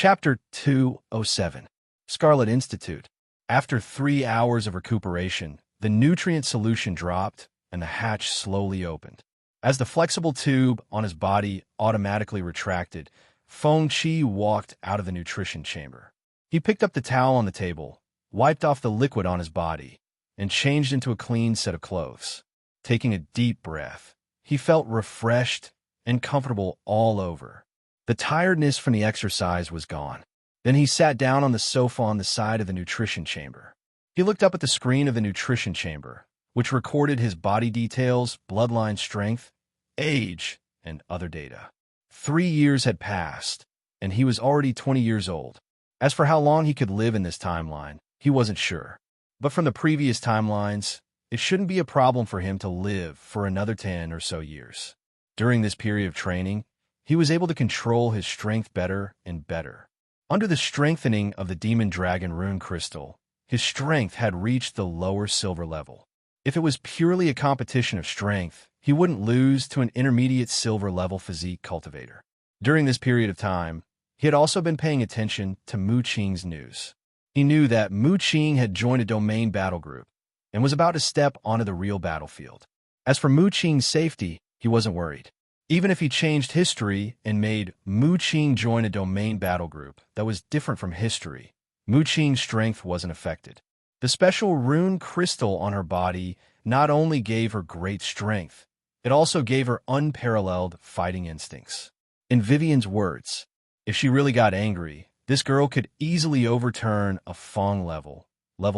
Chapter 207, Scarlet Institute. After 3 hours of recuperation, the nutrient solution dropped and the hatch slowly opened. As the flexible tube on his body automatically retracted, Feng Qi walked out of the nutrition chamber. He picked up the towel on the table, wiped off the liquid on his body, and changed into a clean set of clothes. Taking a deep breath, he felt refreshed and comfortable all over. The tiredness from the exercise was gone. Then he sat down on the sofa on the side of the nutrition chamber. He looked up at the screen of the nutrition chamber, which recorded his body details, bloodline strength, age, and other data. 3 years had passed, and he was already 20 years old. As for how long he could live in this timeline, he wasn't sure. But from the previous timelines, it shouldn't be a problem for him to live for another 10 or so years. During this period of training, he was able to control his strength better and better. Under the strengthening of the Demon Dragon Rune Crystal, his strength had reached the lower silver level. If it was purely a competition of strength, he wouldn't lose to an intermediate silver level physique cultivator. During this period of time, he had also been paying attention to Mu Qing's news. He knew that Mu Qing had joined a domain battle group and was about to step onto the real battlefield. As for Mu Qing's safety, he wasn't worried. Even if he changed history and made Mu Qing join a domain battle group that was different from history, Mu Qing's strength wasn't affected. The special rune crystal on her body not only gave her great strength, it also gave her unparalleled fighting instincts. In Vivian's words, if she really got angry, this girl could easily overturn a Feng level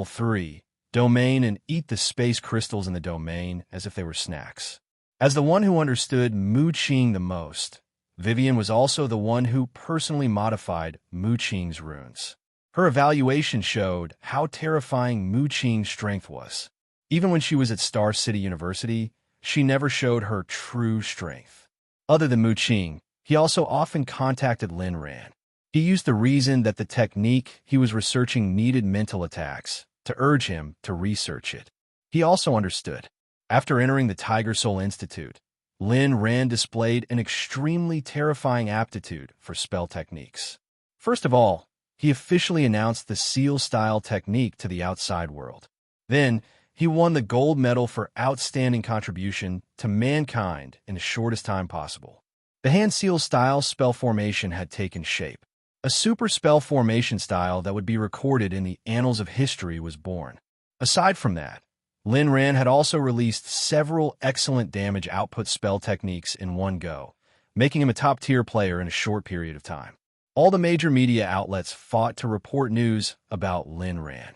3, domain and eat the space crystals in the domain as if they were snacks. As the one who understood Mu Qing the most, Vivian was also the one who personally modified Mu Qing's runes. Her evaluation showed how terrifying Mu Qing's strength was. Even when she was at Star City University, she never showed her true strength. Other than Mu Qing, he also often contacted Lin Ran. He used the reason that the technique he was researching needed mental attacks to urge him to research it. He also understood. After entering the Tiger Soul Institute, Lin Ran displayed an extremely terrifying aptitude for spell techniques. First of all, he officially announced the seal-style technique to the outside world. Then, he won the gold medal for outstanding contribution to mankind in the shortest time possible. The hand seal style spell formation had taken shape. A super spell formation style that would be recorded in the annals of history was born. Aside from that, Lin Ran had also released several excellent damage output spell techniques in one go, making him a top-tier player in a short period of time. All the major media outlets fought to report news about Lin Ran.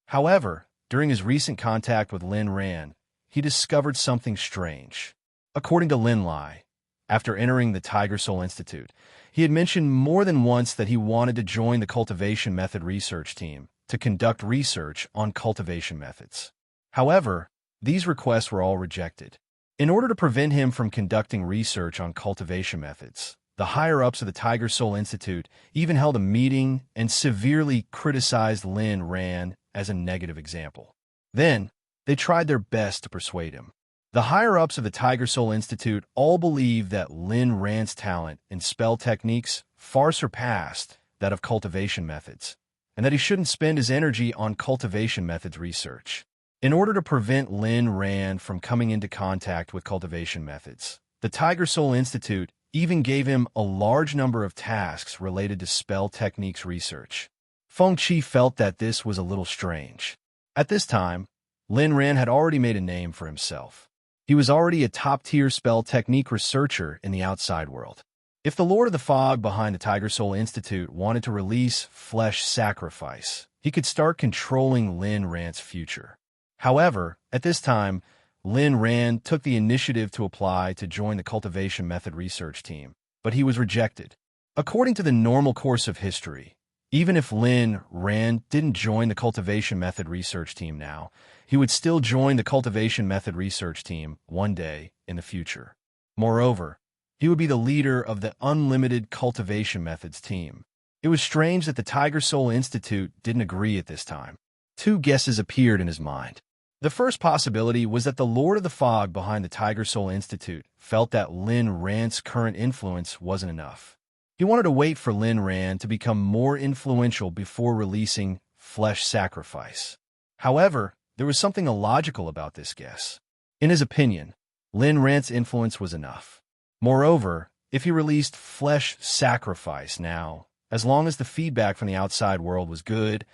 However, during his recent contact with Lin Ran, he discovered something strange. According to Lin Lai, after entering the Tiger Soul Institute, he had mentioned more than once that he wanted to join the cultivation method research team to conduct research on cultivation methods. However, these requests were all rejected. In order to prevent him from conducting research on cultivation methods, the higher-ups of the Tiger Soul Institute even held a meeting and severely criticized Lin Ran as a negative example. Then, they tried their best to persuade him. The higher-ups of the Tiger Soul Institute all believed that Lin Ran's talent in spell techniques far surpassed that of cultivation methods, and that he shouldn't spend his energy on cultivation methods research. In order to prevent Lin Ran from coming into contact with cultivation methods, the Tiger Soul Institute even gave him a large number of tasks related to spell techniques research. Feng Qi felt that this was a little strange. At this time, Lin Ran had already made a name for himself. He was already a top-tier spell technique researcher in the outside world. If the Lord of the Fog behind the Tiger Soul Institute wanted to release Flesh Sacrifice, he could start controlling Lin Ran's future. However, at this time, Lin Ran took the initiative to apply to join the cultivation method research team, but he was rejected. According to the normal course of history, even if Lin Ran didn't join the cultivation method research team now, he would still join the cultivation method research team one day in the future. Moreover, he would be the leader of the unlimited cultivation methods team. It was strange that the Tiger Soul Institute didn't agree at this time. Two guesses appeared in his mind. The first possibility was that the Lord of the Fog behind the Tiger Soul Institute felt that Lin Ran's current influence wasn't enough. He wanted to wait for Lin Ran to become more influential before releasing Flesh Sacrifice. However, there was something illogical about this guess. In his opinion, Lin Ran's influence was enough. Moreover, if he released Flesh Sacrifice now, as long as the feedback from the outside world was good,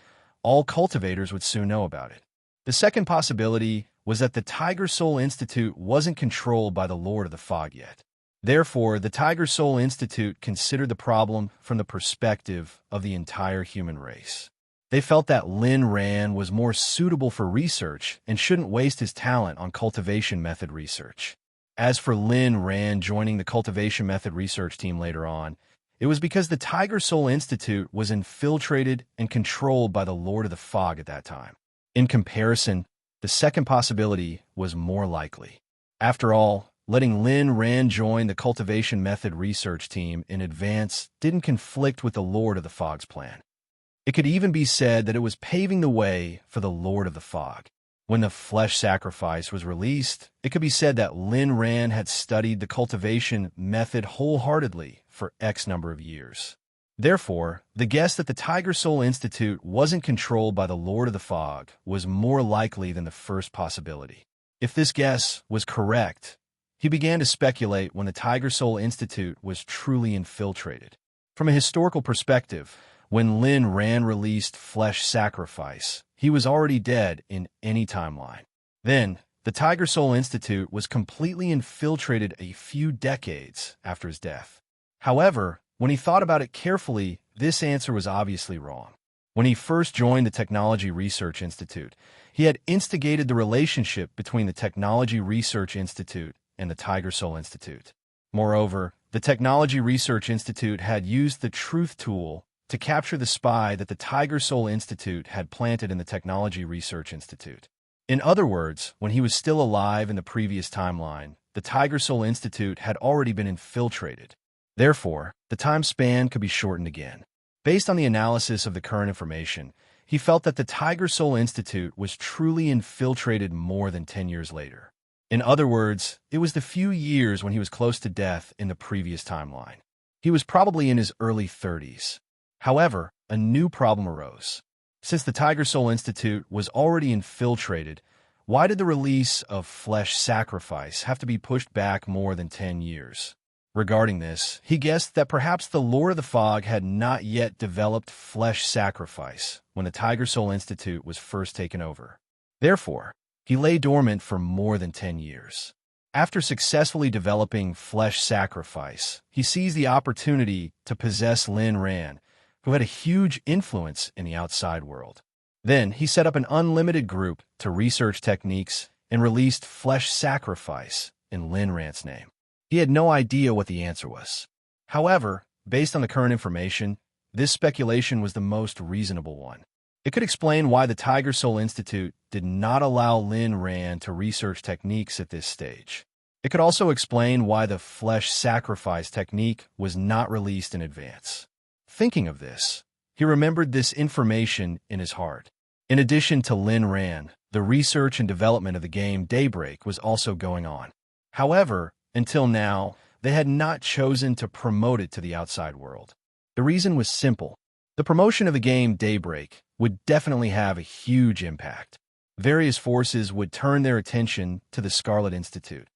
all cultivators would soon know about it. The second possibility was that the Tiger Soul Institute wasn't controlled by the Lord of the Fog yet. Therefore, the Tiger Soul Institute considered the problem from the perspective of the entire human race. They felt that Lin Ran was more suitable for research and shouldn't waste his talent on cultivation method research. As for Lin Ran joining the cultivation method research team later on, it was because the Tiger Soul Institute was infiltrated and controlled by the Lord of the Fog at that time. In comparison, the second possibility was more likely. After all, letting Lin Ran join the cultivation method research team in advance didn't conflict with the Lord of the Fog's plan. It could even be said that it was paving the way for the Lord of the Fog. When the Flesh Sacrifice was released, it could be said that Lin Ran had studied the cultivation method wholeheartedly for X number of years. Therefore, the guess that the Tiger Soul Institute wasn't controlled by the Lord of the Fog was more likely than the first possibility. If this guess was correct, he began to speculate when the Tiger Soul Institute was truly infiltrated. From a historical perspective, when Lin Ran released Flesh Sacrifice, he was already dead in any timeline. Then, the Tiger Soul Institute was completely infiltrated a few decades after his death. However, when he thought about it carefully, this answer was obviously wrong. When he first joined the Technology Research Institute, he had instigated the relationship between the Technology Research Institute and the Tiger Soul Institute. Moreover, the Technology Research Institute had used the Truth Tool to capture the spy that the Tiger Soul Institute had planted in the Technology Research Institute. In other words, when he was still alive in the previous timeline, the Tiger Soul Institute had already been infiltrated. Therefore, the time span could be shortened again. Based on the analysis of the current information, he felt that the Tiger Soul Institute was truly infiltrated more than 10 years later. In other words, it was the few years when he was close to death in the previous timeline. He was probably in his early 30s. However, a new problem arose. Since the Tiger Soul Institute was already infiltrated, why did the release of Flesh Sacrifice have to be pushed back more than 10 years? Regarding this, he guessed that perhaps the Lord of the Fog had not yet developed Flesh Sacrifice when the Tiger Soul Institute was first taken over. Therefore, he lay dormant for more than 10 years. After successfully developing Flesh Sacrifice, he seized the opportunity to possess Lin Ran, who had a huge influence in the outside world. Then he set up an unlimited group to research techniques and released Flesh Sacrifice in Lin Ran's name. He had no idea what the answer was. However, based on the current information, this speculation was the most reasonable one. It could explain why the Tiger Soul Institute did not allow Lin Ran to research techniques at this stage. It could also explain why the Flesh Sacrifice technique was not released in advance. Thinking of this, he remembered this information in his heart. In addition to Lin Ran, the research and development of the game Daybreak was also going on. However, until now, they had not chosen to promote it to the outside world. The reason was simple. The promotion of the game Daybreak would definitely have a huge impact. Various forces would turn their attention to the Scarlet Institute.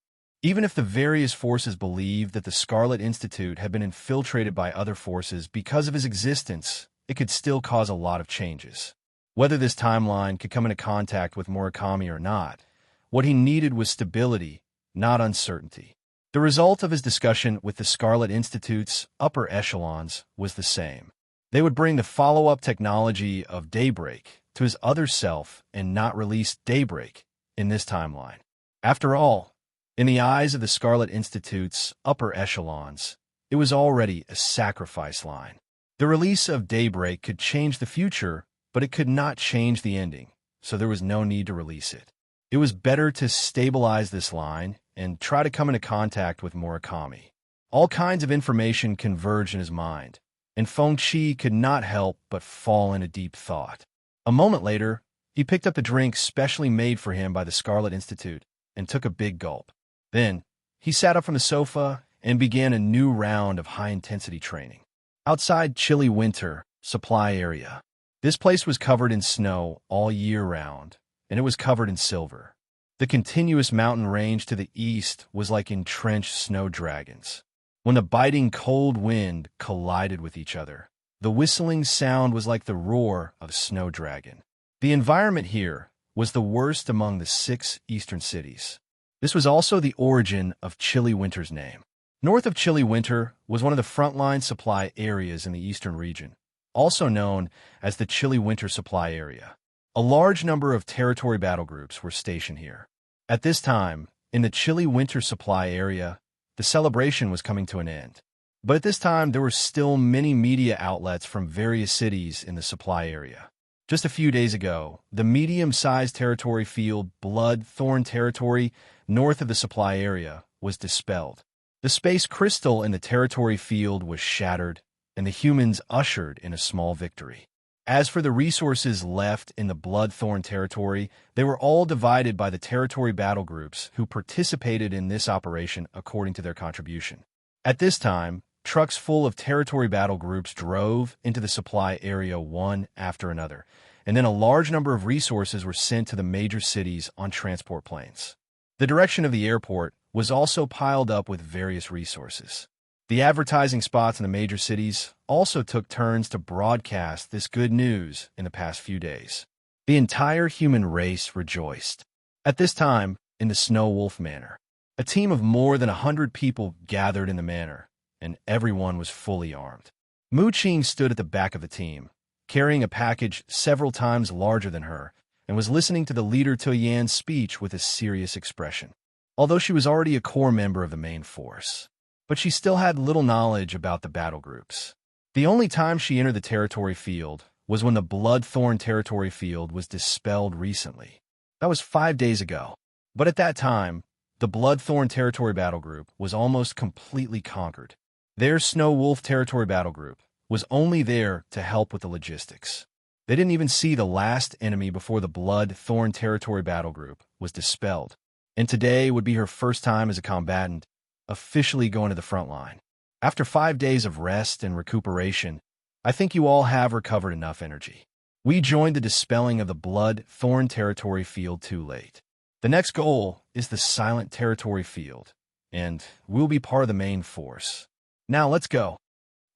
Even if the various forces believed that the Scarlet Institute had been infiltrated by other forces because of his existence, it could still cause a lot of changes. Whether this timeline could come into contact with Murakami or not, what he needed was stability, not uncertainty. The result of his discussion with the Scarlet Institute's upper echelons was the same. They would bring the follow-up technology of Daybreak to his other self and not release Daybreak in this timeline. After all, in the eyes of the Scarlet Institute's upper echelons, it was already a sacrifice line. The release of Daybreak could change the future, but it could not change the ending, so there was no need to release it. It was better to stabilize this line and try to come into contact with Murakami. All kinds of information converged in his mind, and Feng Qi could not help but fall into deep thought. A moment later, he picked up the drink specially made for him by the Scarlet Institute and took a big gulp. Then, he sat up from the sofa and began a new round of high-intensity training. Outside chilly winter supply area. This place was covered in snow all year round, and it was covered in silver. The continuous mountain range to the east was like entrenched snow dragons. When the biting cold wind collided with each other, the whistling sound was like the roar of a snow dragon. The environment here was the worst among the 6 eastern cities. This was also the origin of Chilly Winter's name. North of Chilly Winter was one of the frontline supply areas in the eastern region, also known as the Chilly Winter Supply Area. A large number of territory battle groups were stationed here. At this time, in the Chilly Winter Supply Area, the celebration was coming to an end. But at this time, there were still many media outlets from various cities in the supply area. Just a few days ago, the medium-sized territory field Bloodthorn territory north of the supply area was dispelled. The space crystal in the territory field was shattered, and the humans ushered in a small victory. As for the resources left in the Bloodthorn territory, they were all divided by the territory battle groups who participated in this operation according to their contribution. At this time, trucks full of territory battle groups drove into the supply area one after another, and then a large number of resources were sent to the major cities on transport planes. The direction of the airport was also piled up with various resources. The advertising spots in the major cities also took turns to broadcast this good news in the past few days. The entire human race rejoiced. At this time, in the Snow Wolf Manor, a team of more than 100 people gathered in the manor, and everyone was fully armed. Mu-Ching stood at the back of the team, carrying a package several times larger than her, and was listening to the leader Tuyan's speech with a serious expression. Although she was already a core member of the main force, but she still had little knowledge about the battle groups. The only time she entered the territory field was when the Bloodthorn territory field was dispelled recently. That was 5 days ago. But at that time, the Bloodthorn territory battle group was almost completely conquered. Their Snow Wolf territory battle group was only there to help with the logistics. They didn't even see the last enemy before the Bloodthorn territory battle group was dispelled. And today would be her first time as a combatant, officially going to the front line. After 5 days of rest and recuperation, I think you all have recovered enough energy. We joined the dispelling of the Bloodthorn territory field too late. The next goal is the Silent territory field, and we'll be part of the main force. Now let's go.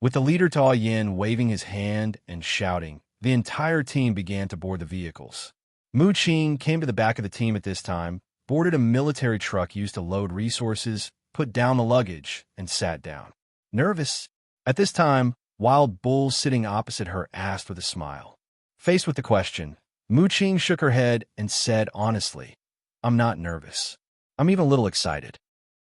With the leader Tuyan waving his hand and shouting, the entire team began to board the vehicles. Mu-Ching came to the back of the team at this time, boarded a military truck used to load resources, put down the luggage, and sat down. Nervous? At this time, Wild Bull sitting opposite her asked with a smile. Faced with the question, Mu-Ching shook her head and said honestly, "I'm not nervous. I'm even a little excited."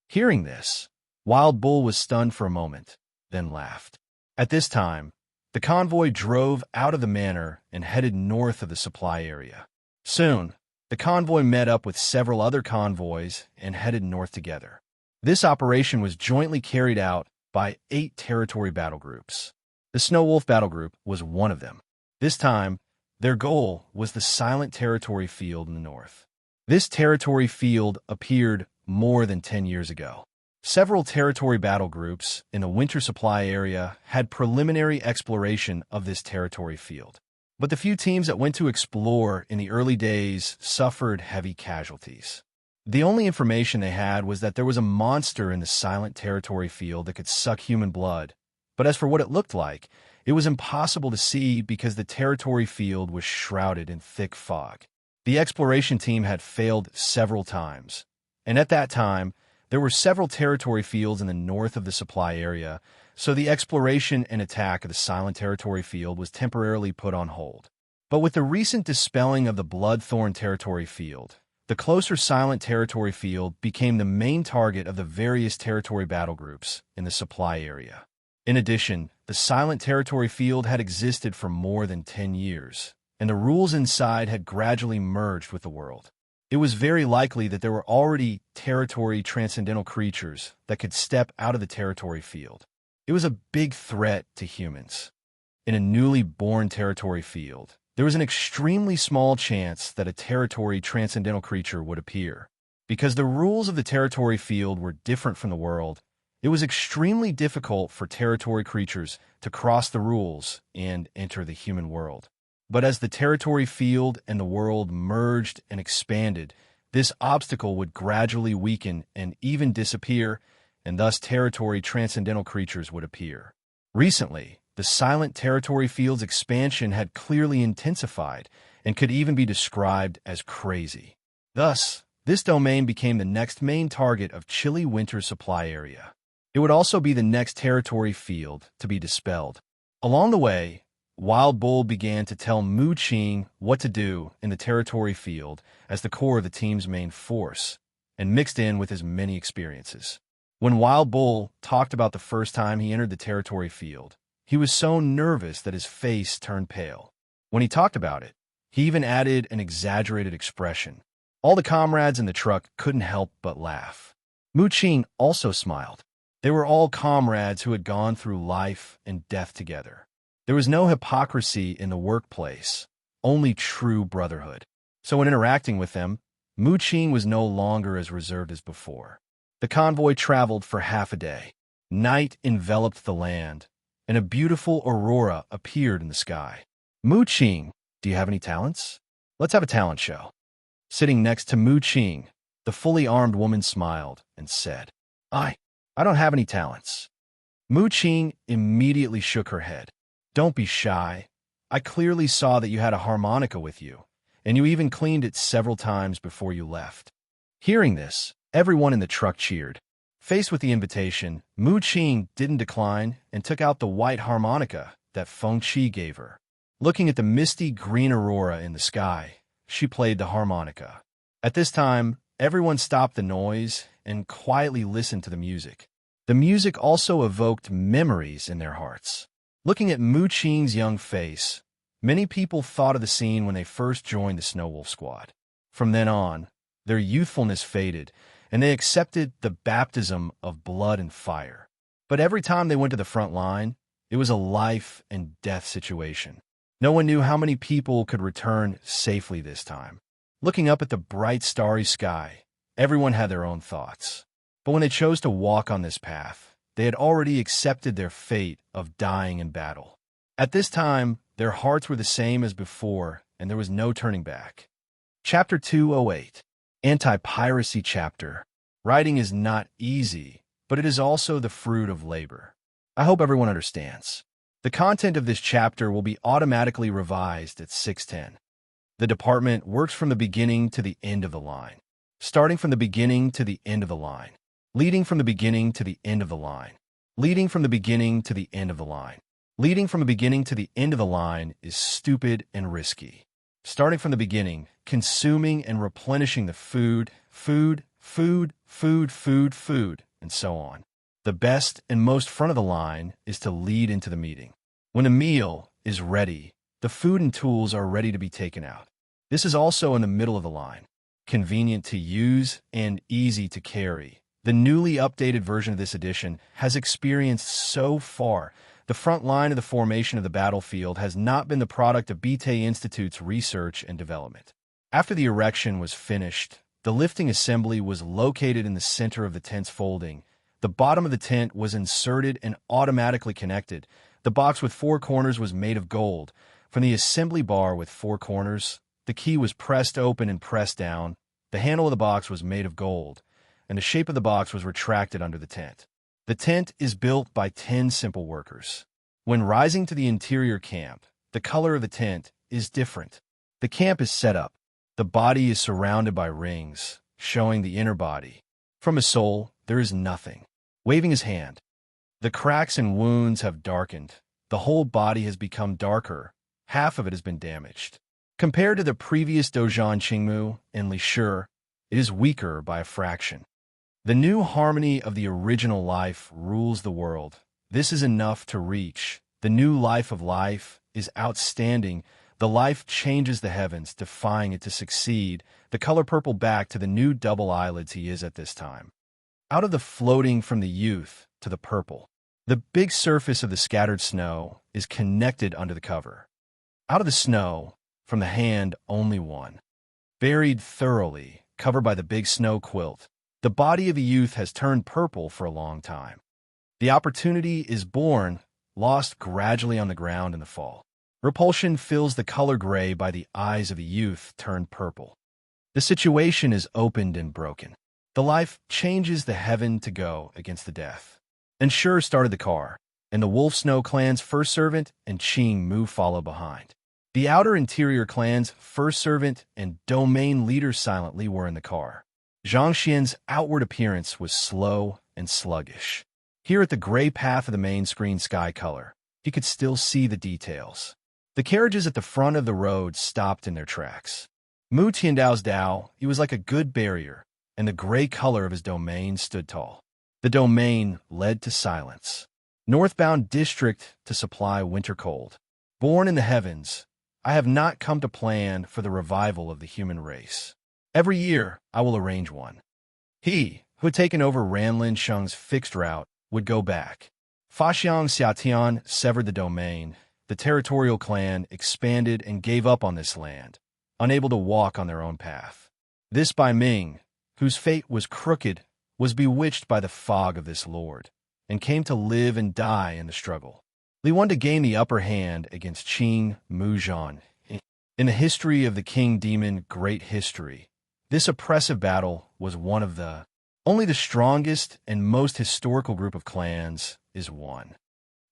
Hearing this, Wild Bull was stunned for a moment, then laughed. At this time, the convoy drove out of the manor and headed north of the supply area. Soon, the convoy met up with several other convoys and headed north together. This operation was jointly carried out by 8 territory battle groups. The Snow Wolf battle group was one of them. This time, their goal was the Silent territory field in the north. This territory field appeared more than 10 years ago. Several territory battle groups in the winter supply area had preliminary exploration of this territory field. But the few teams that went to explore in the early days suffered heavy casualties. The only information they had was that there was a monster in the Silent territory field that could suck human blood. But as for what it looked like, it was impossible to see because the territory field was shrouded in thick fog. The exploration team had failed several times, and at that time, there were several territory fields in the north of the supply area, so the exploration and attack of the Silent territory field was temporarily put on hold. But with the recent dispelling of the Bloodthorn territory field, the closer Silent territory field became the main target of the various territory battle groups in the supply area. In addition, the Silent territory field had existed for more than 10 years, and the rules inside had gradually merged with the world. It was very likely that there were already territory transcendental creatures that could step out of the territory field. It was a big threat to humans. In a newly born territory field, there was an extremely small chance that a territory transcendental creature would appear. Because the rules of the territory field were different from the world, It was extremely difficult for territory creatures to cross the rules and enter the human world. But as the territory field and the world merged and expanded, this obstacle would gradually weaken and even disappear, and thus territory transcendental creatures would appear. Recently, the silent territory field's expansion had clearly intensified and could even be described as crazy. Thus, this domain became the next main target of chilly winter supply area. It would also be the next territory field to be dispelled. Along the way, Wild Bull began to tell Mu Qing what to do in the territory field as the core of the team's main force, and mixed in with his many experiences. When Wild Bull talked about the first time he entered the territory field, he was so nervous that his face turned pale. When he talked about it, he even added an exaggerated expression. All the comrades in the truck couldn't help but laugh. Mu Qing also smiled. They were all comrades who had gone through life and death together. There was no hypocrisy in the workplace, only true brotherhood. So when interacting with them, Mu Qing was no longer as reserved as before. The convoy traveled for half a day. Night enveloped the land, and a beautiful aurora appeared in the sky. Mu Qing, do you have any talents? Let's have a talent show. Sitting next to Mu Qing, the fully armed woman smiled and said, I don't have any talents. Mu Qing immediately shook her head. Don't be shy. I clearly saw that you had a harmonica with you, and you even cleaned it several times before you left. Hearing this, everyone in the truck cheered. Faced with the invitation, Mu Qing didn't decline and took out the white harmonica that Feng Qi gave her. Looking at the misty green aurora in the sky, she played the harmonica. At this time, everyone stopped the noise and quietly listened to the music. The music also evoked memories in their hearts. Looking at Mu Qing's young face, many people thought of the scene when they first joined the Snow Wolf Squad. From then on, their youthfulness faded, and they accepted the baptism of blood and fire. But every time they went to the front line, it was a life and death situation. No one knew how many people could return safely this time. Looking up at the bright starry sky, everyone had their own thoughts. But when they chose to walk on this path, they had already accepted their fate of dying in battle. At this time, their hearts were the same as before, and there was no turning back. Chapter 208, Anti-Piracy Chapter. Writing is not easy, but it is also the fruit of labor. I hope everyone understands. The content of this chapter will be automatically revised at 6:10. The department works from the beginning to the end of the line, starting from the beginning to the end of the line, leading from the beginning to the end of the line, leading from the beginning to the end of the line. Leading from the beginning to the end of the line is stupid and risky. Starting from the beginning, consuming and replenishing the food, and so on. The best and most front of the line is to lead into the meeting. When a meal is ready, the food and tools are ready to be taken out. This is also in the middle of the line, convenient to use and easy to carry. The newly updated version of this edition has experienced so far. The front line of the formation of the battlefield has not been the product of BT Institute's research and development. After the erection was finished, the lifting assembly was located in the center of the tent's folding. The bottom of the tent was inserted and automatically connected. The box with 4 corners was made of gold. From the assembly bar with 4 corners, the key was pressed open and pressed down. The handle of the box was made of gold, and the shape of the box was retracted under the tent. The tent is built by 10 simple workers. When rising to the interior camp, the color of the tent is different. The camp is set up. The body is surrounded by rings, showing the inner body. From his soul, there is nothing. Waving his hand. The cracks and wounds have darkened. The whole body has become darker. Half of it has been damaged. Compared to the previous Dojan Qingmu and Li Shi, it is weaker by a fraction. The new harmony of the original life rules the world. This is enough to reach. The new life of life is outstanding. The life changes the heavens, defying it to succeed. The color purple back to the new double eyelids he is at this time. Out of the floating from the youth to the purple. The big surface of the scattered snow is connected under the cover. Out of the snow, from the hand only one. Buried thoroughly, covered by the big snow quilt. The body of the youth has turned purple for a long time. The opportunity is born, lost gradually on the ground in the fall. Repulsion fills the color gray by the eyes of a youth turned purple. The situation is opened and broken. The life changes the heaven to go against the death. And Sure started the car, and the Wolf Snow clan's first servant and Ching Mu follow behind. The outer interior clan's first servant and domain leader silently were in the car. Zhang Xian's outward appearance was slow and sluggish. Here at the gray path of the main screen sky color, he could still see the details. The carriages at the front of the road stopped in their tracks. Mu Tiandao's Dao, he was like a good barrier, and the gray color of his domain stood tall. The domain led to silence. Northbound district to supply winter cold. Born in the heavens, I have not come to plan for the revival of the human race. Every year, I will arrange one. He, who had taken over Ranlin Sheng's fixed route, would go back. Faxiang Xiatian severed the domain. The territorial clan expanded and gave up on this land, unable to walk on their own path. This Bai Ming, whose fate was crooked, was bewitched by the fog of this lord, and came to live and die in the struggle. Li wanted to gain the upper hand against Qing Muzhan. In the history of the King Demon Great History, this oppressive battle was one of the only the strongest and most historical group of clans is won.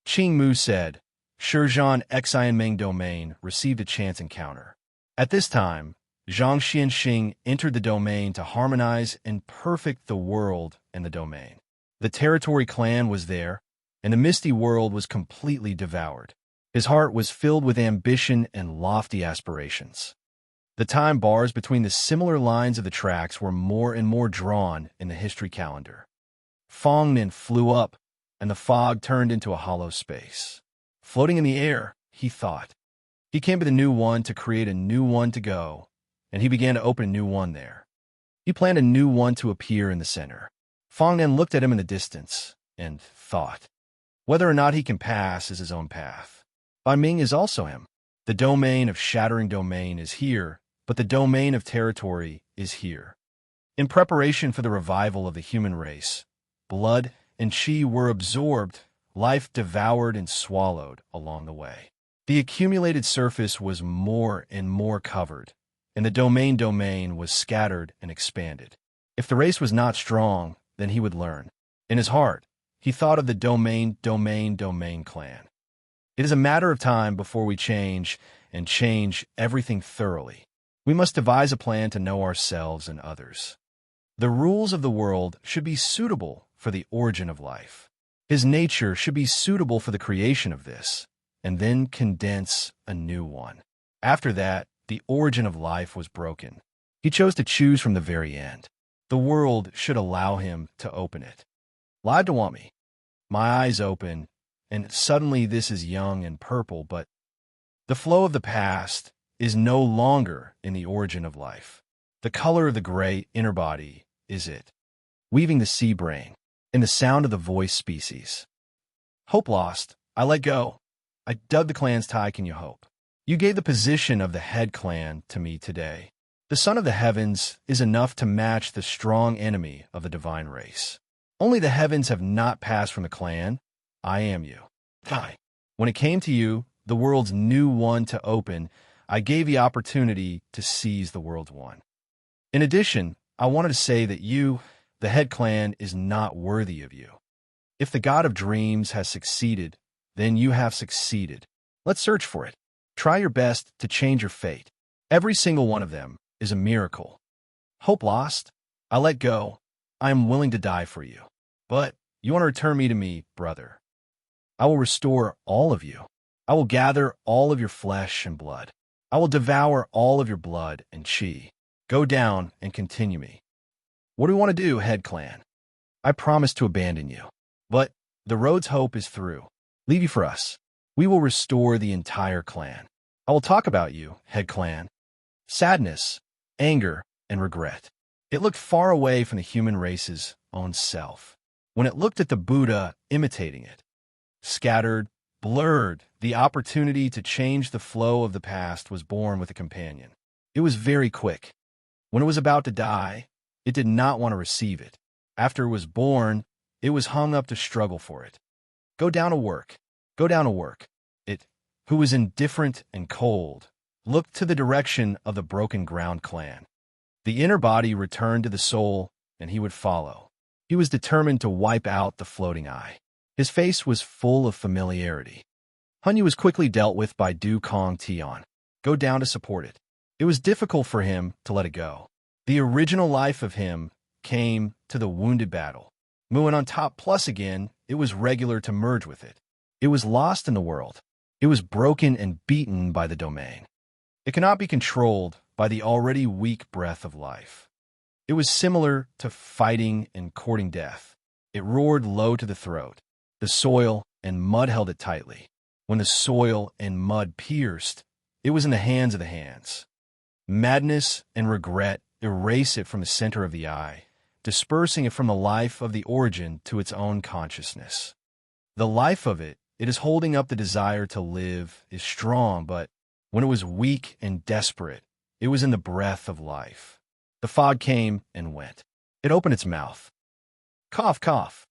Qing Mu said, Shizhan Xianmeng domain received a chance encounter. At this time, Zhang Xianxing entered the domain to harmonize and perfect the world and the domain. The territory clan was there, and the misty world was completely devoured. His heart was filled with ambition and lofty aspirations. The time bars between the similar lines of the tracks were more and more drawn in the history calendar. Fongnan flew up, and the fog turned into a hollow space. Floating in the air, he thought. He came to the new one to create a new one to go, and he began to open a new one there. He planned a new one to appear in the center. Fongnan looked at him in the distance and thought. Whether or not he can pass is his own path. Bai Ming is also him. The domain of shattering domain is here, but the domain of territory is here. In preparation for the revival of the human race, blood and qi were absorbed, life devoured and swallowed along the way. The accumulated surface was more and more covered, and the domain was scattered and expanded. If the race was not strong, then he would learn. In his heart, he thought of the domain clan. It is a matter of time before we change everything thoroughly. We must devise a plan to know ourselves and others. The rules of the world should be suitable for the origin of life. His nature should be suitable for the creation of this, and then condense a new one. After that, the origin of life was broken. He chose to choose from the very end. The world should allow him to open it. Live to want me. My eyes open, and suddenly this is young and purple, but the flow of the past is no longer in the origin of life. The color of the gray inner body is it. Weaving the sea brain, in the sound of the voice species. Hope lost, I let go. I dug the clan's tie, can you hope? You gave the position of the head clan to me today. The son of the heavens is enough to match the strong enemy of the divine race. Only the heavens have not passed from the clan. I am you. When it came to you, the world's new one to open, I gave the opportunity to seize the world's one. In addition, I wanted to say that you, the head clan, is not worthy of you. If the god of dreams has succeeded, then you have succeeded. Let's search for it. Try your best to change your fate. Every single one of them is a miracle. Hope lost? I let go. I am willing to die for you. But you want to return me to me, brother. I will restore all of you. I will gather all of your flesh and blood. I will devour all of your blood and qi. Go down and continue me. What do we want to do, head clan? I promise to abandon you. But the road's hope is through. Leave you for us. We will restore the entire clan. I will talk about you, head clan. Sadness, anger, and regret. It looked far away from the human race's own self. When it looked at the Buddha imitating it. Scattered, blurred, the opportunity to change the flow of the past was born with a companion. It was very quick. When it was about to die, it did not want to receive it. After it was born, It was hung up to struggle for it. Go down to work. Go down to work. It, who was indifferent and cold, looked to the direction of the broken ground clan. The inner body returned to the soul, and he would follow. He was determined to wipe out the floating eye. His face was full of familiarity. Hunyu was quickly dealt with by Du Kong Tian. Go down to support it. It was difficult for him to let it go. The original life of him came to the wounded battle. Muin on top plus again, it was regular to merge with it. It was lost in the world. It was broken and beaten by the domain. It cannot be controlled by the already weak breath of life. It was similar to fighting and courting death. It roared low to the throat. The soil and mud held it tightly. When the soil and mud pierced, it was in the hands of the hands. Madness and regret erase it from the center of the eye, dispersing it from the life of the origin to its own consciousness. The life of it is holding up the desire to live, is strong, but when it was weak and desperate, it was in the breath of life. The fog came and went. It opened its mouth. Cough, cough.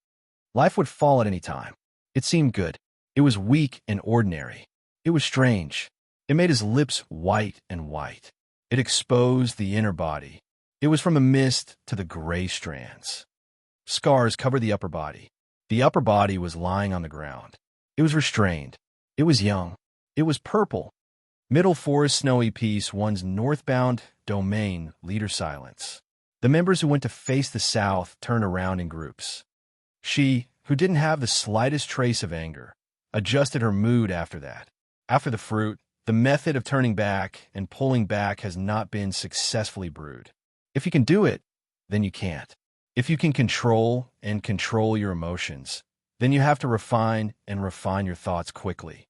Life would fall at any time. It seemed good. It was weak and ordinary. It was strange. It made his lips white and white. It exposed the inner body. It was from the mist to the gray strands. Scars covered the upper body. The upper body was lying on the ground. It was restrained. It was young. It was purple. Middle Forest Snowy Peace one's northbound domain leader silence. The members who went to face the south turned around in groups. She, who didn't have the slightest trace of anger, adjusted her mood after that. After the fruit, the method of turning back and pulling back has not been successfully brewed. If you can do it, then you can't. If you can control your emotions, then you have to refine your thoughts quickly.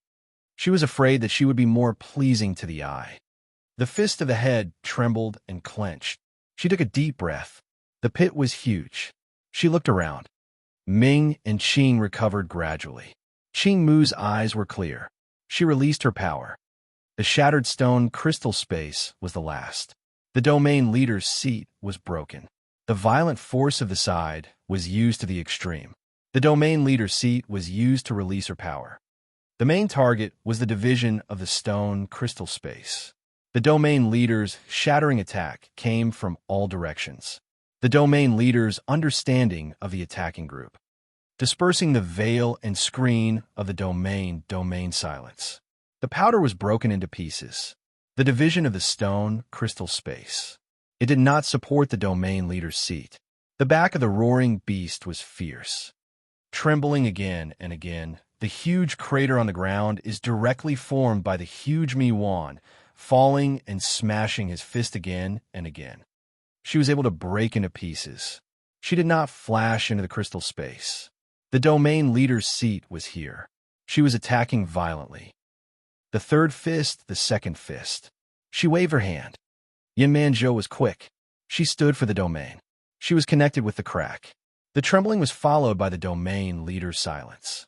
She was afraid that she would be more pleasing to the eye. The fist of the head trembled and clenched. She took a deep breath. The pit was huge. She looked around. Ming and Qing recovered gradually. Qing Mu's eyes were clear. She released her power. The shattered stone crystal space was the last. The domain leader's seat was broken. The violent force of the side was used to the extreme. The domain leader's seat was used to release her power. The main target was the division of the stone crystal space. The domain leader's shattering attack came from all directions. The domain leader's understanding of the attacking group, dispersing the veil and screen of the domain silence. The powder was broken into pieces. The division of the stone crystal space. It did not support the domain leader's seat. The back of the roaring beast was fierce. Trembling again and again, the huge crater on the ground is directly formed by the huge Miwan, falling and smashing his fist again and again. She was able to break into pieces. She did not flash into the crystal space. The domain leader's seat was here. She was attacking violently. The third fist, the second fist. She waved her hand. Yin Manzhou was quick. She stood for the domain. She was connected with the crack. The trembling was followed by the domain leader's silence.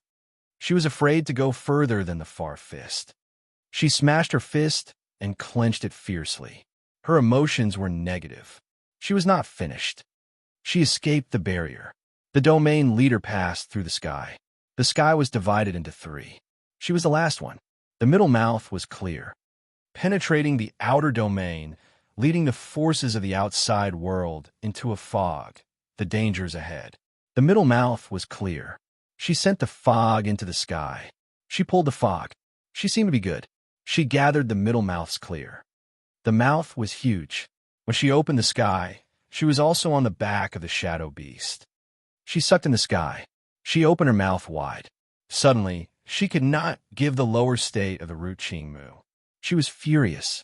She was afraid to go further than the far fist. She smashed her fist and clenched it fiercely. Her emotions were negative. She was not finished. She escaped the barrier. The domain leader passed through the sky. The sky was divided into three. She was the last one. The middle mouth was clear, penetrating the outer domain, leading the forces of the outside world into a fog, the dangers ahead. The middle mouth was clear. She sent the fog into the sky. She pulled the fog. She seemed to be good. She gathered the middle mouths clear. The mouth was huge. When she opened the sky, she was also on the back of the shadow beast. She sucked in the sky. She opened her mouth wide. Suddenly, she could not give the lower state of the root Qingmu. She was furious.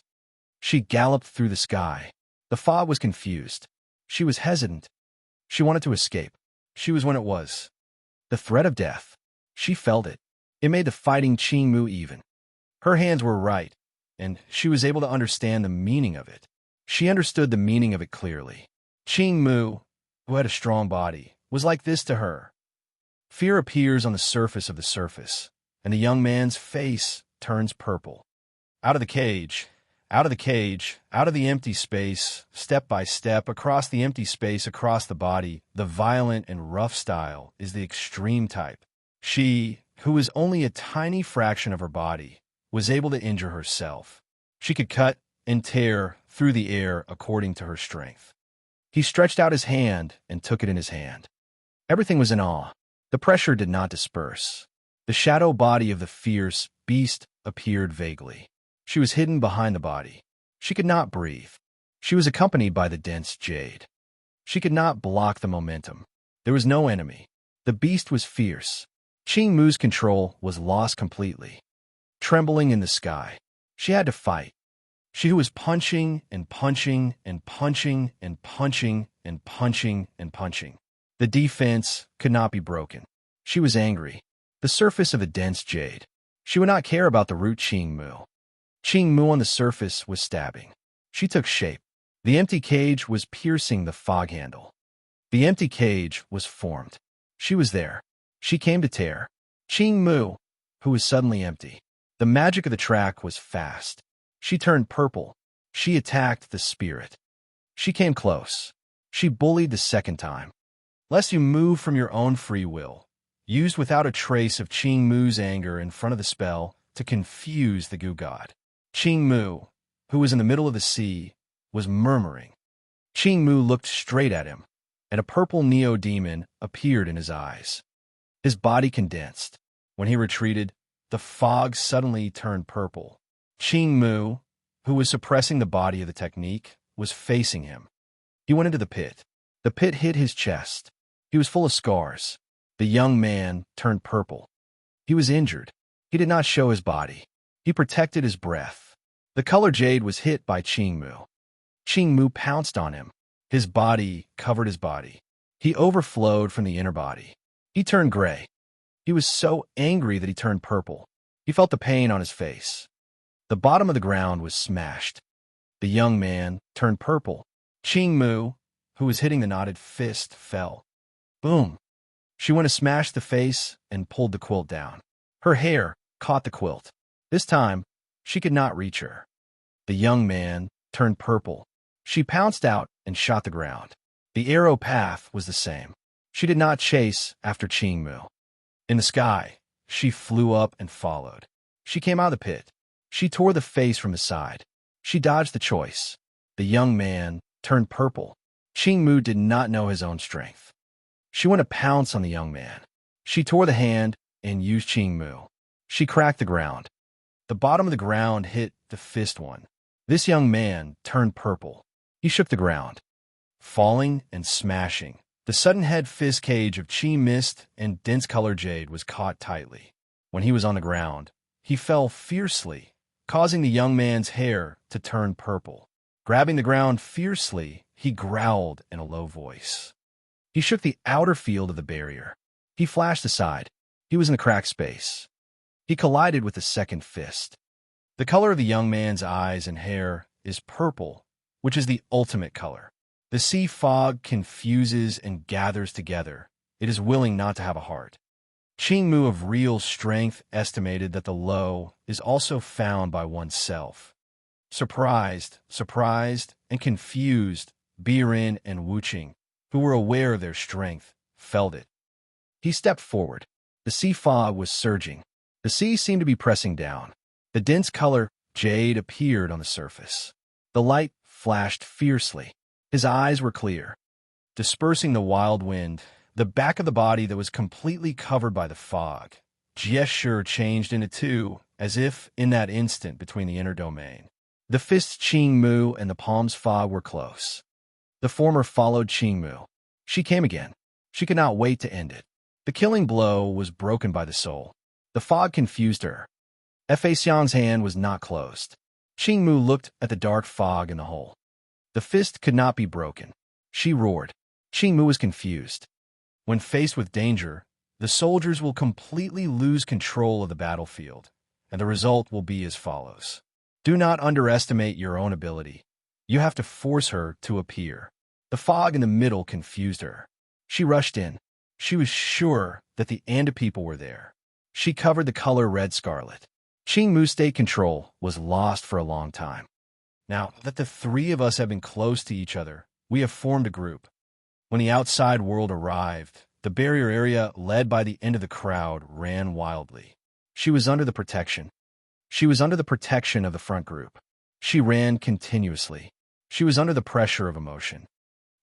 She galloped through the sky. The fog was confused. She was hesitant. She wanted to escape. She was when it was. The threat of death. She felt it. It made the fighting Qingmu even. Her hands were right, and she was able to understand the meaning of it. She understood the meaning of it clearly. Qingmu, who had a strong body, was like this to her. Fear appears on the surface of the surface, and the young man's face turns purple. Out of the cage, Out of the cage, out of the empty space, step by step, across the empty space, across the body, the violent and rough style is the extreme type. She, who was only a tiny fraction of her body, was able to injure herself. She could cut and tear through the air according to her strength. He stretched out his hand and took it in his hand. Everything was in awe. The pressure did not disperse. The shadow body of the fierce beast appeared vaguely. She was hidden behind the body. She could not breathe. She was accompanied by the dense jade. She could not block the momentum. There was no enemy. The beast was fierce. Qing Mu's control was lost completely. Trembling in the sky, she had to fight. She who was punching and punching and punching and punching and punching and punching. The defense could not be broken. She was angry. The surface of the dense jade. She would not care about the root Qing Mu. Qing Mu on the surface was stabbing. She took shape. The empty cage was piercing the fog handle. The empty cage was formed. She was there. She came to tear. Qing Mu, who was suddenly empty. The magic of the track was fast. She turned purple. She attacked the spirit. She came close. She bullied the second time. Lest you move from your own free will, used without a trace of Qing Mu's anger in front of the spell to confuse the goo god. Qing Mu, who was in the middle of the sea, was murmuring. Qing Mu looked straight at him, and a purple neo-demon appeared in his eyes. His body condensed. When he retreated, the fog suddenly turned purple. Qing Mu, who was suppressing the body of the technique, was facing him. He went into the pit. The pit hit his chest. He was full of scars. The young man turned purple. He was injured. He did not show his body. He protected his breath. The color jade was hit by Qing Mu. Qing Mu pounced on him. His body covered his body. He overflowed from the inner body. He turned gray. He was so angry that he turned purple. He felt the pain on his face. The bottom of the ground was smashed. The young man turned purple. Qing Mu, who was hitting the knotted fist, fell. Boom! She went to smash the face and pulled the quilt down. Her hair caught the quilt. This time, she could not reach her. The young man turned purple. She pounced out and shot the ground. The arrow path was the same. She did not chase after Qing Mu. In the sky, she flew up and followed. She came out of the pit. She tore the face from his side. She dodged the choice. The young man turned purple. Qing Mu did not know his own strength. She went to pounce on the young man. She tore the hand and used Qing Mu. She cracked the ground. The bottom of the ground hit the fist one. This young man turned purple. He shook the ground, falling and smashing. The sudden head fist cage of Qi mist and dense color jade was caught tightly. When he was on the ground, he fell fiercely, causing the young man's hair to turn purple. Grabbing the ground fiercely, he growled in a low voice. He shook the outer field of the barrier. He flashed aside. He was in the cracked space. He collided with the second fist. The color of the young man's eyes and hair is purple, which is the ultimate color. The sea fog confuses and gathers together. It is willing not to have a heart. Qing Mu of real strength estimated that the low is also found by oneself. Surprised, and confused, Biren and Wuqing, who were aware of their strength, felt it. He stepped forward. The sea fog was surging. The sea seemed to be pressing down. The dense color, jade, appeared on the surface. The light flashed fiercely. His eyes were clear. Dispersing the wild wind, the back of the body that was completely covered by the fog, gesture changed into two, as if in that instant between the inner domain. The fists Qing Mu and the palms fog were close. The former followed Qing Mu. She came again. She could not wait to end it. The killing blow was broken by the soul. The fog confused her. Fa Xiang's hand was not closed. Qing Mu looked at the dark fog in the hole. The fist could not be broken. She roared. Qing Mu was confused. When faced with danger, the soldiers will completely lose control of the battlefield, and the result will be as follows. Do not underestimate your own ability. You have to force her to appear. The fog in the middle confused her. She rushed in. She was sure that the Anda people were there. She covered the color red-scarlet. Qing Mu's state control was lost for a long time. Now that the three of us have been close to each other, we have formed a group. When the outside world arrived, the barrier area, led by the end of the crowd, ran wildly. She was under the protection. She was under the protection of the front group. She ran continuously. She was under the pressure of emotion.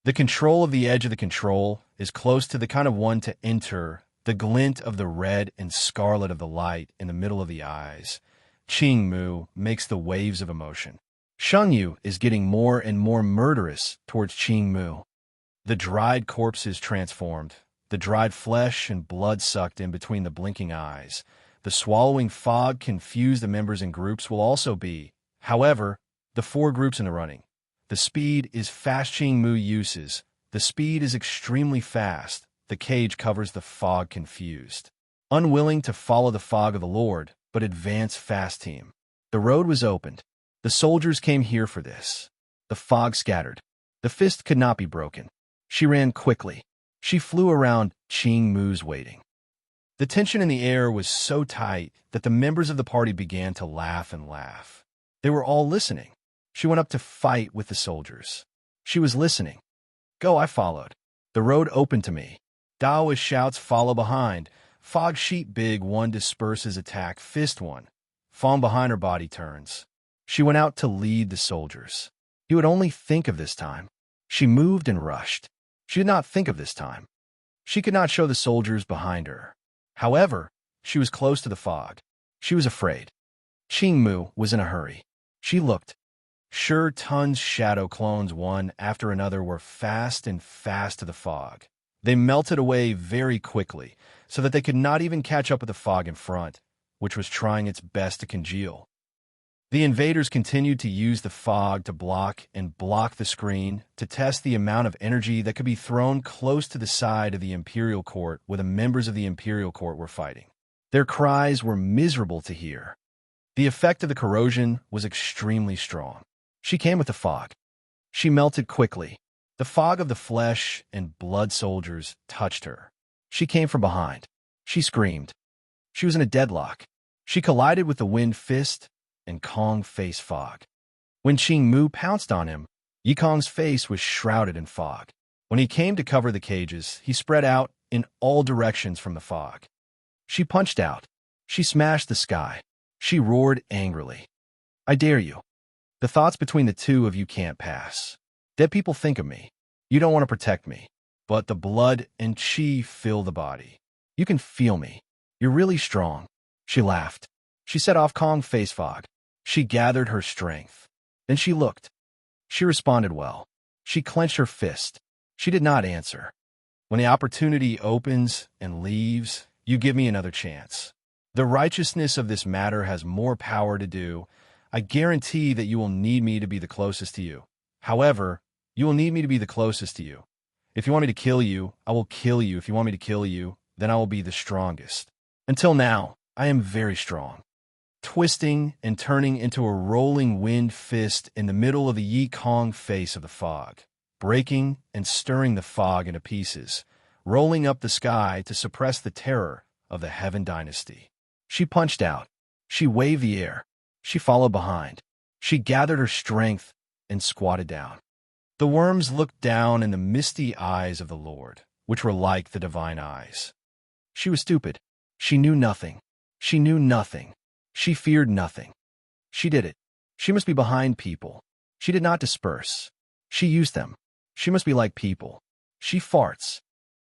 The control of the edge of the control is close to the kind of one to enter, the glint of the red and scarlet of the light in the middle of the eyes. Qing Mu makes the waves of emotion. Sheng Yu is getting more and more murderous towards Qing Mu. The dried corpses transformed, the dried flesh and blood sucked in between the blinking eyes. The swallowing fog confused the members in groups will also be, however, the four groups in the running. The speed is fast. Qing Mu uses. The speed is extremely fast. The cage covers the fog confused. Unwilling to follow the fog of the Lord, but advance fast team. The road was opened. The soldiers came here for this. The fog scattered. The fist could not be broken. She ran quickly. She flew around Qing Mu's waiting. The tension in the air was so tight that the members of the party began to laugh and laugh. They were all listening. She went up to fight with the soldiers. She was listening. Go, I followed. The road opened to me. Daoist shouts follow behind. Fog sheet big one disperses attack fist one. Falling behind her body turns. She went out to lead the soldiers. He would only think of this time. She moved and rushed. She did not think of this time. She could not show the soldiers behind her. However, she was close to the fog. She was afraid. Qing Mu was in a hurry. She looked. Sure, tons shadow clones one after another were fast and fast to the fog. They melted away very quickly, so that they could not even catch up with the fog in front, which was trying its best to congeal. The invaders continued to use the fog to block the screen, to test the amount of energy that could be thrown close to the side of the Imperial Court where the members of the Imperial Court were fighting. Their cries were miserable to hear. The effect of the corrosion was extremely strong. She came with the fog. She melted quickly. The fog of the flesh and blood soldiers touched her. She came from behind. She screamed. She was in a deadlock. She collided with the wind fist and Kong face fog. When Qing Mu pounced on him, Yikong's face was shrouded in fog. When he came to cover the cages, he spread out in all directions from the fog. She punched out. She smashed the sky. She roared angrily. I dare you. The thoughts between the two of you can't pass. Dead people think of me. You don't want to protect me. But the blood and qi fill the body. You can feel me. You're really strong. She laughed. She set off Kong face fog. She gathered her strength. Then she looked. She responded well. She clenched her fist. She did not answer. When the opportunity opens and leaves, you give me another chance. The righteousness of this matter has more power to do. I guarantee that you will need me to be the closest to you. However, you will need me to be the closest to you. If you want me to kill you, I will kill you. If you want me to kill you, then I will be the strongest. Until now, I am very strong. Twisting and turning into a rolling wind fist in the middle of the Yi Kong face of the fog, breaking and stirring the fog into pieces, rolling up the sky to suppress the terror of the Heaven Dynasty. She punched out. She waved the air. She followed behind. She gathered her strength and squatted down. The worms looked down in the misty eyes of the Lord, which were like the divine eyes. She was stupid. She knew nothing. She knew nothing. She feared nothing. She did it. She must be behind people. She did not disperse. She used them. She must be like people. She farts.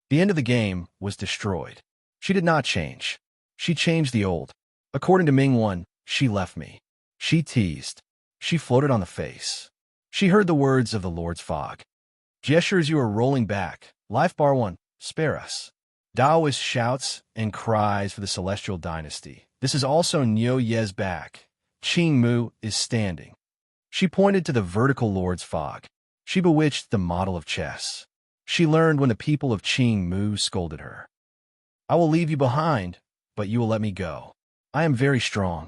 The end of the game was destroyed. She did not change. She changed the old. According to Ming-1, she left me. She teased. She floated on the face. She heard the words of the Lord's fog. Gestures you are rolling back. Life bar 1, spare us. Daoist shouts and cries for the celestial dynasty. This is also Niu Ye's back. Qing Mu is standing. She pointed to the vertical Lord's fog. She bewitched the model of chess. She learned when the people of Qing Mu scolded her. I will leave you behind, but you will let me go. I am very strong.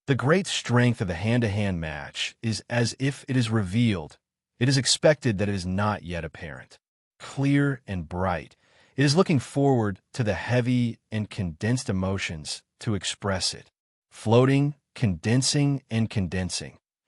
The great strength of the hand-to-hand match is as if it is revealed. It is expected that it is not yet apparent. Clear and bright. It is looking forward to the heavy and condensed emotions to express it. Floating, condensing, and condensing.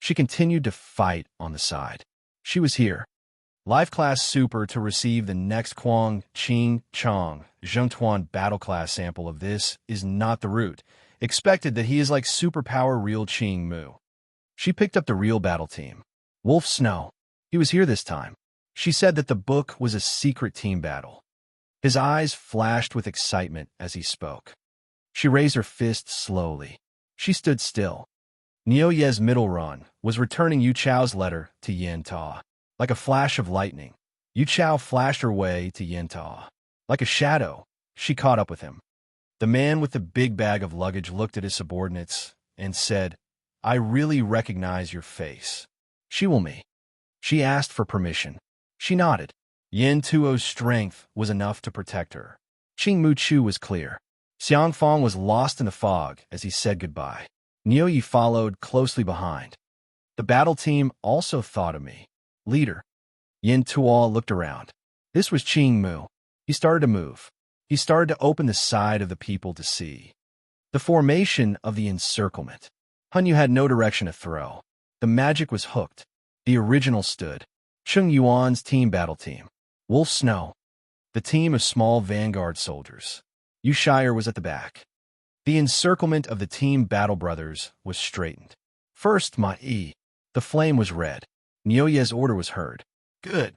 She continued to fight on the side. She was here. Life Class Super to receive the next Kwang Ching Chong Zhengtuan Battle Class sample of this is not the route. Expected that he is like Superpower Real Ching Mu. She picked up the real battle team. Wolf Snow. He was here this time. She said that the book was a secret team battle. His eyes flashed with excitement as he spoke. She raised her fist slowly. She stood still. Niu Ye's middle run was returning Yu Chao's letter to Yin Ta. Like a flash of lightning, Yu Chao flashed her way to Yin Ta. Like a shadow, she caught up with him. The man with the big bag of luggage looked at his subordinates and said, "I really recognize your face. She will me." She asked for permission. She nodded. Yin Tuo's strength was enough to protect her. Qing Mu Chu was clear. Xiang Fong was lost in the fog as he said goodbye. Niu Yi followed closely behind. The battle team also thought of me. Leader. Yin Tuo looked around. This was Qing Mu. He started to move. He started to open the side of the people to see. The formation of the encirclement. Hun Yu had no direction to throw. The magic was hooked. The original stood. Chung Yuan's team battle team. Wolf Snow. The team of small vanguard soldiers. Yu Shire was at the back. The encirclement of the team battle brothers was straightened. First, Ma Yi. The flame was red. Niu Ye's order was heard. Good.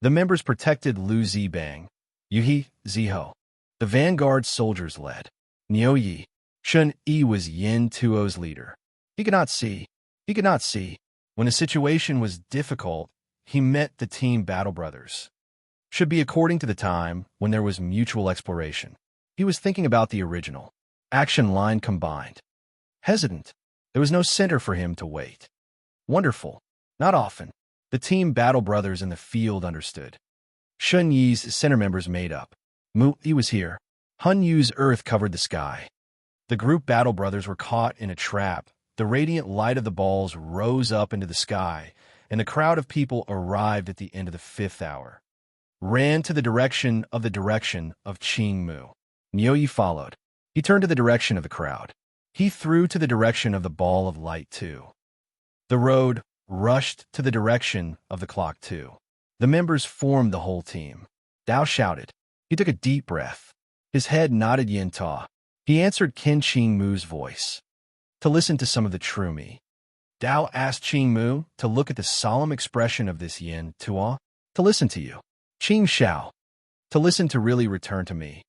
The members protected Lu Zibang. Yu He, Ziho. The vanguard soldiers led. Niu Yi. Shun Yi was Yin Tuo's leader. He could not see. He could not see. When a situation was difficult, he met the team battle brothers. Should be according to the time when there was mutual exploration. He was thinking about the original. Action line combined. Hesitant. There was no center for him to wait. Wonderful. Not often. The team battle brothers in the field understood. Shun Yi's center members made up. Mu Yi was here. Hun Yu's earth covered the sky. The group battle brothers were caught in a trap. The radiant light of the balls rose up into the sky, and the crowd of people arrived at the end of the 5th hour. Ran to the direction of Qing Mu. Niu Yi followed. He turned to the direction of the crowd. He threw to the direction of the ball of light too. The road rushed to the direction of the clock too. The members formed the whole team. Dao shouted. He took a deep breath. His head nodded Yin Ta. He answered Qin Qing Mu's voice. To listen to some of the true me. Dao asked Qing Mu to look at the solemn expression of this Yin Tuo. To listen to you. Qing Xiao. To listen to really return to me.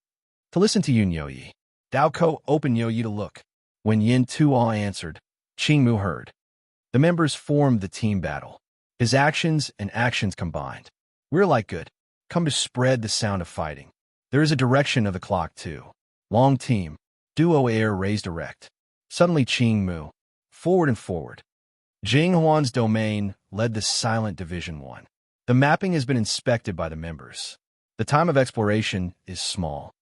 To listen to you, Niu Yi. Dao Ko opened Niu Yi to look. When Yin Tuo answered, Qing Mu heard. The members formed the team battle. His actions and actions combined. We're like good. Come to spread the sound of fighting. There is a direction of the clock too. Long team. Duo air raised erect. Suddenly Qing Mu. Forward and forward. Jing Huan's domain led the silent Division 1. The mapping has been inspected by the members. The time of exploration is small.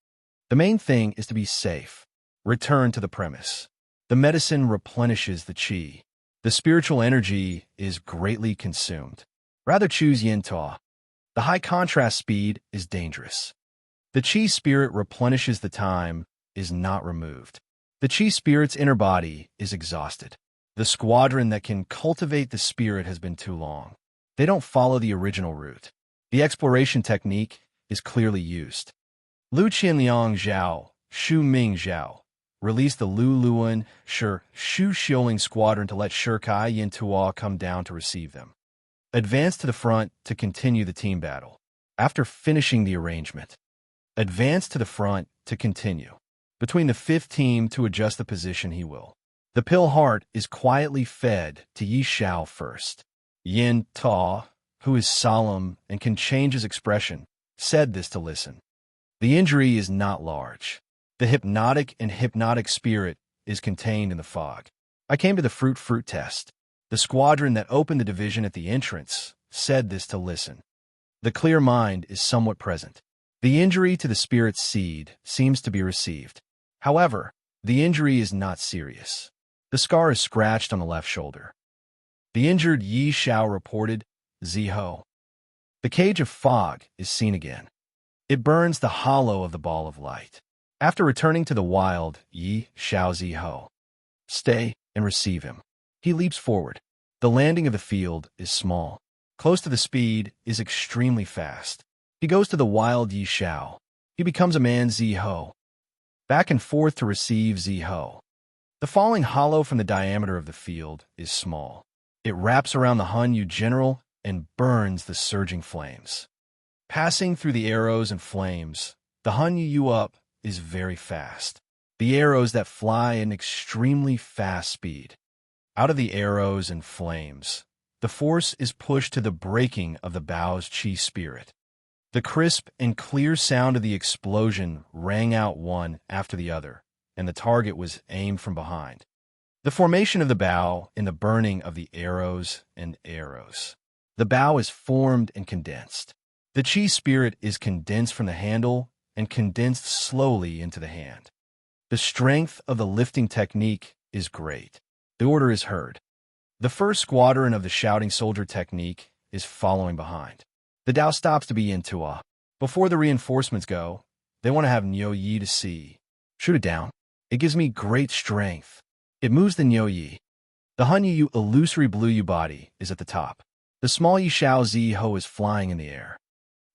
The main thing is to be safe. Return to the premise. The medicine replenishes the qi. The spiritual energy is greatly consumed. Rather choose Yin Ta. The high contrast speed is dangerous. The qi spirit replenishes the time is not removed. The qi spirit's inner body is exhausted. The squadron that can cultivate the spirit has been too long. They don't follow the original route. The exploration technique is clearly used. Lu Qianliang Zhao, Shu Ming Zhao, released the Lu Luan Shu Xiuling squadron to let Shirkai Yin Tuo come down to receive them. Advance to the front to continue the team battle. After finishing the arrangement. Advance to the front to continue. Between the 5th team to adjust the position he will. The pill heart is quietly fed to Yi Xiao first. Yin Ta, who is solemn and can change his expression, said this to listen. The injury is not large. The hypnotic spirit is contained in the fog. I came to the fruit test. The squadron that opened the division at the entrance said this to listen. The clear mind is somewhat present. The injury to the spirit's seed seems to be received. However, the injury is not serious. The scar is scratched on the left shoulder. The injured Yi Xiao reported, Ziho. The cage of fog is seen again. It burns the hollow of the ball of light. After returning to the wild, Yi Xiao Ziho. Stay and receive him. He leaps forward. The landing of the field is small. Close to the speed is extremely fast. He goes to the wild Yi Xiao. He becomes a man Zi Ho. Back and forth to receive Zi Ho. The falling hollow from the diameter of the field is small. It wraps around the Hun Yu general and burns the surging flames. Passing through the arrows and flames, the Hun Yu up is very fast. The arrows that fly in extremely fast speed. Out of the arrows and flames, the force is pushed to the breaking of the Bao's Qi spirit. The crisp and clear sound of the explosion rang out one after the other, and the target was aimed from behind. The formation of the Bao in the burning of the arrows and arrows. The Bao is formed and condensed. The Qi spirit is condensed from the handle and condensed slowly into the hand. The strength of the lifting technique is great. The order is heard. The first squadron of the shouting soldier technique is following behind. The Dao stops to be in Tua. Before the reinforcements go, they want to have Niu Yi to see. Shoot it down. It gives me great strength. It moves the Niu Yi. The Hun Yu illusory blue Yu body is at the top. The small Yi Xiao Zi Ho is flying in the air.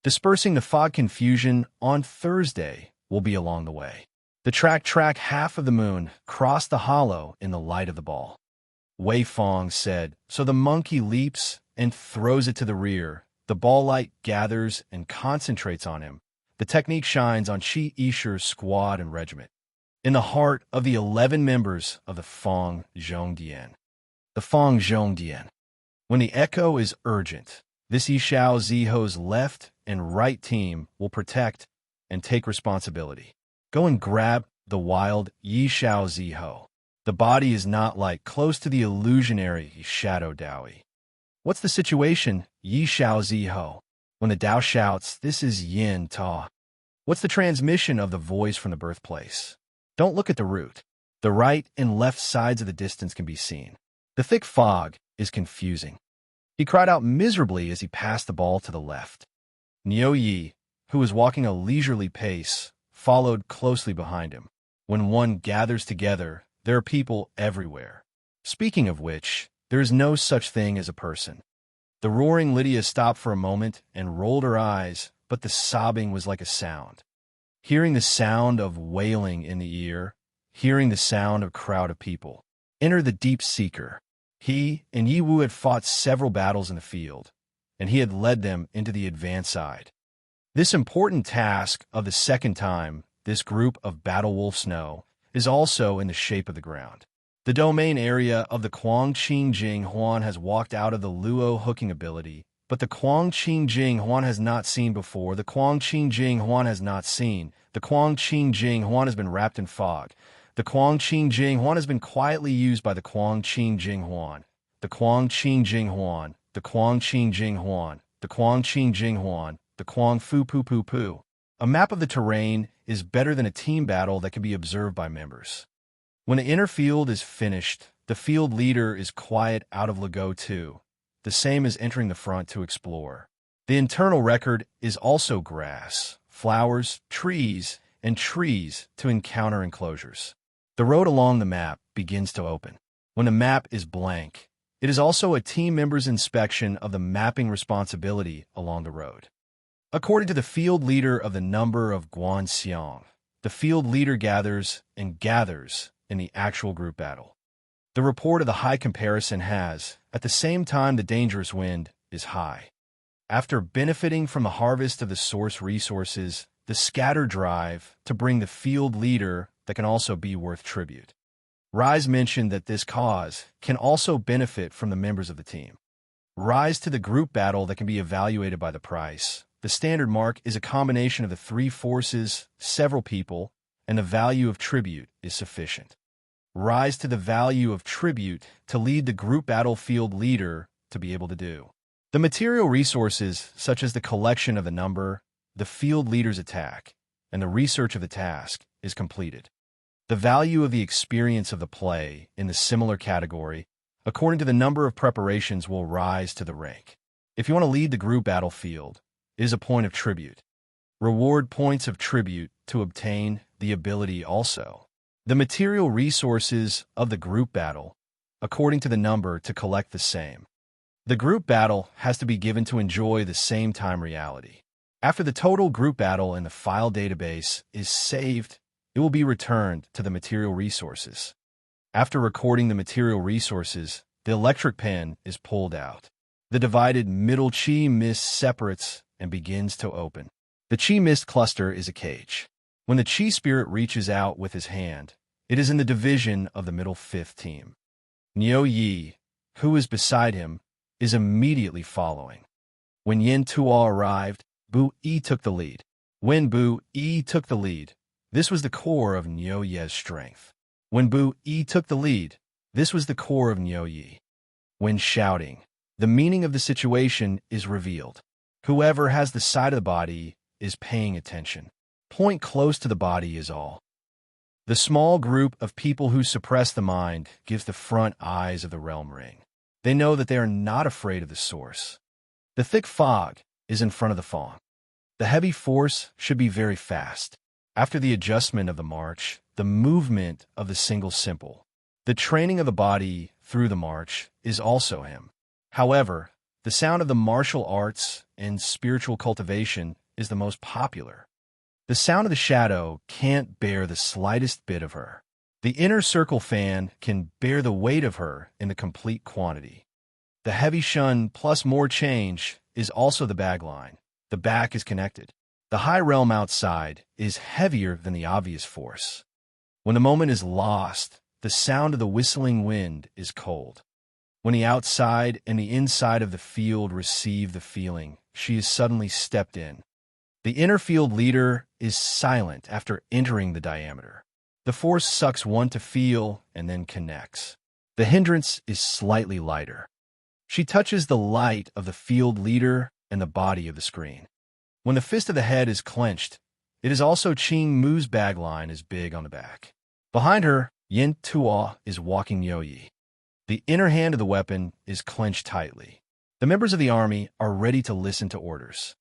Dispersing the fog confusion on Thursday will be along the way. The track half of the moon crossed the hollow in the light of the ball. Wei Fong said, so the monkey leaps and throws it to the rear. The ball light gathers and concentrates on him. The technique shines on Qi Yishi's squad and regiment. In the heart of the 11 members of the Fong Zhongdian. The Fong Zhongdian. When the echo is urgent, this Yi Xiao Zi Ho's left and right team will protect and take responsibility. Go and grab the wild Yi Xiao Zi Ho. The body is not light, close to the illusionary shadow Daoi. What's the situation, Yi Xiao Zi Ho? When the Dao shouts, this is Yin Ta. What's the transmission of the voice from the birthplace? Don't look at the root. The right and left sides of the distance can be seen. The thick fog is confusing. He cried out miserably as he passed the ball to the left. Niu Yi, who was walking a leisurely pace, followed closely behind him. When one gathers together, there are people everywhere. Speaking of which, there is no such thing as a person. The roaring Lydia stopped for a moment and rolled her eyes, but the sobbing was like a sound. Hearing the sound of wailing in the ear, hearing the sound of a crowd of people. Enter the deep seeker. He and Yi Wu had fought several battles in the field, and he had led them into the advanced side. This important task of the second time this group of battle wolves know is also in the shape of the ground. The domain area of the Quangqing Jing Huan has walked out of the Luo hooking ability, but the Quangqing Jing Huan has not seen before. The Quangqing Jing Huan has not seen. The Quangqing Jing Huan has been wrapped in fog. The Quangqing Jing Huan has been quietly used by the Quangqing Jing Huan. The Quangqing Jing Huan. The Quangqing Jing Huan. The Quangqing Jing Huan. The Quang Fu Pu Pu Pu. A map of the terrain is better than a team battle that can be observed by members. When the inner field is finished, the field leader is quiet out of Lego 2, the same as entering the front to explore. The internal record is also grass, flowers, trees, and trees to encounter enclosures. The road along the map begins to open. When the map is blank, it is also a team member's inspection of the mapping responsibility along the road. According to the field leader of the number of Guanxiang, the field leader gathers and gathers in the actual group battle. The report of the high comparison has, at the same time the dangerous wind is high. After benefiting from the harvest of the source resources, the scatter drive to bring the field leader that can also be worth tribute. Rise mentioned that this cause can also benefit from the members of the team. Rise to the group battle that can be evaluated by the price. The standard mark is a combination of the three forces, several people, and the value of tribute is sufficient. Rise to the value of tribute to lead the group battlefield leader to be able to do. The material resources, such as the collection of the number, the field leader's attack, and the research of the task, is completed. The value of the experience of the play in the similar category, according to the number of preparations, will rise to the rank. If you want to lead the group battlefield, it is a point of tribute. Reward points of tribute to obtain the ability also. The material resources of the group battle according to the number to collect the same. The group battle has to be given to enjoy the same time reality. After the total group battle in the file database is saved, it will be returned to the material resources. After recording the material resources, the electric pen is pulled out. The divided middle chi mist separates and begins to open. The chi mist cluster is a cage. When the chi spirit reaches out with his hand, it is in the division of the middle fifth team. Nyo Yi, who is beside him, is immediately following. When Yin Tuo arrived, Bu Yi took the lead. When Bu Yi took the lead, this was the core of Nyo Ye's strength. When Bu Yi took the lead, this was the core of Nyo Yi. When shouting, the meaning of the situation is revealed. Whoever has the side of the body is paying attention. Point close to the body is all. The small group of people who suppress the mind gives the front eyes of the realm ring. They know that they are not afraid of the source. The thick fog is in front of the Fong. The heavy force should be very fast. After the adjustment of the march, the movement of the single simple, the training of the body through the march is also him. However, the sound of the martial arts and spiritual cultivation is the most popular. The sound of the shadow can't bear the slightest bit of her. The inner circle fan can bear the weight of her in the complete quantity. The heavy shun plus more change is also the bag line. The back is connected. The high realm outside is heavier than the obvious force. When the moment is lost, the sound of the whistling wind is cold. When the outside and the inside of the field receive the feeling, she is suddenly stepped in. The inner field leader is silent after entering the diameter. The force sucks one to feel and then connects. The hindrance is slightly lighter. She touches the light of the field leader and the body of the screen. When the fist of the head is clenched, it is also Ching Mu's bag line is big on the back. Behind her, Yin Tuo is walking Nyo Yi. The inner hand of the weapon is clenched tightly. The members of the army are ready to listen to orders.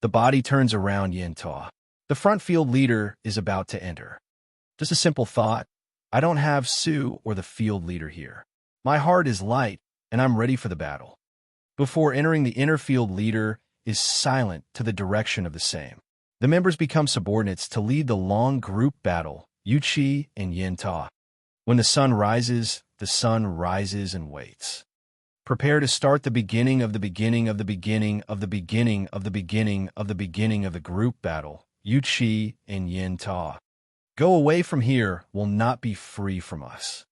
The body turns around Yin Tuo. The front field leader is about to enter. Just a simple thought. I don't have Su or the field leader here. My heart is light, and I'm ready for the battle. Before entering, the inner field leader is silent to the direction of the same. The members become subordinates to lead the long group battle, Yu Qi and Yin Ta. When the sun rises and waits. Prepare to start the beginning of the beginning of the beginning of the beginning of the beginning of the beginning of the group battle, Yu Qi and Yin Ta. Go away from here will not be free from us.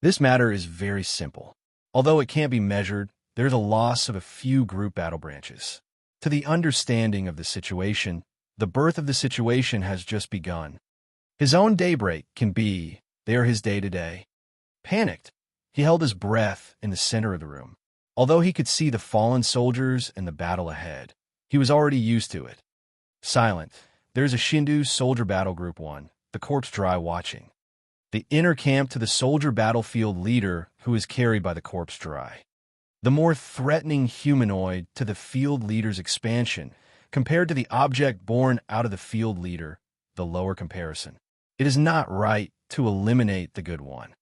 This matter is very simple. Although it can't be measured, there's a loss of a few group battle branches. To the understanding of the situation, the birth of the situation has just begun. His own daybreak can be, they are his day-to-day. Panicked, he held his breath in the center of the room. Although he could see the fallen soldiers and the battle ahead, he was already used to it. Silent, there's a Shindu Soldier Battle Group 1, the corpse dry watching. The inner camp to the soldier battlefield leader who is carried by the corpse dry. The more threatening humanoid to the field leader's expansion compared to the object born out of the field leader, the lower comparison. It is not right to eliminate the good one.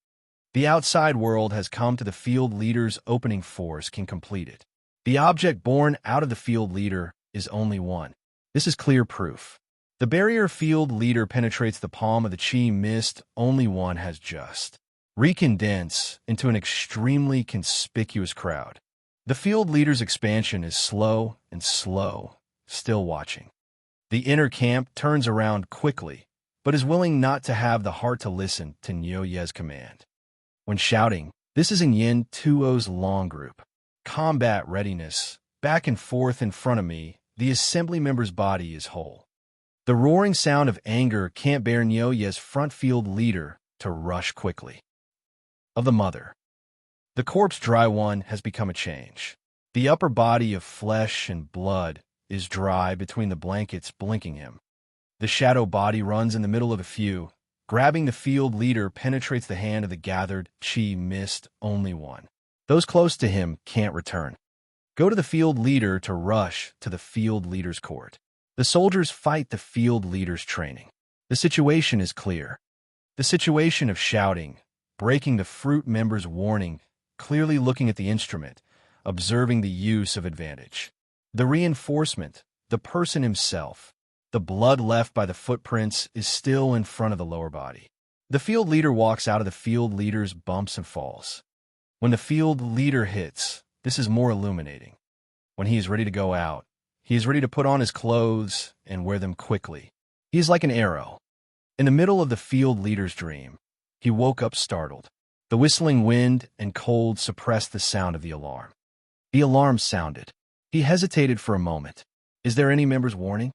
The outside world has come to the field leader's opening force can complete it. The object born out of the field leader is only one. This is clear proof. The barrier field leader penetrates the palm of the chi mist, only one has just recondense into an extremely conspicuous crowd. The field leader's expansion is slow and slow, still watching. The inner camp turns around quickly, but is willing not to have the heart to listen to Nyo Ye's command. When shouting, this is in Yin Tuo's long group. Combat readiness, back and forth in front of me, the assembly member's body is whole. The roaring sound of anger can't bear Nyo Ye's front field leader to rush quickly. Of the mother. The corpse dry one has become a change. The upper body of flesh and blood is dry between the blankets blinking him. The shadow body runs in the middle of a few. Grabbing the field leader penetrates the hand of the gathered chi mist, only one. Those close to him can't return. Go to the field leader to rush to the field leader's court. The soldiers fight the field leader's training. The situation is clear. The situation of shouting, breaking the fruit member's warning, clearly looking at the instrument, observing the use of advantage. The reinforcement, the person himself, the blood left by the footprints is still in front of the lower body. The field leader walks out of the field leader's bumps and falls. When the field leader hits, this is more illuminating. When he is ready to go out, he is ready to put on his clothes and wear them quickly. He is like an arrow. In the middle of the field leader's dream, he woke up startled. The whistling wind and cold suppressed the sound of the alarm. The alarm sounded. He hesitated for a moment. Is there any member's warning?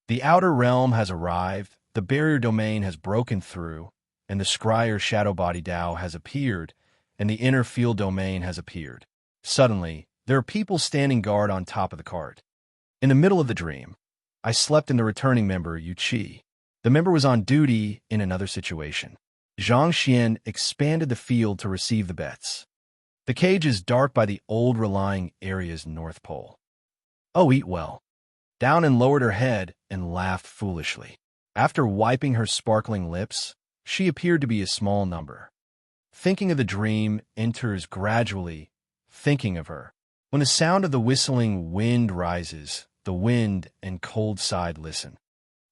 The outer realm has arrived, the barrier domain has broken through, and the scryer shadow body Tao has appeared, and the inner field domain has appeared. Suddenly, there are people standing guard on top of the cart. In the middle of the dream, I slept in the returning member, Yu Qi. The member was on duty in another situation. Zhang Xian expanded the field to receive the bets. The cage is dark by the old relying area's north pole. Oh, eat well. Down and lowered her head and laughed foolishly. After wiping her sparkling lips, she appeared to be a small number. Thinking of the dream enters gradually, thinking of her. When the sound of the whistling wind rises, the wind and cold side listen.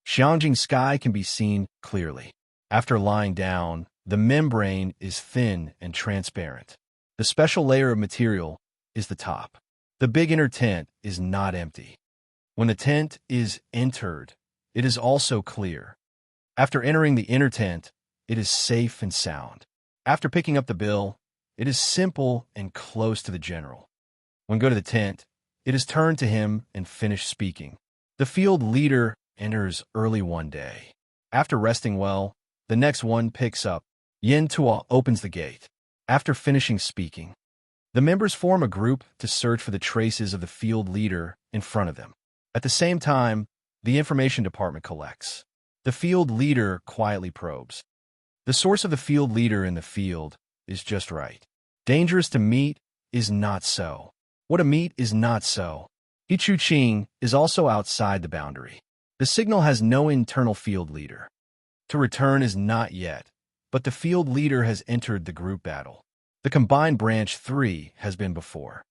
Xiangjing sky can be seen clearly. After lying down, the membrane is thin and transparent. The special layer of material is the top. The big inner tent is not empty. When the tent is entered, it is also clear. After entering the inner tent, it is safe and sound. After picking up the bill, it is simple and close to the general. When go to the tent, it is turned to him and finished speaking. The field leader enters early one day. After resting well, the next one picks up. Yin Tua opens the gate. After finishing speaking, the members form a group to search for the traces of the field leader in front of them. At the same time, the information department collects. The field leader quietly probes. The source of the field leader in the field is just right. Dangerous to meet is not so. What a meet is not so. Ichu Qing is also outside the boundary. The signal has no internal field leader. To return is not yet, but the field leader has entered the group battle. The combined branch 3 has been before.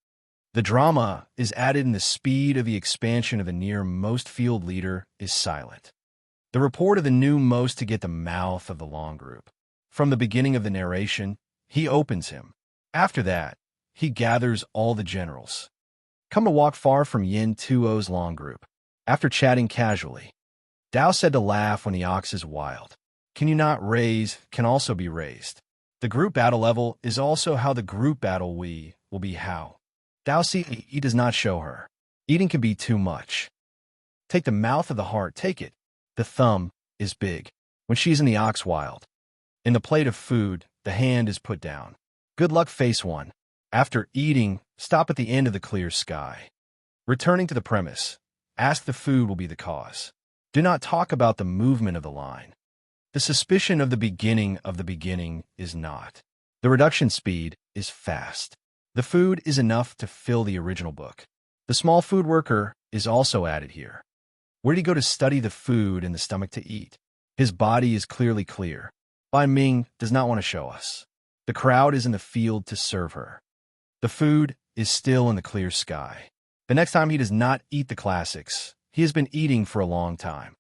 The drama is added in the speed of the expansion of the near-most field leader is silent. The report of the new most to get the mouth of the long group. From the beginning of the narration, he opens him. After that, he gathers all the generals. Come to walk far from Yin Tuo's long group. After chatting casually, Dao said to laugh when the ox is wild. Can you not raise can also be raised. The group battle level is also how the group battle we will be how. Dao see he does not show her. Eating can be too much. Take the mouth of the heart, take it. The thumb is big. When she's in the ox wild. In the plate of food, the hand is put down. Good luck face 1. After eating, stop at the end of the clear sky. Returning to the premise, ask the food will be the cause. Do not talk about the movement of the line. The suspicion of the beginning is not. The reduction speed is fast. The food is enough to fill the original book. The small food worker is also added here. Where did he go to study the food and the stomach to eat? His body is clearly clear. Bai Ming does not want to show us. The crowd is in the field to serve her. The food is still in the clear sky. The next time he does not eat the classics, he has been eating for a long time.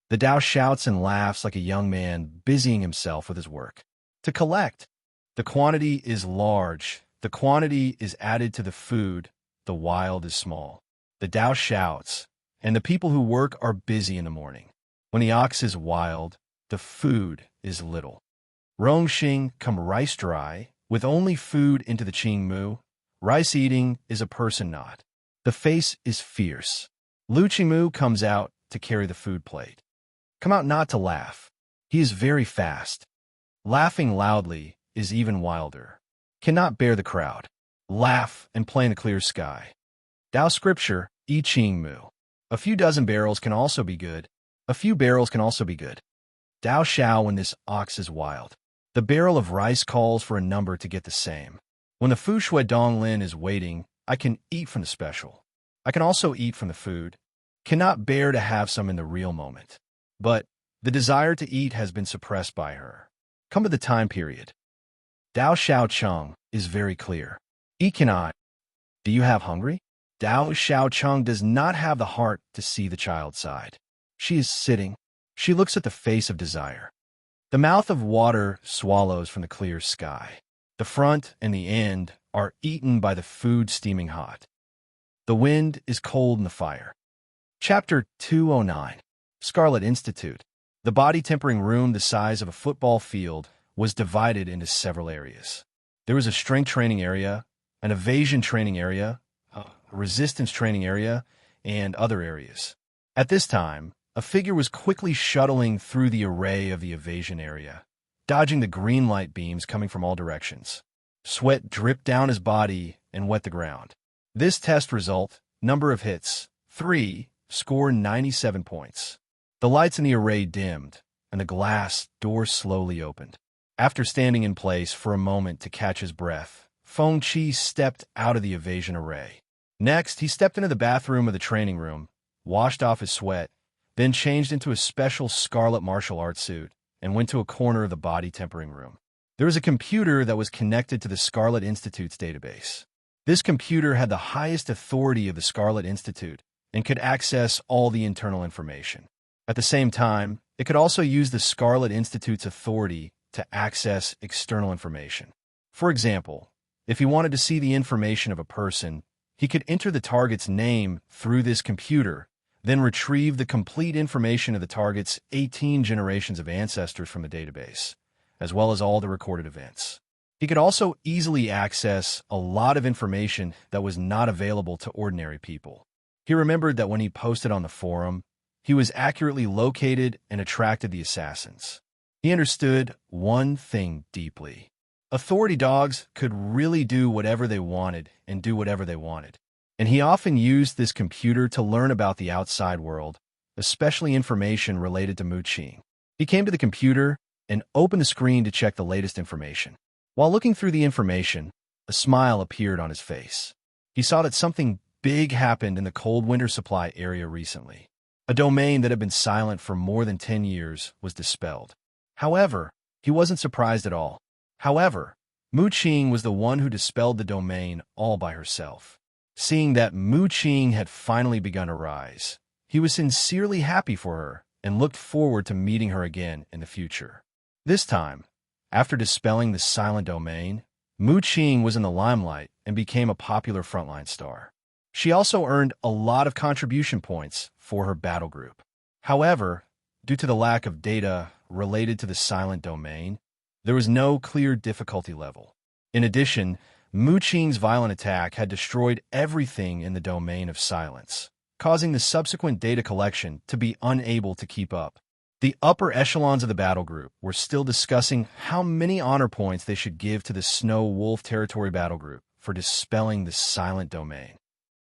The Tao shouts and laughs like a young man busying himself with his work. To collect. The quantity is large. The quantity is added to the food. The wild is small. The Tao shouts, and the people who work are busy in the morning. When the ox is wild, the food is little. Rongxing come rice dry, with only food into the Qing Mu. Rice eating is a person not. The face is fierce. Lu Qingmu comes out to carry the food plate. Come out not to laugh. He is very fast. Laughing loudly is even wilder. Cannot bear the crowd. Laugh and play in the clear sky. Tao scripture, I Ching Mu. A few dozen barrels can also be good. A few barrels can also be good. Tao Shao when this ox is wild. The barrel of rice calls for a number to get the same. When the Fu Shui Dong Lin is waiting, I can eat from the special. I can also eat from the food. Cannot bear to have some in the real moment. But the desire to eat has been suppressed by her. Come to the time period. Dao Xiaocheng is very clear. He cannot. Do you have hungry? Dao Xiaocheng does not have the heart to see the child's side. She is sitting. She looks at the face of desire. The mouth of water swallows from the clear sky. The front and the end are eaten by the food steaming hot. The wind is cold in the fire. Chapter 209. Scarlet Institute. The body-tempering room the size of a football field was divided into several areas. There was a strength training area, an evasion training area, a resistance training area, and other areas. At this time, a figure was quickly shuttling through the array of the evasion area, dodging the green light beams coming from all directions. Sweat dripped down his body and wet the ground. This test result, number of hits, 3, score 97 points. The lights in the array dimmed, and the glass door slowly opened. After standing in place for a moment to catch his breath, Feng Qi stepped out of the evasion array. Next, he stepped into the bathroom of the training room, washed off his sweat, then changed into a special scarlet martial arts suit and went to a corner of the body tempering room. There was a computer that was connected to the Scarlet Institute's database. This computer had the highest authority of the Scarlet Institute and could access all the internal information. At the same time, it could also use the Scarlet Institute's authority to access external information. For example, if he wanted to see the information of a person, he could enter the target's name through this computer, then retrieve the complete information of the target's 18 generations of ancestors from the database, as well as all the recorded events. He could also easily access a lot of information that was not available to ordinary people. He remembered that when he posted on the forum, he was accurately located and attracted the assassins. He understood one thing deeply. Authority dogs could really do whatever they wanted and do whatever they wanted. And he often used this computer to learn about the outside world, especially information related to Mu Qing. He came to the computer and opened the screen to check the latest information. While looking through the information, a smile appeared on his face. He saw that something big happened in the cold winter supply area recently. A domain that had been silent for more than 10 years was dispelled. However, he wasn't surprised at all. Mu Qing was the one who dispelled the domain all by herself. Seeing that Mu Qing had finally begun to rise, he was sincerely happy for her and looked forward to meeting her again in the future. This time, after dispelling the silent domain, Mu Qing was in the limelight and became a popular frontline star. She also earned a lot of contribution points for her battle group. However, due to the lack of data related to the silent domain, there was no clear difficulty level. In addition, Mu Qing's violent attack had destroyed everything in the domain of silence, causing the subsequent data collection to be unable to keep up. The upper echelons of the battle group were still discussing how many honor points they should give to the Snow Wolf Territory battle group for dispelling the silent domain.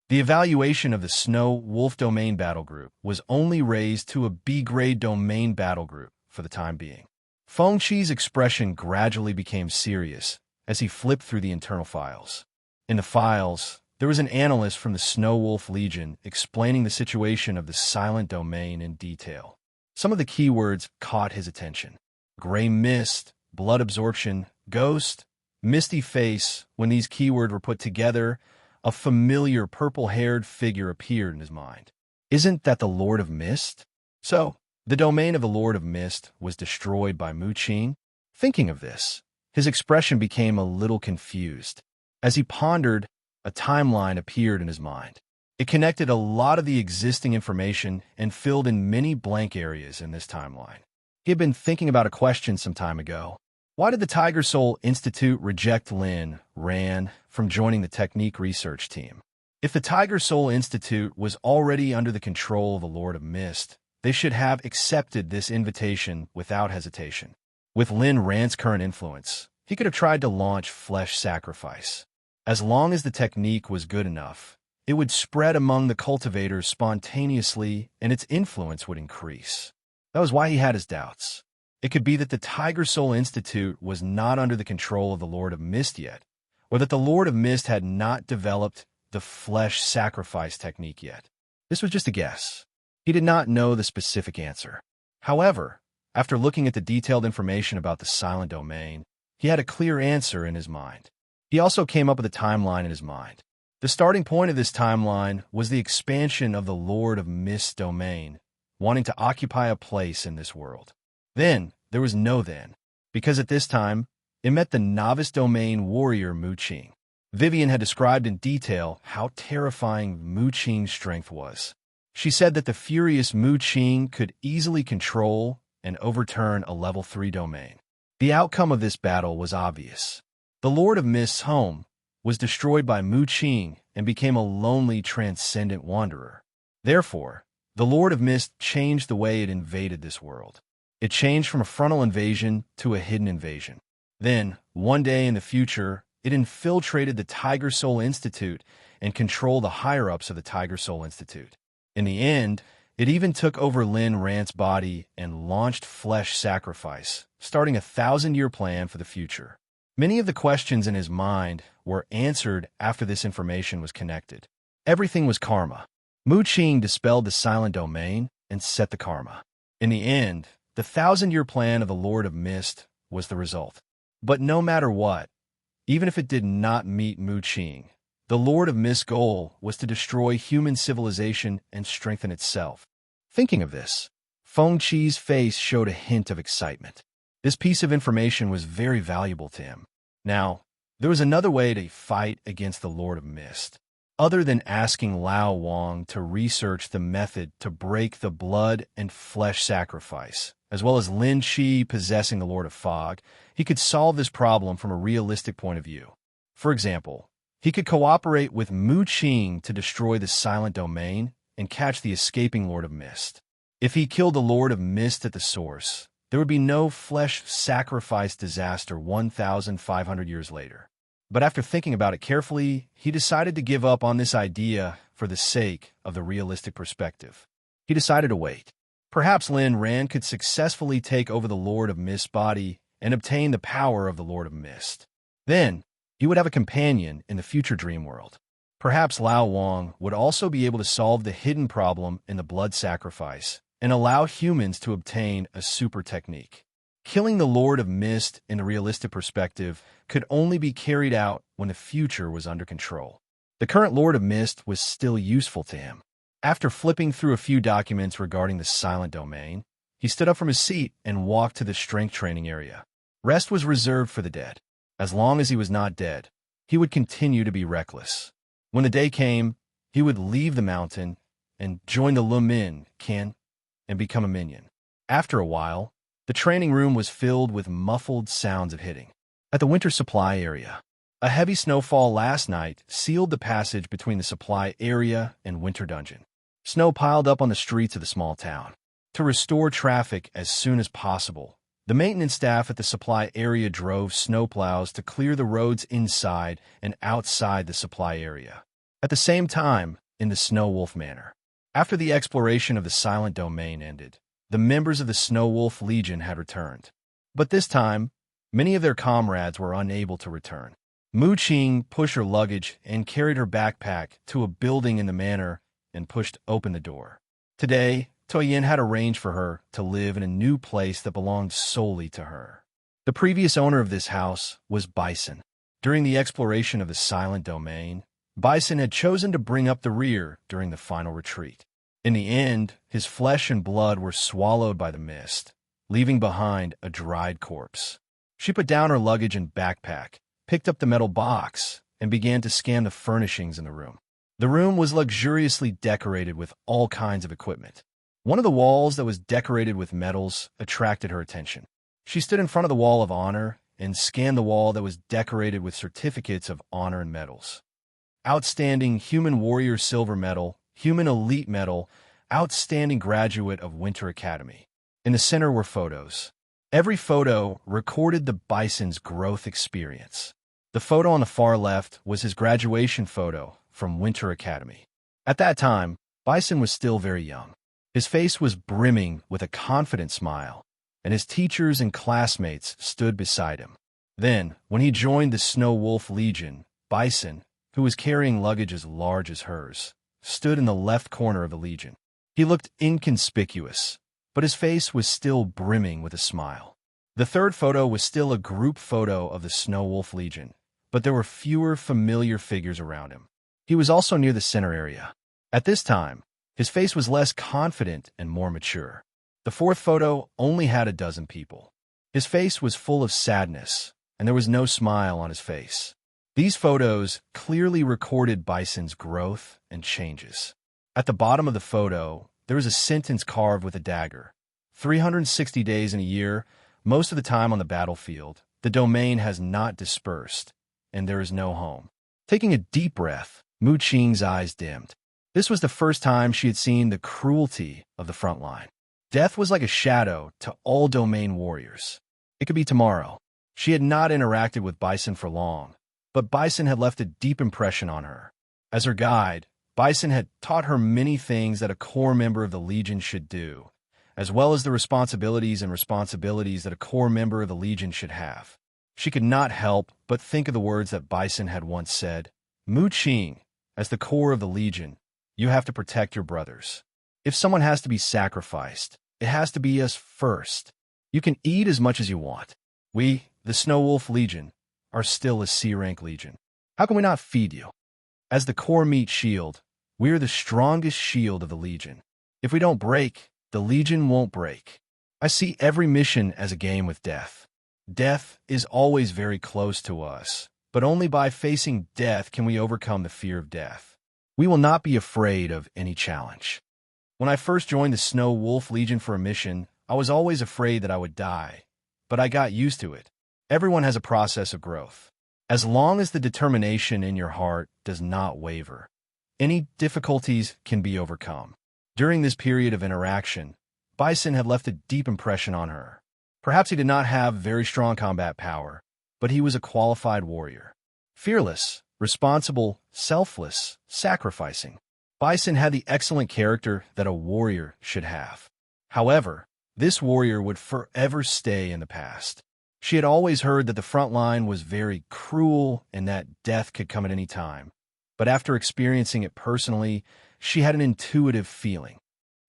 The evaluation of the Snow Wolf Domain battle group was only raised to a B-grade domain battle group for the time being. Feng Qi's expression gradually became serious as he flipped through the internal files. In the files, there was an analyst from the Snow Wolf Legion explaining the situation of the silent domain in detail. Some of the keywords caught his attention. Gray mist, blood absorption, ghost, misty face. When these keywords were put together, a familiar purple-haired figure appeared in his mind. Isn't that the Lord of Mist? So, the domain of the Lord of Mist was destroyed by Mu Qing? Thinking of this, his expression became a little confused. As he pondered, a timeline appeared in his mind. It connected a lot of the existing information and filled in many blank areas in this timeline. He had been thinking about a question some time ago. Why did the Tiger Soul Institute reject Lin Ran from joining the technique research team? If the Tiger Soul Institute was already under the control of the Lord of Mist, they should have accepted this invitation without hesitation. With Lin Ran's current influence, he could have tried to launch Flesh Sacrifice. As long as the technique was good enough, it would spread among the cultivators spontaneously and its influence would increase. That was why he had his doubts. It could be that the Tiger Soul Institute was not under the control of the Lord of Mist yet, or that the Lord of Mist had not developed the Flesh Sacrifice technique yet. This was just a guess. He did not know the specific answer. However, after looking at the detailed information about the silent domain, he had a clear answer in his mind. He also came up with a timeline in his mind. The starting point of this timeline was the expansion of the Lord of Mist's domain, wanting to occupy a place in this world. Then, there was no then, because at this time, it met the novice domain warrior Mu Qing. Vivian had described in detail how terrifying Mu Qing's strength was. She said that the furious Mu Qing could easily control and overturn a level 3 domain. The outcome of this battle was obvious. The Lord of Mist's home was destroyed by Mu Qing and became a lonely, transcendent wanderer. Therefore, the Lord of Mist changed the way it invaded this world. It changed from a frontal invasion to a hidden invasion. Then, one day in the future, it infiltrated the Tiger Soul Institute and controlled the higher-ups of the Tiger Soul Institute. In the end, it even took over Lin Rant's body and launched flesh sacrifice, starting a 1,000-year plan for the future. Many of the questions in his mind were answered after this information was connected. Everything was karma. Mu Qing dispelled the silent domain and set the karma. In the end, the 1,000-year plan of the Lord of Mist was the result. But no matter what, even if it did not meet Mu Qing, the Lord of Mist's goal was to destroy human civilization and strengthen itself. Thinking of this, Feng Qi's face showed a hint of excitement. This piece of information was very valuable to him. Now, there was another way to fight against the Lord of Mist. Other than asking Lao Wang to research the method to break the blood and flesh sacrifice, as well as Lin Qi possessing the Lord of Fog, he could solve this problem from a realistic point of view. For example, he could cooperate with Mu Qing to destroy the silent domain and catch the escaping Lord of Mist. If he killed the Lord of Mist at the source, there would be no flesh sacrifice disaster 1,500 years later. But after thinking about it carefully, he decided to give up on this idea for the sake of the realistic perspective. He decided to wait. Perhaps Lin Ran could successfully take over the Lord of Mist's body and obtain the power of the Lord of Mist. Then, he would have a companion in the future dream world. Perhaps Lao Wang would also be able to solve the hidden problem in the blood sacrifice and allow humans to obtain a super technique. Killing the Lord of Mist in the realistic perspective could only be carried out when the future was under control. The current Lord of Mist was still useful to him. After flipping through a few documents regarding the silent domain, he stood up from his seat and walked to the strength training area. Rest was reserved for the dead. As long as he was not dead, he would continue to be reckless. When the day came, he would leave the mountain and join the Lumin Can and become a minion. After a while, the training room was filled with muffled sounds of hitting. At the winter supply area, a heavy snowfall last night sealed the passage between the supply area and winter dungeon. Snow piled up on the streets of the small town. To restore traffic as soon as possible, the maintenance staff at the supply area drove snowplows to clear the roads inside and outside the supply area. At the same time, in the Snow Wolf Manor, after the exploration of the silent domain ended, the members of the Snow Wolf Legion had returned. But this time, many of their comrades were unable to return. Mu Qing pushed her luggage and carried her backpack to a building in the manor and pushed open the door. Today, Toyin had arranged for her to live in a new place that belonged solely to her. The previous owner of this house was Bison. During the exploration of the silent domain, Bison had chosen to bring up the rear during the final retreat. In the end, his flesh and blood were swallowed by the mist, leaving behind a dried corpse. She put down her luggage and backpack, picked up the metal box, and began to scan the furnishings in the room. The room was luxuriously decorated with all kinds of equipment. One of the walls that was decorated with medals attracted her attention. She stood in front of the wall of honor and scanned the wall that was decorated with certificates of honor and medals. Outstanding Human Warrior Silver Medal, Human Elite Medal, Outstanding Graduate of Winter Academy. In the center were photos. Every photo recorded the Bison's growth experience. The photo on the far left was his graduation photo from Winter Academy. At that time, Bison was still very young. His face was brimming with a confident smile, and his teachers and classmates stood beside him. Then, when he joined the Snow Wolf Legion, Bison, who was carrying luggage as large as hers, stood in the left corner of the Legion. He looked inconspicuous, but his face was still brimming with a smile. The third photo was still a group photo of the Snow Wolf Legion, but there were fewer familiar figures around him. He was also near the center area. At this time, his face was less confident and more mature. The fourth photo only had a dozen people. His face was full of sadness, and there was no smile on his face. These photos clearly recorded Bison's growth and changes. At the bottom of the photo, there was a sentence carved with a dagger. 360 days in a year, most of the time on the battlefield, the domain has not dispersed, and there is no home. Taking a deep breath, Mu Qing's eyes dimmed. This was the first time she had seen the cruelty of the front line. Death was like a shadow to all domain warriors. It could be tomorrow. She had not interacted with Bison for long, but Bison had left a deep impression on her. As her guide, Bison had taught her many things that a core member of the Legion should do, as well as the responsibilities that a core member of the Legion should have. She could not help but think of the words that Bison had once said. Mu Qing, as the core of the Legion, you have to protect your brothers. If someone has to be sacrificed, it has to be us first. You can eat as much as you want. We, the Snow Wolf Legion, are still a C-rank Legion. How can we not feed you? As the core meat shield, we are the strongest shield of the Legion. If we don't break, the Legion won't break. I see every mission as a game with death. Death is always very close to us, but only by facing death can we overcome the fear of death. We will not be afraid of any challenge. When I first joined the Snow Wolf Legion for a mission, I was always afraid that I would die, but I got used to it. Everyone has a process of growth. As long as the determination in your heart does not waver, any difficulties can be overcome. During this period of interaction, Bison had left a deep impression on her. Perhaps he did not have very strong combat power, but he was a qualified warrior. Fearless, responsible, selfless, sacrificing. Bison had the excellent character that a warrior should have. However, this warrior would forever stay in the past. She had always heard that the front line was very cruel and that death could come at any time. But after experiencing it personally, she had an intuitive feeling.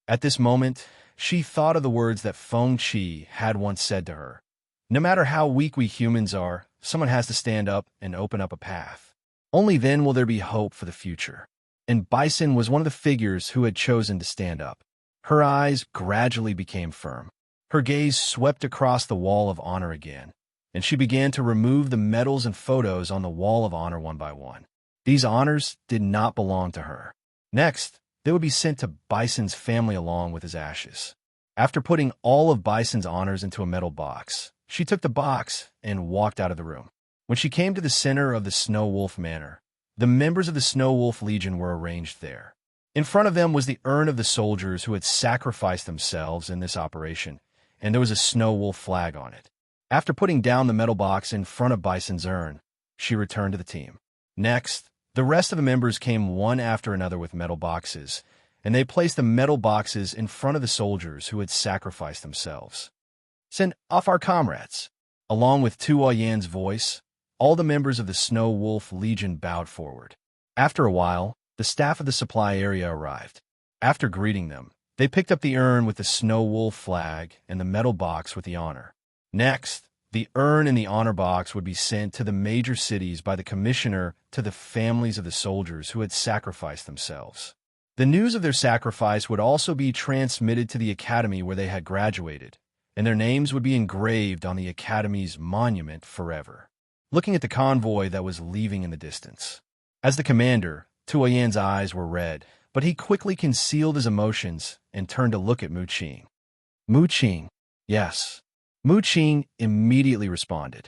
At this moment, she thought of the words that Feng Qi had once said to her. No matter how weak we humans are, someone has to stand up and open up a path. Only then will there be hope for the future. And Bison was one of the figures who had chosen to stand up. Her eyes gradually became firm. Her gaze swept across the wall of honor again, and she began to remove the medals and photos on the wall of honor one by one. These honors did not belong to her. Next, they would be sent to Bison's family along with his ashes. After putting all of Bison's honors into a metal box, she took the box and walked out of the room. When she came to the center of the Snow Wolf Manor, the members of the Snow Wolf Legion were arranged there. In front of them was the urn of the soldiers who had sacrificed themselves in this operation, and there was a Snow Wolf flag on it. After putting down the metal box in front of Bison's urn, she returned to the team. Next, the rest of the members came one after another with metal boxes, and they placed the metal boxes in front of the soldiers who had sacrificed themselves. Send off our comrades. Along with Tu Oyan's voice, all the members of the Snow Wolf Legion bowed forward. After a while, the staff of the supply area arrived. After greeting them, they picked up the urn with the Snow Wolf flag and the metal box with the honor. Next, the urn and the honor box would be sent to the major cities by the commissioner to the families of the soldiers who had sacrificed themselves. The news of their sacrifice would also be transmitted to the academy where they had graduated, and their names would be engraved on the academy's monument forever. Looking at the convoy that was leaving in the distance. As the commander, Tu Oyan's eyes were red, but he quickly concealed his emotions and turned to look at Mu Qing. Mu Qing, yes. Mu Qing immediately responded.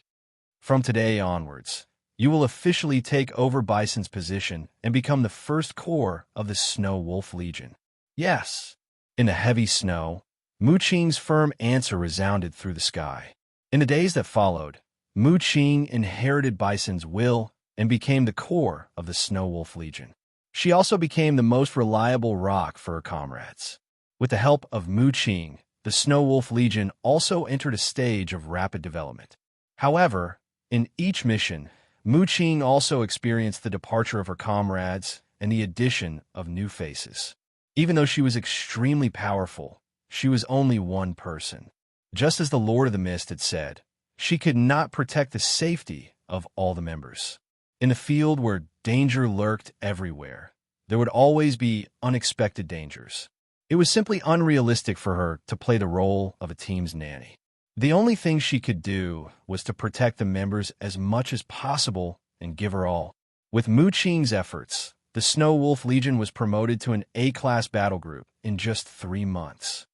From today onwards, you will officially take over Bison's position and become the first core of the Snow Wolf Legion. Yes. In the heavy snow, Mu Qing's firm answer resounded through the sky. In the days that followed, Mu Qing inherited Bison's will and became the core of the Snow Wolf Legion. She also became the most reliable rock for her comrades. With the help of Mu Qing, the Snow Wolf Legion also entered a stage of rapid development. However, in each mission, Mu Qing also experienced the departure of her comrades and the addition of new faces. Even though she was extremely powerful, she was only one person. Just as the Lord of the Mist had said, she could not protect the safety of all the members. In a field where danger lurked everywhere, there would always be unexpected dangers. It was simply unrealistic for her to play the role of a team's nanny. The only thing she could do was to protect the members as much as possible and give her all. With Mu Qing's efforts, the Snow Wolf Legion was promoted to an A-class battle group in just 3 months.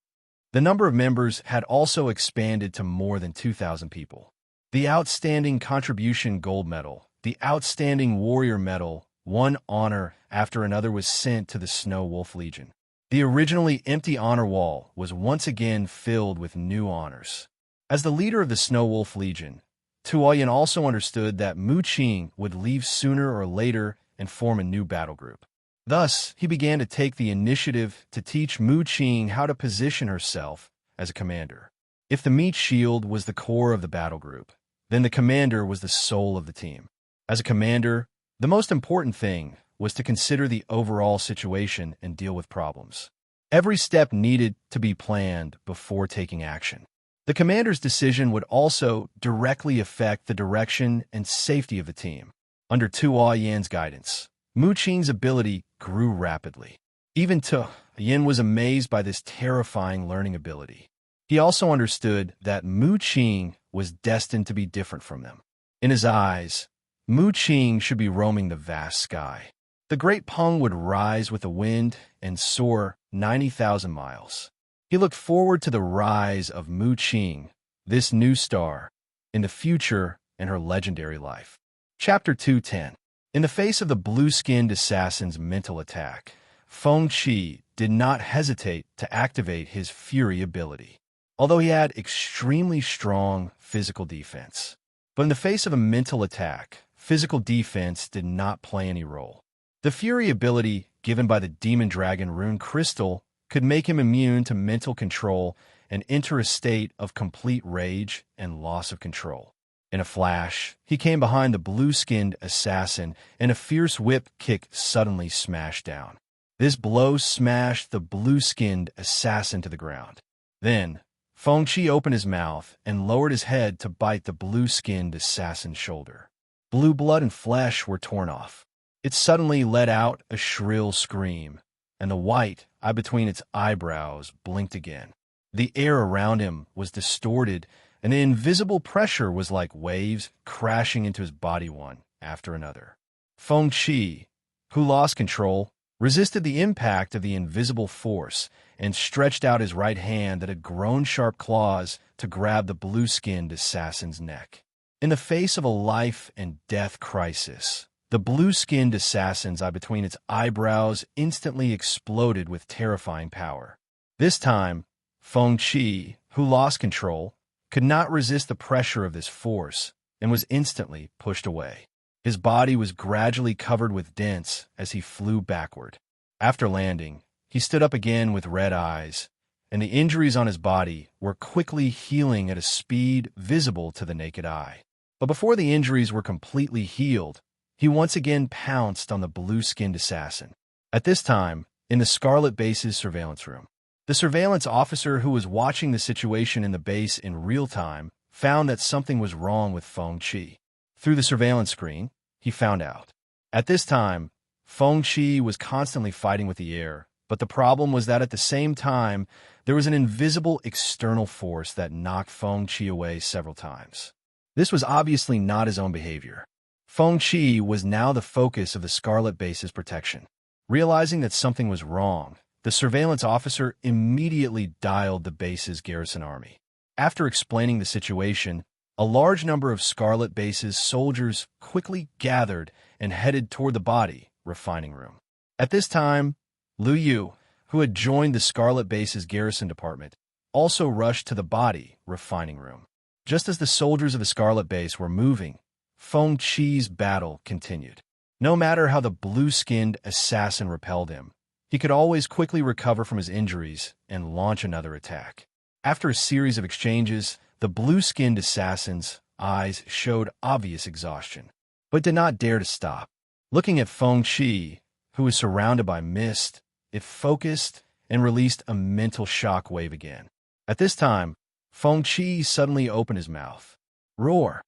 The number of members had also expanded to more than 2,000 people. The Outstanding Contribution Gold Medal, the Outstanding Warrior Medal, one honor after another was sent to the Snow Wolf Legion. The originally empty honor wall was once again filled with new honors. As the leader of the Snow Wolf Legion, Tuoyin also understood that Mu Qing would leave sooner or later and form a new battle group. Thus, he began to take the initiative to teach Mu Qing how to position herself as a commander. If the meat shield was the core of the battle group, then the commander was the soul of the team. As a commander, the most important thing was to consider the overall situation and deal with problems. Every step needed to be planned before taking action. The commander's decision would also directly affect the direction and safety of the team. Under Tuoyin's guidance, Mu Qing's ability grew rapidly. Even Tuoyin was amazed by this terrifying learning ability. He also understood that Mu Qing was destined to be different from them. In his eyes, Mu Qing should be roaming the vast sky. The great Peng would rise with the wind and soar 90,000 miles. He looked forward to the rise of Mu Qing, this new star, in the future and her legendary life. Chapter 210. In the face of the blue-skinned assassin's mental attack, Feng Qi did not hesitate to activate his Fury ability, although he had extremely strong physical defense. But in the face of a mental attack, physical defense did not play any role. The Fury ability given by the Demon Dragon Rune Crystal could make him immune to mental control and enter a state of complete rage and loss of control. In a flash, he came behind the blue-skinned assassin, and a fierce whip kick suddenly smashed down. This blow smashed the blue-skinned assassin to the ground. Then, Feng Qi opened his mouth and lowered his head to bite the blue-skinned assassin's shoulder. Blue blood and flesh were torn off. It suddenly let out a shrill scream, and the white eye between its eyebrows blinked again. The air around him was distorted, and the invisible pressure was like waves crashing into his body one after another. Feng Qi, who lost control, resisted the impact of the invisible force and stretched out his right hand that had grown sharp claws to grab the blue-skinned assassin's neck. In the face of a life-and-death crisis, the blue-skinned assassin's eye between its eyebrows instantly exploded with terrifying power. This time, Feng Qi, who lost control, could not resist the pressure of this force and was instantly pushed away. His body was gradually covered with dents as he flew backward. After landing, he stood up again with red eyes, and the injuries on his body were quickly healing at a speed visible to the naked eye. But before the injuries were completely healed, he once again pounced on the blue-skinned assassin. At this time, in the Scarlet Base's surveillance room, the surveillance officer who was watching the situation in the base in real time found that something was wrong with Feng Qi. Through the surveillance screen, he found out. At this time, Feng Qi was constantly fighting with the air, but the problem was that at the same time, there was an invisible external force that knocked Feng Qi away several times. This was obviously not his own behavior. Feng Qi was now the focus of the Scarlet Base's protection. Realizing that something was wrong, the surveillance officer immediately dialed the base's garrison army. After explaining the situation, a large number of Scarlet Base's soldiers quickly gathered and headed toward the body refining room. At this time, Liu Yu, who had joined the Scarlet Base's garrison department, also rushed to the body refining room. Just as the soldiers of the Scarlet Base were moving, Feng Qi's battle continued. No matter how the blue-skinned assassin repelled him, he could always quickly recover from his injuries and launch another attack. After a series of exchanges, the blue-skinned assassin's eyes showed obvious exhaustion, but did not dare to stop. Looking at Feng Qi, who was surrounded by mist, it focused and released a mental shock wave again. At this time, Feng Qi suddenly opened his mouth. Roar!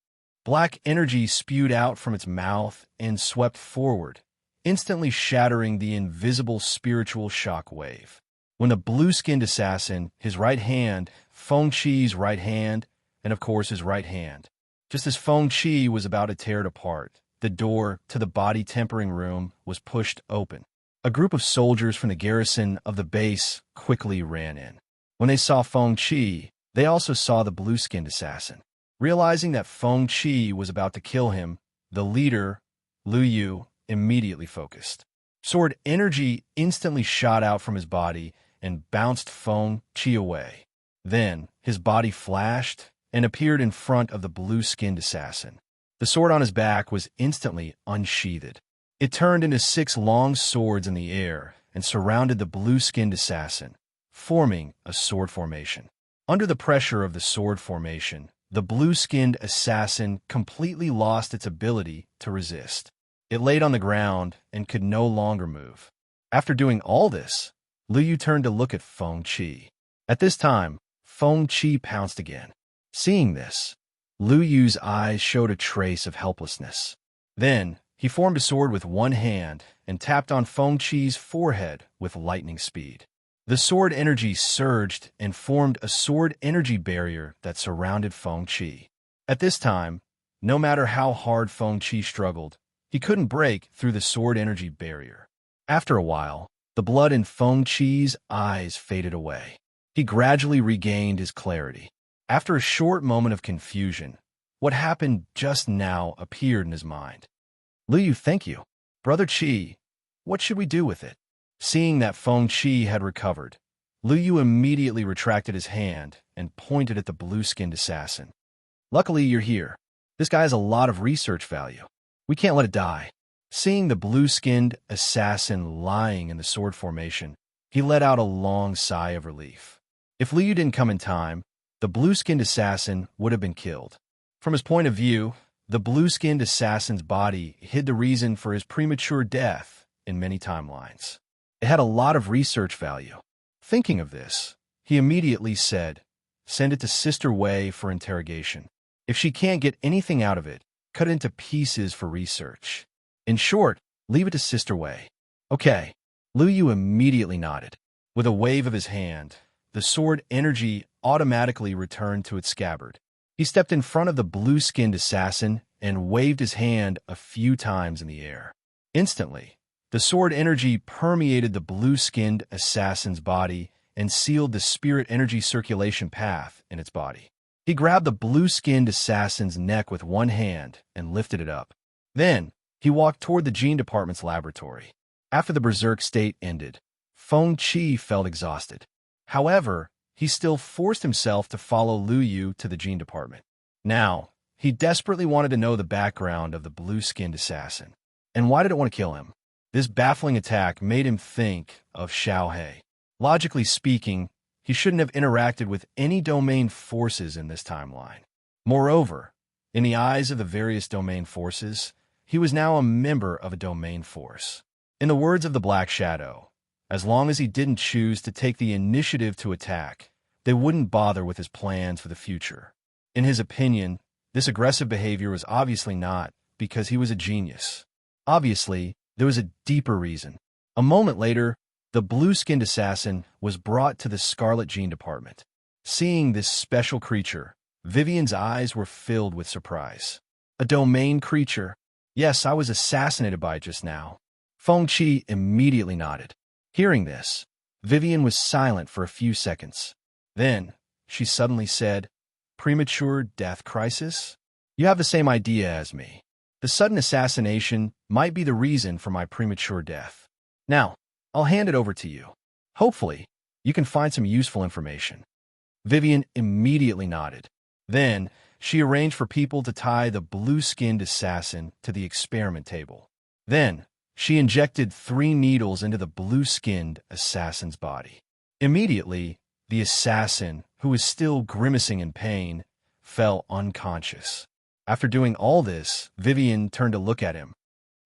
Black energy spewed out from its mouth and swept forward, instantly shattering the invisible spiritual shock wave. When the blue-skinned assassin, his right hand, Feng Qi's right hand, and of course his right hand, just as Feng Qi was about to tear it apart, the door to the body-tempering room was pushed open. A group of soldiers from the garrison of the base quickly ran in. When they saw Feng Qi, they also saw the blue-skinned assassin. Realizing that Feng Qi was about to kill him, the leader, Lu Yu, immediately focused. Sword energy instantly shot out from his body and bounced Feng Qi away. Then, his body flashed and appeared in front of the blue-skinned assassin. The sword on his back was instantly unsheathed. It turned into 6 long swords in the air and surrounded the blue-skinned assassin, forming a sword formation. Under the pressure of the sword formation, the blue-skinned assassin completely lost its ability to resist. It laid on the ground and could no longer move. After doing all this, Lu Yu turned to look at Feng Qi. At this time, Feng Qi pounced again. Seeing this, Lu Yu's eyes showed a trace of helplessness. Then, he formed a sword with one hand and tapped on Feng Qi's forehead with lightning speed. The sword energy surged and formed a sword energy barrier that surrounded Feng Qi. At this time, no matter how hard Feng Qi struggled, he couldn't break through the sword energy barrier. After a while, the blood in Feng Qi's eyes faded away. He gradually regained his clarity. After a short moment of confusion, what happened just now appeared in his mind. Lu Yu, thank you. Brother Qi, what should we do with it? Seeing that Feng Qi had recovered, Lu Yu immediately retracted his hand and pointed at the blue-skinned assassin. Luckily, you're here. This guy has a lot of research value. We can't let it die. Seeing the blue-skinned assassin lying in the sword formation, he let out a long sigh of relief. If Lu Yu didn't come in time, the blue-skinned assassin would have been killed. From his point of view, the blue-skinned assassin's body hid the reason for his premature death in many timelines. It had a lot of research value. Thinking of this, he immediately said, "Send it to Sister Wei for interrogation. If she can't get anything out of it, cut it into pieces for research. In short, leave it to Sister Wei." Okay. Lu Yu immediately nodded. With a wave of his hand, the sword energy automatically returned to its scabbard. He stepped in front of the blue-skinned assassin and waved his hand a few times in the air. Instantly, the sword energy permeated the blue-skinned assassin's body and sealed the spirit energy circulation path in its body. He grabbed the blue-skinned assassin's neck with one hand and lifted it up. Then, he walked toward the gene department's laboratory. After the berserk state ended, Feng Qi felt exhausted. However, he still forced himself to follow Lu Yu to the gene department. Now, he desperately wanted to know the background of the blue-skinned assassin. And why did it want to kill him? This baffling attack made him think of Xiao He. Logically speaking, he shouldn't have interacted with any domain forces in this timeline. Moreover, in the eyes of the various domain forces, he was now a member of a domain force. In the words of the Black Shadow, as long as he didn't choose to take the initiative to attack, they wouldn't bother with his plans for the future. In his opinion, this aggressive behavior was obviously not because he was a genius. Obviously, there was a deeper reason. A moment later, the blue-skinned assassin was brought to the Scarlet Gene Department. Seeing this special creature, Vivian's eyes were filled with surprise. A domain creature? Yes, I was assassinated by it just now. Feng Qi immediately nodded. Hearing this, Vivian was silent for a few seconds. Then, she suddenly said, "Premature death crisis? You have the same idea as me. The sudden assassination might be the reason for my premature death. Now, I'll hand it over to you. Hopefully, you can find some useful information." Vivian immediately nodded. Then, she arranged for people to tie the blue-skinned assassin to the experiment table. Then, she injected 3 needles into the blue-skinned assassin's body. Immediately, the assassin, who was still grimacing in pain, fell unconscious. After doing all this, Vivian turned to look at him.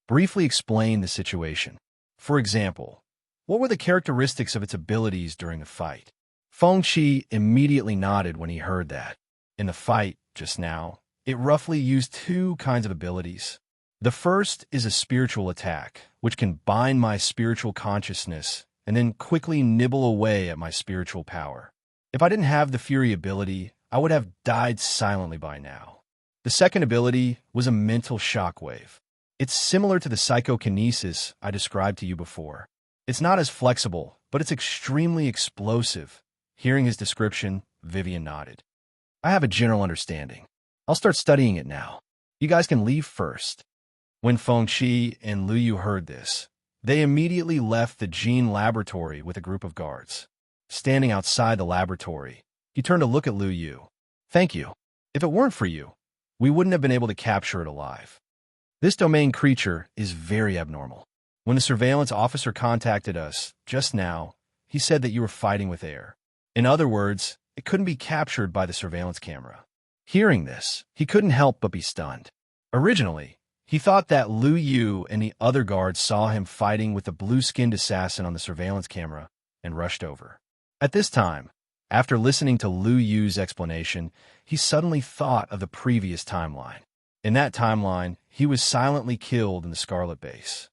Briefly explain the situation. For example, what were the characteristics of its abilities during the fight? Feng-Chi immediately nodded when he heard that. In the fight, just now, it roughly used two kinds of abilities. The first is a spiritual attack, which can bind my spiritual consciousness and then quickly nibble away at my spiritual power. If I didn't have the Fury ability, I would have died silently by now. The second ability was a mental shockwave. It's similar to the psychokinesis I described to you before. It's not as flexible, but it's extremely explosive. Hearing his description, Vivian nodded. I have a general understanding. I'll start studying it now. You guys can leave first. When Feng-Chi and Lu Yu heard this, they immediately left the gene laboratory with a group of guards. Standing outside the laboratory, he turned to look at Lu Yu. Thank you. If it weren't for you, we wouldn't have been able to capture it alive. This domain creature is very abnormal. When the surveillance officer contacted us just now, he said that you were fighting with air. In other words, it couldn't be captured by the surveillance camera. Hearing this, he couldn't help but be stunned. Originally, he thought that Lu Yu and the other guards saw him fighting with the blue-skinned assassin on the surveillance camera and rushed over. At this time, after listening to Lu Yu's explanation, he suddenly thought of the previous timeline. In that timeline, he was silently killed in the Scarlet Base.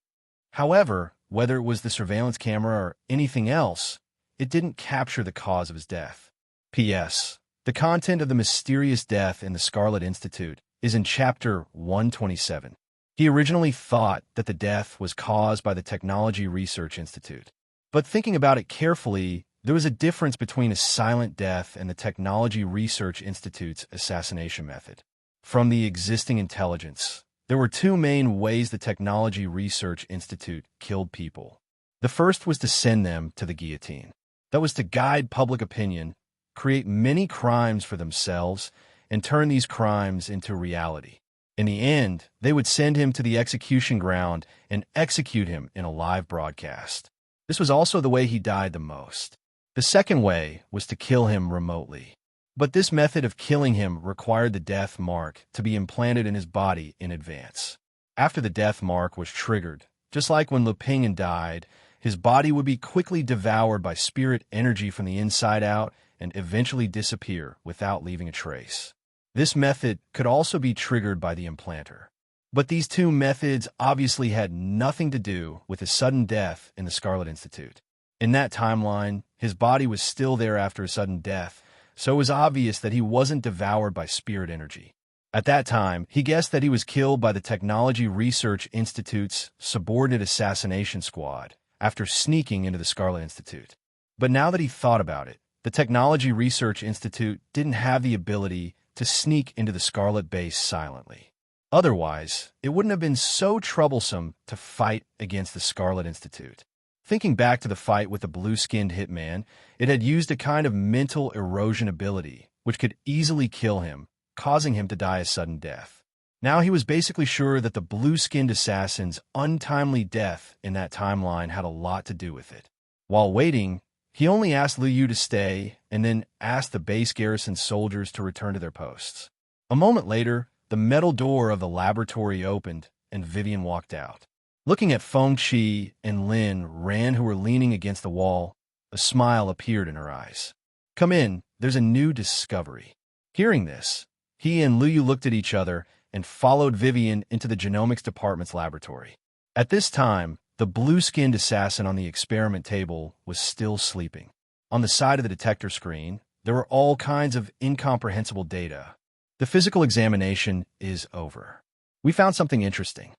However, whether it was the surveillance camera or anything else, it didn't capture the cause of his death. P.S. The content of the mysterious death in the Scarlet Institute is in Chapter 127. He originally thought that the death was caused by the Technology Research Institute. But thinking about it carefully, there was a difference between a silent death and the Technology Research Institute's assassination method. From the existing intelligence, there were two main ways the Technology Research Institute killed people. The first was to send them to the guillotine. That was to guide public opinion, create many crimes for themselves, and turn these crimes into reality. In the end, they would send him to the execution ground and execute him in a live broadcast. This was also the way he died the most. The second way was to kill him remotely. But this method of killing him required the death mark to be implanted in his body in advance. After the death mark was triggered, just like when Lupingen died, his body would be quickly devoured by spirit energy from the inside out and eventually disappear without leaving a trace. This method could also be triggered by the implanter. But these two methods obviously had nothing to do with his sudden death in the Scarlet Institute. In that timeline, his body was still there after his sudden death, so it was obvious that he wasn't devoured by spirit energy. At that time, he guessed that he was killed by the Technology Research Institute's subordinate assassination squad after sneaking into the Scarlet Institute. But now that he thought about it, the Technology Research Institute didn't have the ability to sneak into the Scarlet Base silently. Otherwise, it wouldn't have been so troublesome to fight against the Scarlet Institute. Thinking back to the fight with the blue-skinned hitman, it had used a kind of mental erosion ability, which could easily kill him, causing him to die a sudden death. Now he was basically sure that the blue-skinned assassin's untimely death in that timeline had a lot to do with it. While waiting, he only asked Lu Yu to stay and then asked the base garrison soldiers to return to their posts. A moment later, the metal door of the laboratory opened and Vivian walked out. Looking at Feng-Chi and Lin Ran, who were leaning against the wall, a smile appeared in her eyes. Come in, there's a new discovery. Hearing this, he and Lu Yu looked at each other and followed Vivian into the genomics department's laboratory. At this time, the blue-skinned assassin on the experiment table was still sleeping. On the side of the detector screen, there were all kinds of incomprehensible data. The physical examination is over. We found something interesting.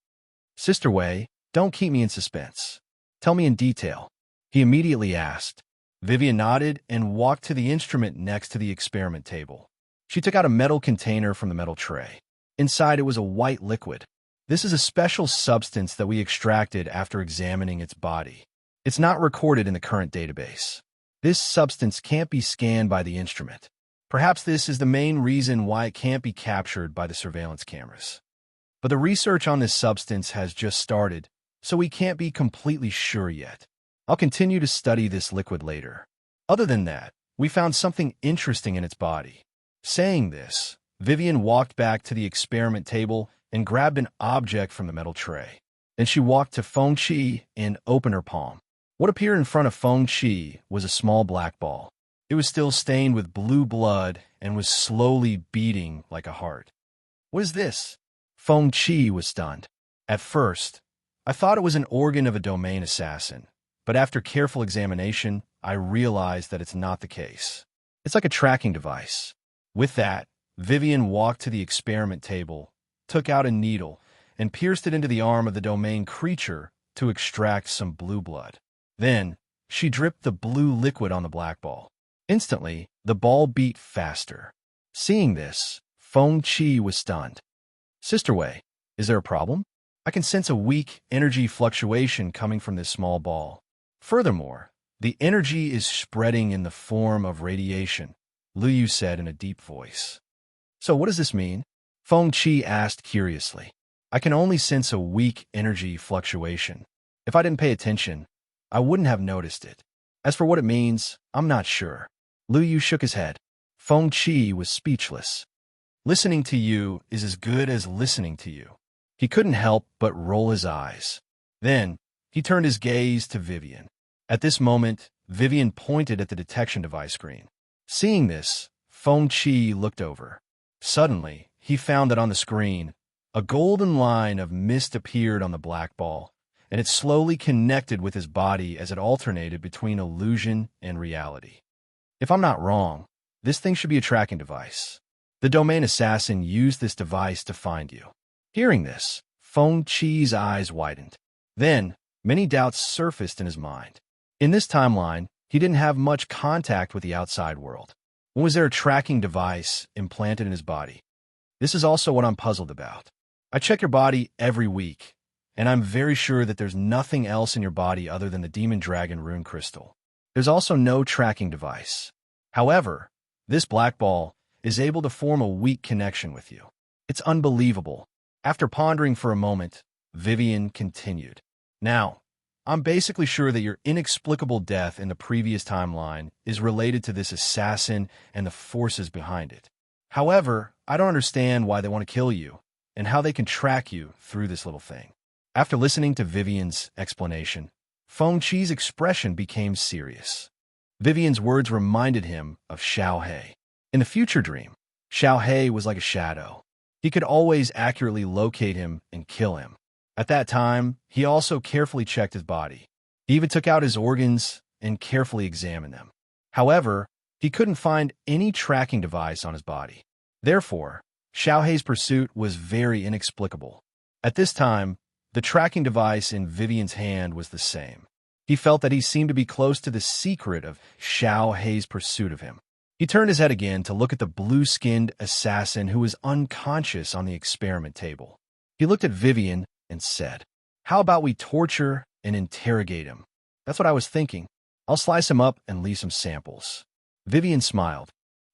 Sister Wei, don't keep me in suspense. Tell me in detail. He immediately asked. Vivian nodded and walked to the instrument next to the experiment table. She took out a metal container from the metal tray. Inside it was a white liquid. This is a special substance that we extracted after examining its body. It's not recorded in the current database. This substance can't be scanned by the instrument. Perhaps this is the main reason why it can't be captured by the surveillance cameras. But the research on this substance has just started, so we can't be completely sure yet. I'll continue to study this liquid later. Other than that, we found something interesting in its body. Saying this, Vivian walked back to the experiment table and grabbed an object from the metal tray. Then she walked to Feng-Chi and opened her palm. What appeared in front of Feng-Chi was a small black ball. It was still stained with blue blood and was slowly beating like a heart. "What is this?" Feng Qi was stunned. At first, I thought it was an organ of a domain assassin, but after careful examination, I realized that it's not the case. It's like a tracking device. With that, Vivian walked to the experiment table, took out a needle, and pierced it into the arm of the domain creature to extract some blue blood. Then, she dripped the blue liquid on the black ball. Instantly, the ball beat faster. Seeing this, Feng Qi was stunned. "Sister Wei, is there a problem? I can sense a weak energy fluctuation coming from this small ball. Furthermore, the energy is spreading in the form of radiation," Lu Yu said in a deep voice. "So what does this mean?" Feng Qi asked curiously. "I can only sense a weak energy fluctuation. If I didn't pay attention, I wouldn't have noticed it. As for what it means, I'm not sure." Lu Yu shook his head. Feng Qi was speechless. "Listening to you is as good as listening to you." He couldn't help but roll his eyes. Then, he turned his gaze to Vivian. At this moment, Vivian pointed at the detection device screen. Seeing this, Feng Qi looked over. Suddenly, he found that on the screen, a golden line of mist appeared on the black ball, and it slowly connected with his body as it alternated between illusion and reality. "If I'm not wrong, this thing should be a tracking device. The domain assassin used this device to find you." Hearing this, Feng Qi's eyes widened. Then, many doubts surfaced in his mind. In this timeline, he didn't have much contact with the outside world. When was there a tracking device implanted in his body? This is also what I'm puzzled about. I check your body every week, and I'm very sure that there's nothing else in your body other than the Demon Dragon Rune Crystal. There's also no tracking device. However, this black ball is able to form a weak connection with you. It's unbelievable. After pondering for a moment, Vivian continued. "Now, I'm basically sure that your inexplicable death in the previous timeline is related to this assassin and the forces behind it. However, I don't understand why they want to kill you and how they can track you through this little thing." After listening to Vivian's explanation, Feng Qi's expression became serious. Vivian's words reminded him of Xiao He. In the future dream, Xiao He was like a shadow. He could always accurately locate him and kill him. At that time, he also carefully checked his body. He even took out his organs and carefully examined them. However, he couldn't find any tracking device on his body. Therefore, Xiao He's pursuit was very inexplicable. At this time, the tracking device in Vivian's hand was the same. He felt that he seemed to be close to the secret of Xiao He's pursuit of him. He turned his head again to look at the blue-skinned assassin who was unconscious on the experiment table. He looked at Vivian and said, "How about we torture and interrogate him?" "That's what I was thinking. I'll slice him up and leave some samples." Vivian smiled.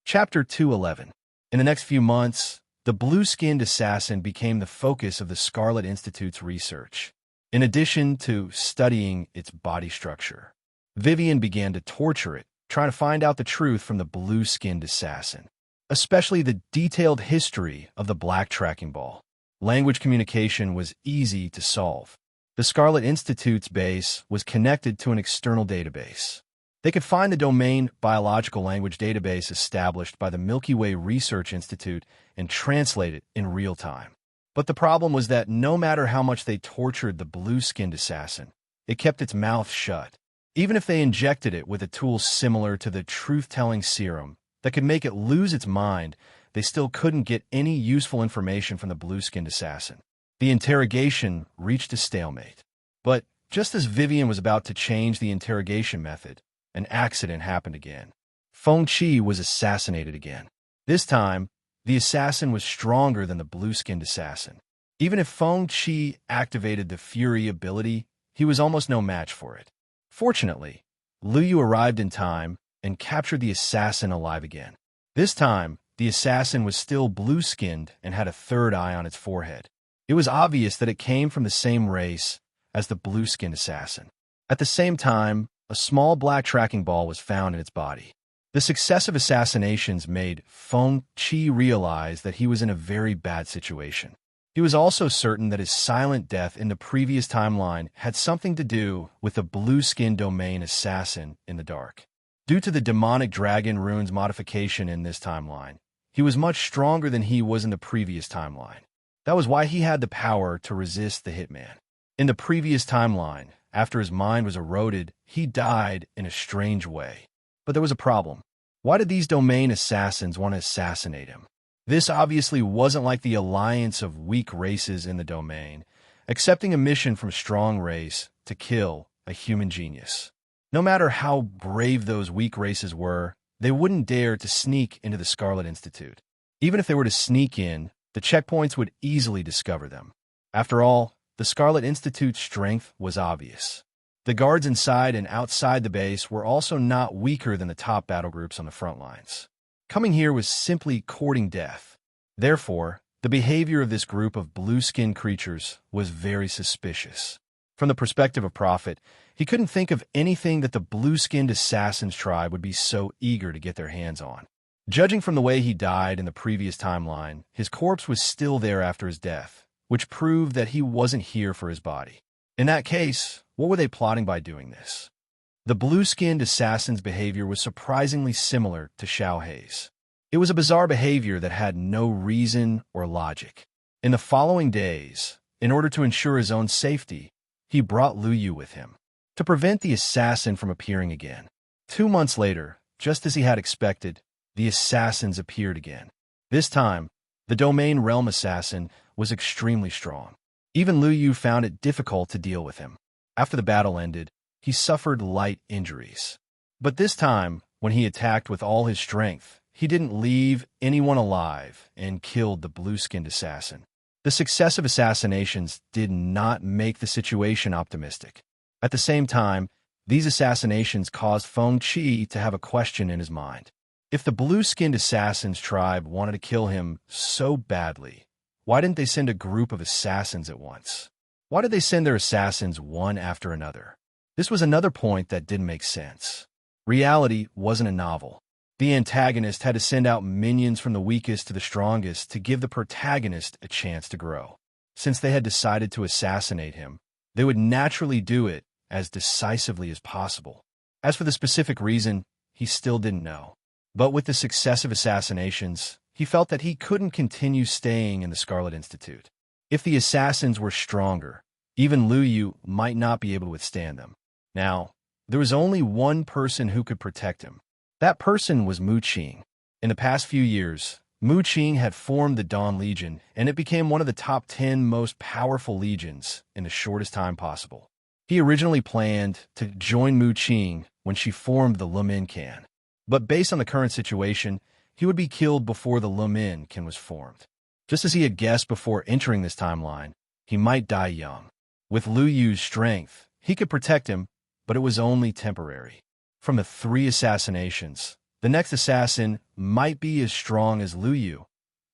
Chapter 211. In the next few months, the blue-skinned assassin became the focus of the Scarlet Institute's research. In addition to studying its body structure, Vivian began to torture it, trying to find out the truth from the blue-skinned assassin, especially the detailed history of the black tracking ball. Language communication was easy to solve. The Scarlet Institute's base was connected to an external database. They could find the domain biological language database established by the Milky Way Research Institute and translate it in real time. But the problem was that no matter how much they tortured the blue-skinned assassin, it kept its mouth shut. Even if they injected it with a tool similar to the truth-telling serum that could make it lose its mind, they still couldn't get any useful information from the blue-skinned assassin. The interrogation reached a stalemate. But just as Vivian was about to change the interrogation method, an accident happened again. Feng Qi was assassinated again. This time, the assassin was stronger than the blue-skinned assassin. Even if Feng Qi activated the Fury ability, he was almost no match for it. Fortunately, Lu Yu arrived in time and captured the assassin alive again. This time, the assassin was still blue-skinned and had a third eye on its forehead. It was obvious that it came from the same race as the blue-skinned assassin. At the same time, a small black tracking ball was found in its body. The successive assassinations made Feng Qi realize that he was in a very bad situation. He was also certain that his silent death in the previous timeline had something to do with the blue-skinned domain assassin in the dark. Due to the demonic dragon runes modification in this timeline, he was much stronger than he was in the previous timeline. That was why he had the power to resist the hitman. In the previous timeline, after his mind was eroded, he died in a strange way. But there was a problem. Why did these domain assassins want to assassinate him? This obviously wasn't like the alliance of weak races in the domain, accepting a mission from a strong race to kill a human genius. No matter how brave those weak races were, they wouldn't dare to sneak into the Scarlet Institute. Even if they were to sneak in, the checkpoints would easily discover them. After all, the Scarlet Institute's strength was obvious. The guards inside and outside the base were also not weaker than the top battle groups on the front lines. Coming here was simply courting death. Therefore, the behavior of this group of blue-skinned creatures was very suspicious. From the perspective of Prophet, he couldn't think of anything that the blue-skinned assassins tribe would be so eager to get their hands on. Judging from the way he died in the previous timeline, his corpse was still there after his death, which proved that he wasn't here for his body. In that case, what were they plotting by doing this? The blue-skinned assassin's behavior was surprisingly similar to Xiaohei's. It was a bizarre behavior that had no reason or logic. In the following days, in order to ensure his own safety, he brought Lu Yu with him to prevent the assassin from appearing again. 2 months later, just as he had expected, the assassins appeared again. This time, the Domain Realm assassin was extremely strong. Even Lu Yu found it difficult to deal with him. After the battle ended, he suffered light injuries. But this time, when he attacked with all his strength, he didn't leave anyone alive and killed the blue-skinned assassin. The successive assassinations did not make the situation optimistic. At the same time, these assassinations caused Feng Qi to have a question in his mind. If the blue-skinned assassins tribe wanted to kill him so badly, why didn't they send a group of assassins at once? Why did they send their assassins one after another? This was another point that didn't make sense. Reality wasn't a novel. The antagonist had to send out minions from the weakest to the strongest to give the protagonist a chance to grow. Since they had decided to assassinate him, they would naturally do it as decisively as possible. As for the specific reason, he still didn't know. But with the successive assassinations, he felt that he couldn't continue staying in the Scarlet Institute. If the assassins were stronger, even Lu Yu might not be able to withstand them. Now, there was only one person who could protect him. That person was Mu Qing. In the past few years, Mu Qing had formed the Dawn Legion, and it became one of the top 10 most powerful legions in the shortest time possible. He originally planned to join Mu Qing when she formed the Lumin Can. But based on the current situation, he would be killed before the Lumin Can was formed. Just as he had guessed before entering this timeline, he might die young. With Lu Yu's strength, he could protect him, but it was only temporary. From the 3 assassinations, the next assassin might be as strong as Lu Yu,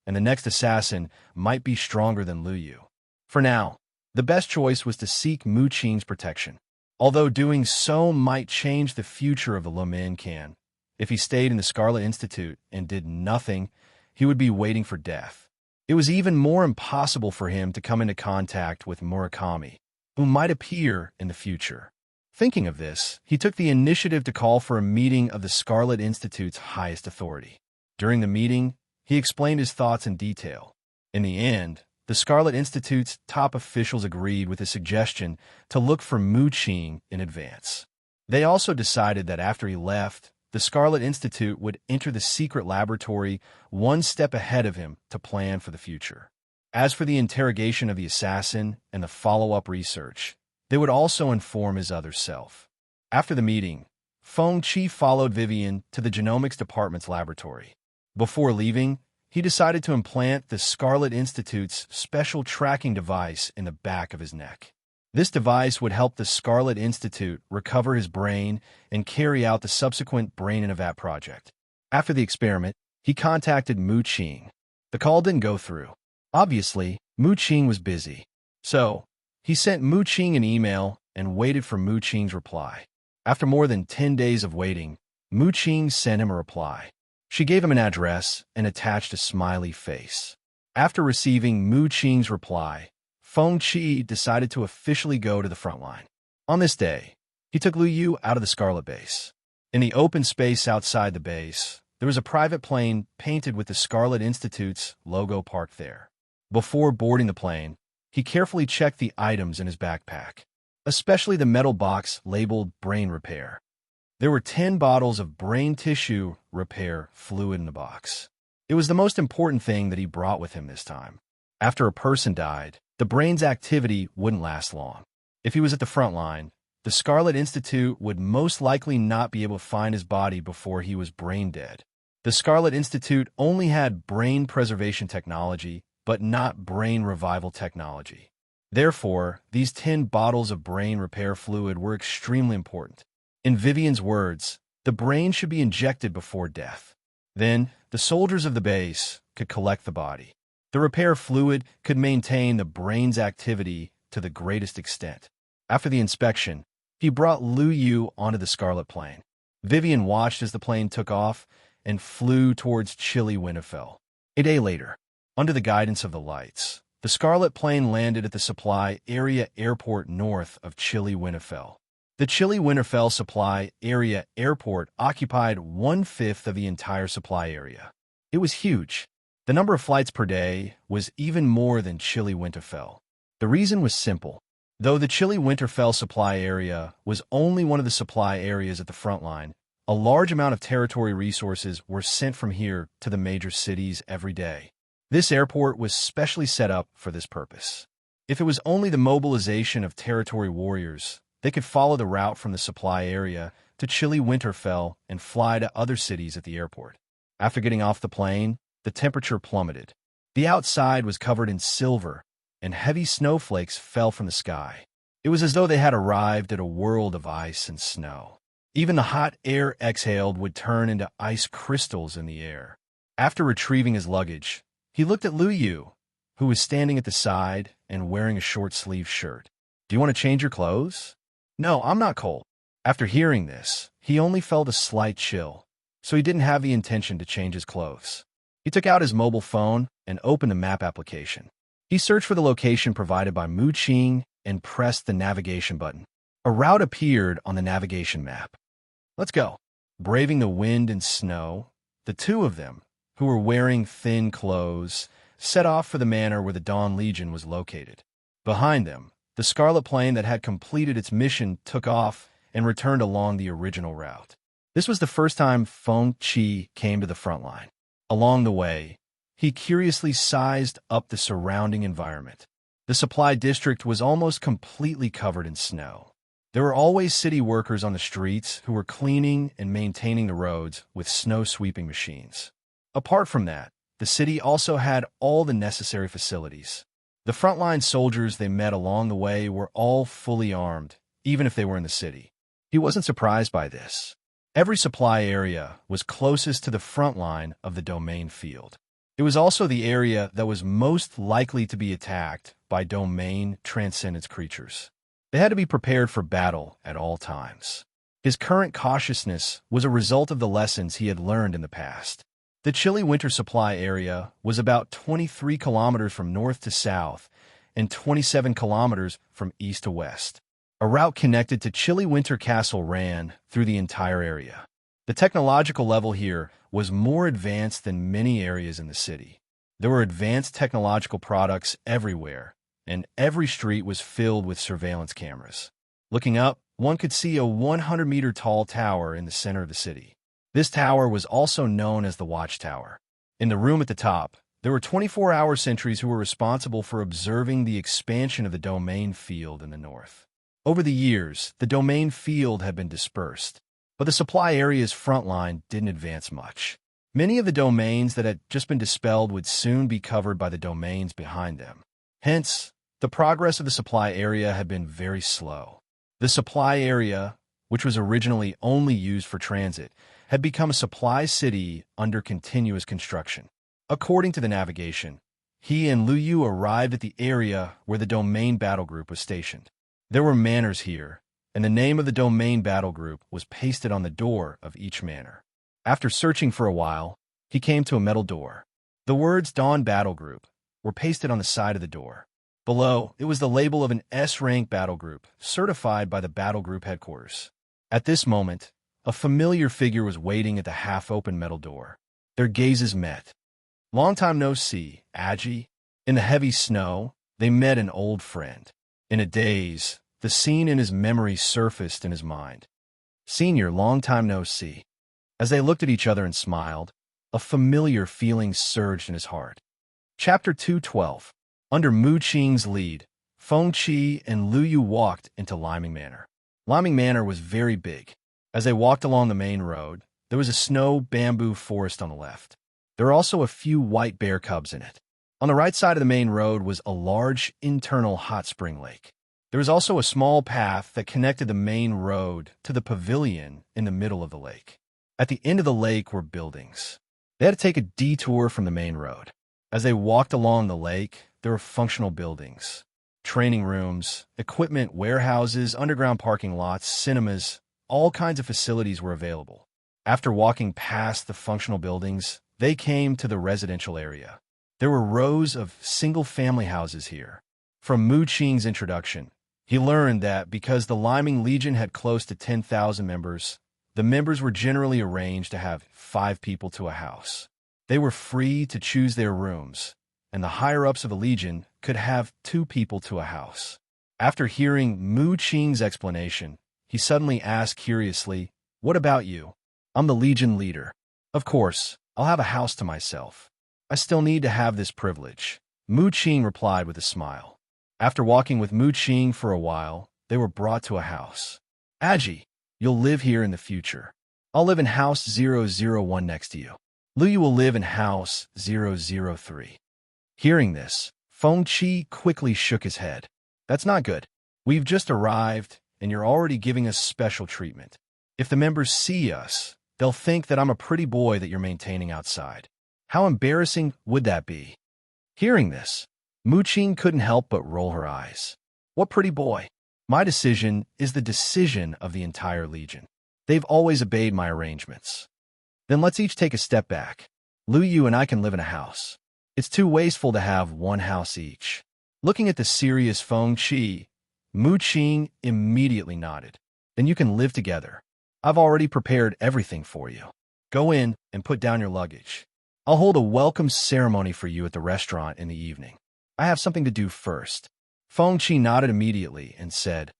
and the next assassin might be stronger than Lu Yu. For now, the best choice was to seek Mu Qing's protection. Although doing so might change the future of the Lumin Can, if he stayed in the Scarlet Institute and did nothing, he would be waiting for death. It was even more impossible for him to come into contact with Murakami, who might appear in the future. Thinking of this, he took the initiative to call for a meeting of the Scarlet Institute's highest authority. During the meeting, he explained his thoughts in detail. In the end, the Scarlet Institute's top officials agreed with his suggestion to look for Mu Qing in advance. They also decided that after he left, the Scarlet Institute would enter the secret laboratory one step ahead of him to plan for the future. As for the interrogation of the assassin and the follow-up research, they would also inform his other self. After the meeting, Feng Qi followed Vivian to the genomics department's laboratory. Before leaving, he decided to implant the Scarlet Institute's special tracking device in the back of his neck. This device would help the Scarlet Institute recover his brain and carry out the subsequent Brain in a Vat project. After the experiment, he contacted Mu Qing. The call didn't go through. Obviously, Mu Qing was busy. So, he sent Mu Qing an email and waited for Mu Qing's reply. After more than 10 days of waiting, Mu Qing sent him a reply. She gave him an address and attached a smiley face. After receiving Mu Qing's reply, Feng Qi decided to officially go to the front line. On this day, he took Lu Yu out of the Scarlet Base. In the open space outside the base, there was a private plane painted with the Scarlet Institute's logo parked there. Before boarding the plane, he carefully checked the items in his backpack, especially the metal box labeled brain repair. There were 10 bottles of brain tissue repair fluid in the box. It was the most important thing that he brought with him this time. After a person died, the brain's activity wouldn't last long. If he was at the front line, the Scarlet Institute would most likely not be able to find his body before he was brain dead. The Scarlet Institute only had brain preservation technology, but not brain revival technology. Therefore, these 10 bottles of brain repair fluid were extremely important. In Vivian's words, the brain should be injected before death. Then, the soldiers of the base could collect the body. The repair fluid could maintain the brain's activity to the greatest extent. After the inspection, he brought Lu Yu onto the Scarlet plane. Vivian watched as the plane took off and flew towards chilly Winterfell. A day later, under the guidance of the lights, the Scarlet plane landed at the Supply Area Airport north of chilly Winterfell. The chilly Winterfell Supply Area Airport occupied 1/5 of the entire supply area. It was huge. The number of flights per day was even more than chilly Winterfell. The reason was simple. Though the chilly Winterfell supply area was only one of the supply areas at the front line, a large amount of territory resources were sent from here to the major cities every day. This airport was specially set up for this purpose. If it was only the mobilization of territory warriors, they could follow the route from the supply area to chilly Winterfell and fly to other cities at the airport. After getting off the plane, the temperature plummeted. The outside was covered in silver, and heavy snowflakes fell from the sky. It was as though they had arrived at a world of ice and snow. Even the hot air exhaled would turn into ice crystals in the air. After retrieving his luggage, he looked at Lu Yu, who was standing at the side and wearing a short-sleeved shirt. "Do you want to change your clothes?" "No, I'm not cold." After hearing this, he only felt a slight chill, so he didn't have the intention to change his clothes. He took out his mobile phone and opened the map application. He searched for the location provided by Mu Qing and pressed the navigation button. A route appeared on the navigation map. "Let's go." Braving the wind and snow, the two of them, who were wearing thin clothes, set off for the manor where the Dawn Legion was located. Behind them, the Scarlet plane that had completed its mission took off and returned along the original route. This was the first time Feng Qi came to the front line. Along the way, he curiously sized up the surrounding environment. The supply district was almost completely covered in snow. There were always city workers on the streets who were cleaning and maintaining the roads with snow-sweeping machines. Apart from that, the city also had all the necessary facilities. The frontline soldiers they met along the way were all fully armed, even if they were in the city. He wasn't surprised by this. Every supply area was closest to the front line of the domain field. It was also the area that was most likely to be attacked by domain transcendence creatures. They had to be prepared for battle at all times. His current cautiousness was a result of the lessons he had learned in the past. The chilly winter supply area was about 23 kilometers from north to south and 27 kilometers from east to west. A route connected to Chilly Winter Castle ran through the entire area. The technological level here was more advanced than many areas in the city. There were advanced technological products everywhere, and every street was filled with surveillance cameras. Looking up, one could see a 100-meter-tall tower in the center of the city. This tower was also known as the Watchtower. In the room at the top, there were 24-hour sentries who were responsible for observing the expansion of the domain field in the north. Over the years, the domain field had been dispersed, but the supply area's front line didn't advance much. Many of the domains that had just been dispelled would soon be covered by the domains behind them. Hence, the progress of the supply area had been very slow. The supply area, which was originally only used for transit, had become a supply city under continuous construction. According to the navigation, he and Lu Yu arrived at the area where the domain battle group was stationed. There were manors here, and the name of the domain battle group was pasted on the door of each manor. After searching for a while, he came to a metal door. The words Dawn Battle Group were pasted on the side of the door. Below, it was the label of an S-rank battle group, certified by the battle group headquarters. At this moment, A familiar figure was waiting at the half-open metal door. Their gazes met. Long time no see, Agi. In the heavy snow, they met an old friend. In a daze, the scene in his memory surfaced in his mind. Senior, long time no see. As they looked at each other and smiled, a familiar feeling surged in his heart. Chapter 212. Under Mu Qing's lead, Feng Qi and Lu Yu walked into Liming Manor. Liming Manor was very big. As they walked along the main road, there was a snow-bamboo forest on the left. There were also a few white bear cubs in it. On the right side of the main road was a large internal hot spring lake. There was also a small path that connected the main road to the pavilion in the middle of the lake. At the end of the lake were buildings. They had to take a detour from the main road. As they walked along the lake, there were functional buildings. Training rooms, equipment warehouses, underground parking lots, cinemas, all kinds of facilities were available. After walking past the functional buildings, they came to the residential area. There were rows of single-family houses here. From Mu Qing's introduction, he learned that because the Liming Legion had close to 10,000 members, the members were generally arranged to have 5 people to a house. They were free to choose their rooms, and the higher-ups of the Legion could have 2 people to a house. After hearing Mu Qing's explanation, he suddenly asked curiously, "What about you?" "I'm the Legion leader. Of course, I'll have a house to myself. I still need to have this privilege," Mu Qing replied with a smile. After walking with Mu Qing for a while, they were brought to a house. "Agi, you'll live here in the future. I'll live in house 001 next to you. Lu Yu will live in house 003. Hearing this, Feng Qi quickly shook his head. "That's not good. We've just arrived, and you're already giving us special treatment. If the members see us, they'll think that I'm a pretty boy that you're maintaining outside. How embarrassing would that be?" Hearing this, Mu Qing couldn't help but roll her eyes. "What pretty boy? My decision is the decision of the entire Legion. They've always obeyed my arrangements." "Then let's each take a step back. Lu Yu and I can live in a house. It's too wasteful to have one house each." Looking at the serious Feng Qi, Mu Qing immediately nodded. "Then you can live together. I've already prepared everything for you. Go in and put down your luggage. I'll hold a welcome ceremony for you at the restaurant in the evening. I have something to do first." Feng Qi nodded immediately and said,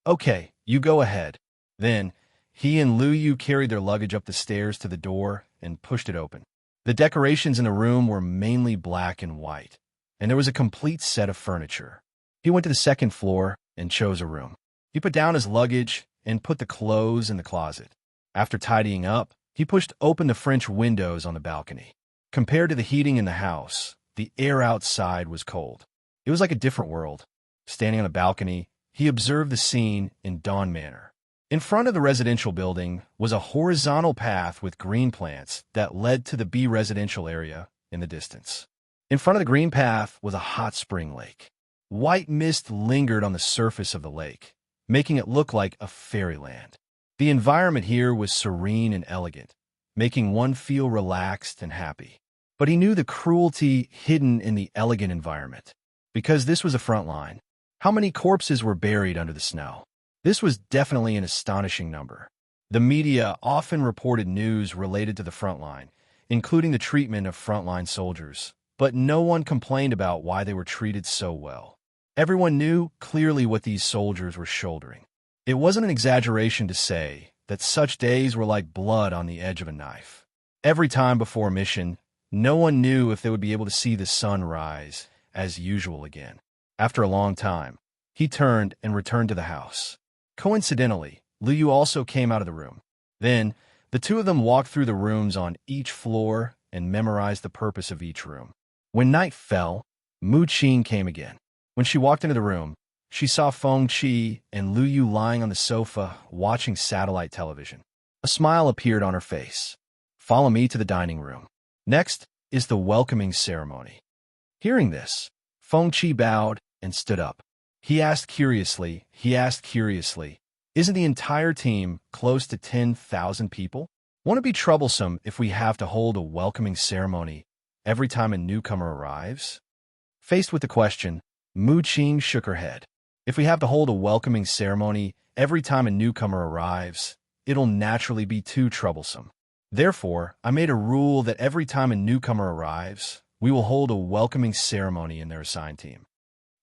"Okay, you go ahead." Then, he and Lu Yu carried their luggage up the stairs to the door and pushed it open. The decorations in the room were mainly black and white, and there was a complete set of furniture. He went to the second floor and chose a room. He put down his luggage and put the clothes in the closet. After tidying up, he pushed open the French windows on the balcony. Compared to the heating in the house, the air outside was cold. It was like a different world. Standing on the balcony, he observed the scene in Dawn Manor. In front of the residential building was a horizontal path with green plants that led to the B residential area in the distance. In front of the green path was a hot spring lake. White mist lingered on the surface of the lake, making it look like a fairyland. The environment here was serene and elegant, making one feel relaxed and happy. But he knew the cruelty hidden in the elegant environment, because this was a front line. How many corpses were buried under the snow? This was definitely an astonishing number. The media often reported news related to the front line, including the treatment of frontline soldiers, but no one complained about why they were treated so well. Everyone knew clearly what these soldiers were shouldering. It wasn't an exaggeration to say that such days were like blood on the edge of a knife. Every time before a mission, no one knew if they would be able to see the sun rise as usual again. After a long time, he turned and returned to the house. Coincidentally, Lu Yu also came out of the room. Then, the two of them walked through the rooms on each floor and memorized the purpose of each room. When night fell, Mu Qing came again. When she walked into the room, she saw Feng Qi and Lu Yu lying on the sofa watching satellite television. A smile appeared on her face. "Follow me to the dining room. Next is the welcoming ceremony." Hearing this, Feng Qi bowed and stood up. He asked curiously, "Isn't the entire team close to 10,000 people? Won't it be troublesome if we have to hold a welcoming ceremony every time a newcomer arrives?" Faced with the question, Mu Qing shook her head. "If we have to hold a welcoming ceremony every time a newcomer arrives, it'll naturally be too troublesome. Therefore, I made a rule that every time a newcomer arrives, we will hold a welcoming ceremony in their assigned team.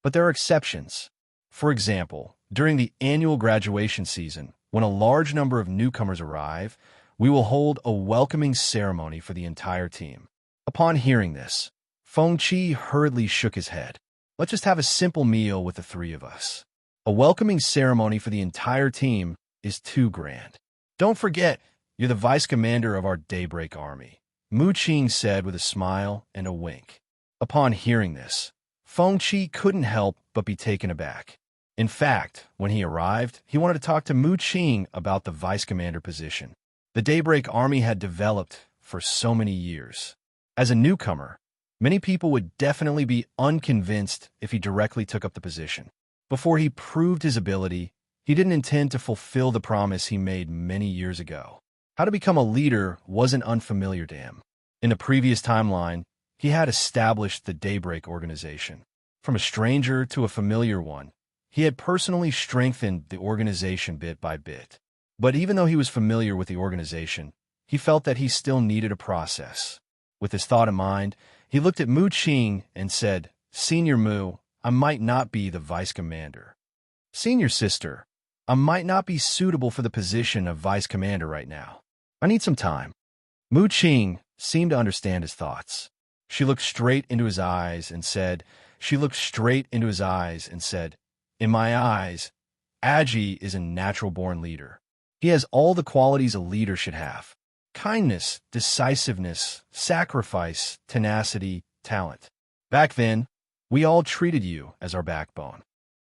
But there are exceptions. For example, during the annual graduation season, when a large number of newcomers arrive, we will hold a welcoming ceremony for the entire team. Upon hearing this, Feng Qi hurriedly shook his head. Let's just have a simple meal with the three of us. A welcoming ceremony for the entire team is too grand. Don't forget, you're the vice commander of our daybreak army, Mu Qing said with a smile and a wink. Upon hearing this, Feng Qi couldn't help but be taken aback. In fact, when he arrived, he wanted to talk to Mu Qing about the vice commander position. The daybreak army had developed for so many years. As a newcomer, many people would definitely be unconvinced if he directly took up the position. Before he proved his ability, he didn't intend to fulfill the promise he made many years ago. How to become a leader wasn't unfamiliar to him. In the previous timeline, he had established the Daybreak organization. From a stranger to a familiar one, he had personally strengthened the organization bit by bit. But even though he was familiar with the organization, he felt that he still needed a process. With this thought in mind, he looked at Mu Qing and said, "Senior Mu, I might not be the vice commander. Senior sister, I might not be suitable for the position of vice commander right now. I need some time." Mu Qing seemed to understand his thoughts. She looked straight into his eyes and said, "In my eyes, Aji is a natural-born leader. He has all the qualities a leader should have: kindness, decisiveness, sacrifice, tenacity, talent. Back then, we all treated you as our backbone.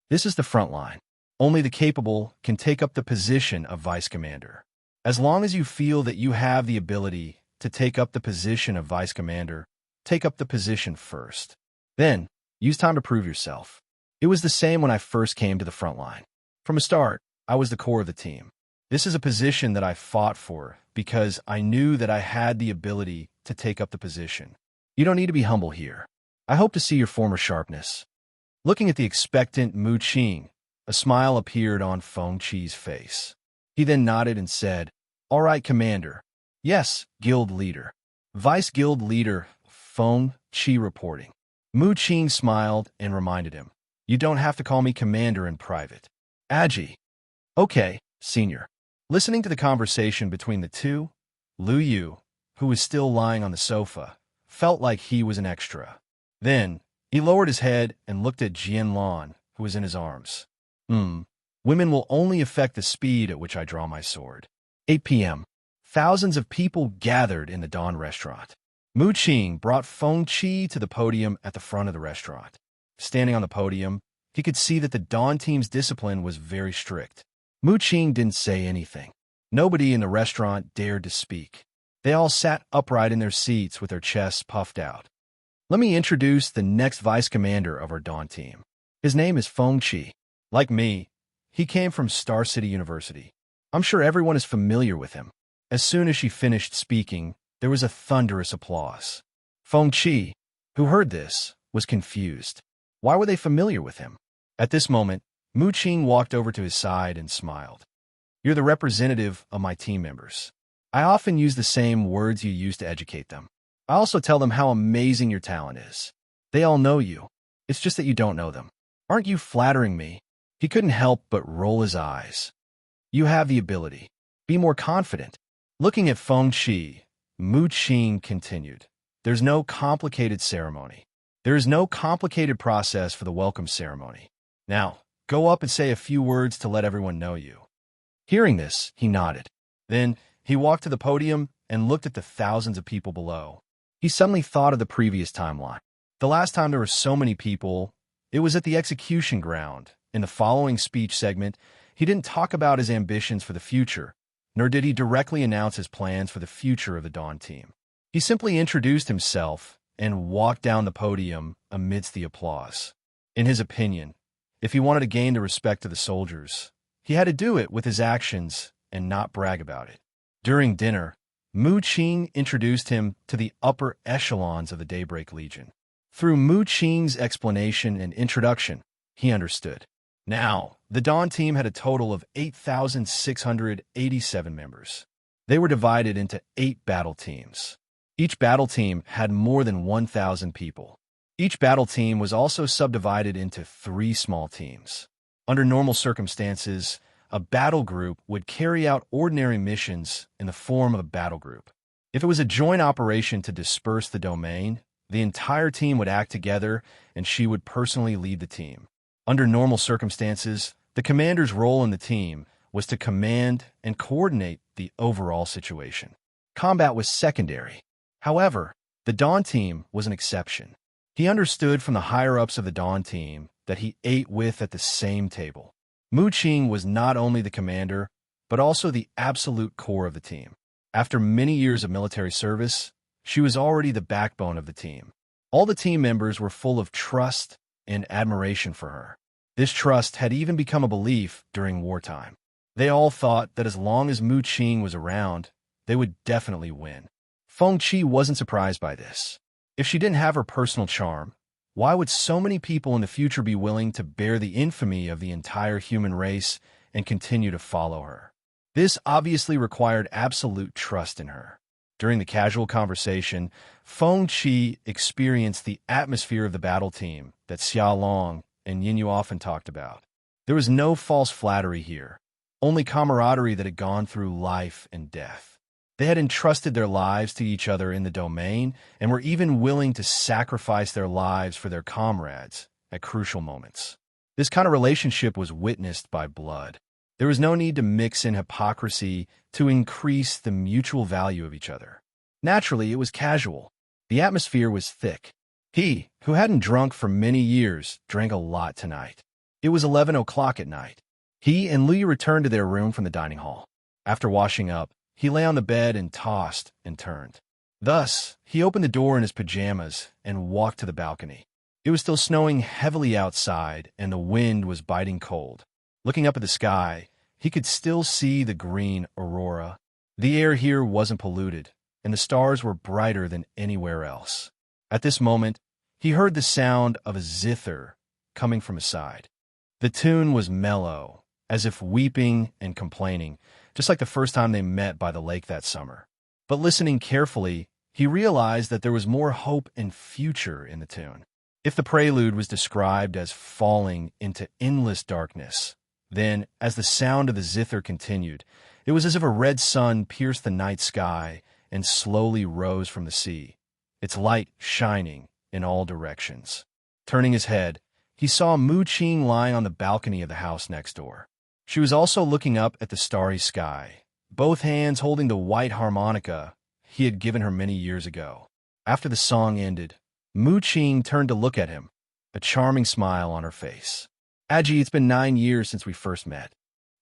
This is the front line. Only the capable can take up the position of vice commander. As long as you feel that you have the ability to take up the position of vice commander, take up the position first. Then, use time to prove yourself." It was the same when I first came to the front line. From the start, I was the core of the team. This is a position that I fought for because I knew that I had the ability to take up the position. You don't need to be humble here. I hope to see your former sharpness. Looking at the expectant Mu Qing, a smile appeared on Feng Qi's face. He then nodded and said, "All right, Commander." "Yes, Guild Leader." "Vice Guild Leader," Feng Qi reporting. Mu Qing smiled and reminded him, "You don't have to call me Commander in private. Aji." "Okay, Senior." Listening to the conversation between the two, Lu Yu, who was still lying on the sofa, felt like he was an extra. Then, he lowered his head and looked at Jian Lan, who was in his arms. Women will only affect the speed at which I draw my sword." 8 p.m. Thousands of people gathered in the Dawn restaurant. Mu Qing brought Feng Qi to the podium at the front of the restaurant. Standing on the podium, he could see that the Dawn team's discipline was very strict. Mu Qing didn't say anything. Nobody in the restaurant dared to speak. They all sat upright in their seats with their chests puffed out. "Let me introduce the next vice commander of our Dawn team. His name is Feng Qi. Like me, he came from Star City University. I'm sure everyone is familiar with him." As soon as she finished speaking, there was a thunderous applause. Feng Qi, who heard this, was confused. Why were they familiar with him? At this moment, Mu Qing walked over to his side and smiled. "You're the representative of my team members. I often use the same words you use to educate them. I also tell them how amazing your talent is. They all know you. It's just that you don't know them. Aren't you flattering me?" He couldn't help but roll his eyes. "You have the ability. Be more confident." Looking at Feng Qi, Mu Qing continued, "There's no complicated ceremony. There is no complicated process for the welcome ceremony. Now, go up and say a few words to let everyone know you." Hearing this, he nodded. Then, he walked to the podium and looked at the thousands of people below. He suddenly thought of the previous timeline. The last time there were so many people, it was at the execution ground. In the following speech segment, he didn't talk about his ambitions for the future, nor did he directly announce his plans for the future of the Dawn team. He simply introduced himself and walked down the podium amidst the applause. In his opinion, if he wanted to gain the respect of the soldiers, he had to do it with his actions and not brag about it. During dinner, Mu Qing introduced him to the upper echelons of the Daybreak Legion. Through Mu Qing's explanation and introduction, he understood. Now, the Dawn team had a total of 8,687 members. They were divided into 8 battle teams. Each battle team had more than 1,000 people. Each battle team was also subdivided into 3 small teams. Under normal circumstances, a battle group would carry out ordinary missions in the form of a battle group. If it was a joint operation to disperse the domain, the entire team would act together and she would personally lead the team. Under normal circumstances, the commander's role in the team was to command and coordinate the overall situation. Combat was secondary. However, the Dawn team was an exception. He understood from the higher-ups of the Dawn team that he ate with at the same table. Mu Qing was not only the commander, but also the absolute core of the team. After many years of military service, she was already the backbone of the team. All the team members were full of trust and admiration for her. This trust had even become a belief during wartime. They all thought that as long as Mu Qing was around, they would definitely win. Feng Qi wasn't surprised by this. If she didn't have her personal charm, why would so many people in the future be willing to bear the infamy of the entire human race and continue to follow her? This obviously required absolute trust in her. During the casual conversation, Feng Qi experienced the atmosphere of the battle team that Xia Long and Yin Yu often talked about. There was no false flattery here, only camaraderie that had gone through life and death. They had entrusted their lives to each other in the domain and were even willing to sacrifice their lives for their comrades at crucial moments. This kind of relationship was witnessed by blood. There was no need to mix in hypocrisy to increase the mutual value of each other. Naturally, it was casual. The atmosphere was thick. He, who hadn't drunk for many years, drank a lot tonight. It was 11 o'clock at night. He and Li returned to their room from the dining hall. After washing up, he lay on the bed and tossed and turned. Thus, he opened the door in his pajamas and walked to the balcony. It was still snowing heavily outside, and the wind was biting cold. Looking up at the sky, he could still see the green aurora. The air here wasn't polluted, and the stars were brighter than anywhere else. At this moment, he heard the sound of a zither coming from his side. The tune was mellow, as if weeping and complaining, just like the first time they met by the lake that summer. But listening carefully, he realized that there was more hope and future in the tune. If the prelude was described as falling into endless darkness, then, as the sound of the zither continued, it was as if a red sun pierced the night sky and slowly rose from the sea, its light shining in all directions. Turning his head, he saw Mu Qing lying on the balcony of the house next door. She was also looking up at the starry sky, both hands holding the white harmonica he had given her many years ago. After the song ended, Mu Qing turned to look at him, a charming smile on her face. Aji, it's been 9 years since we first met.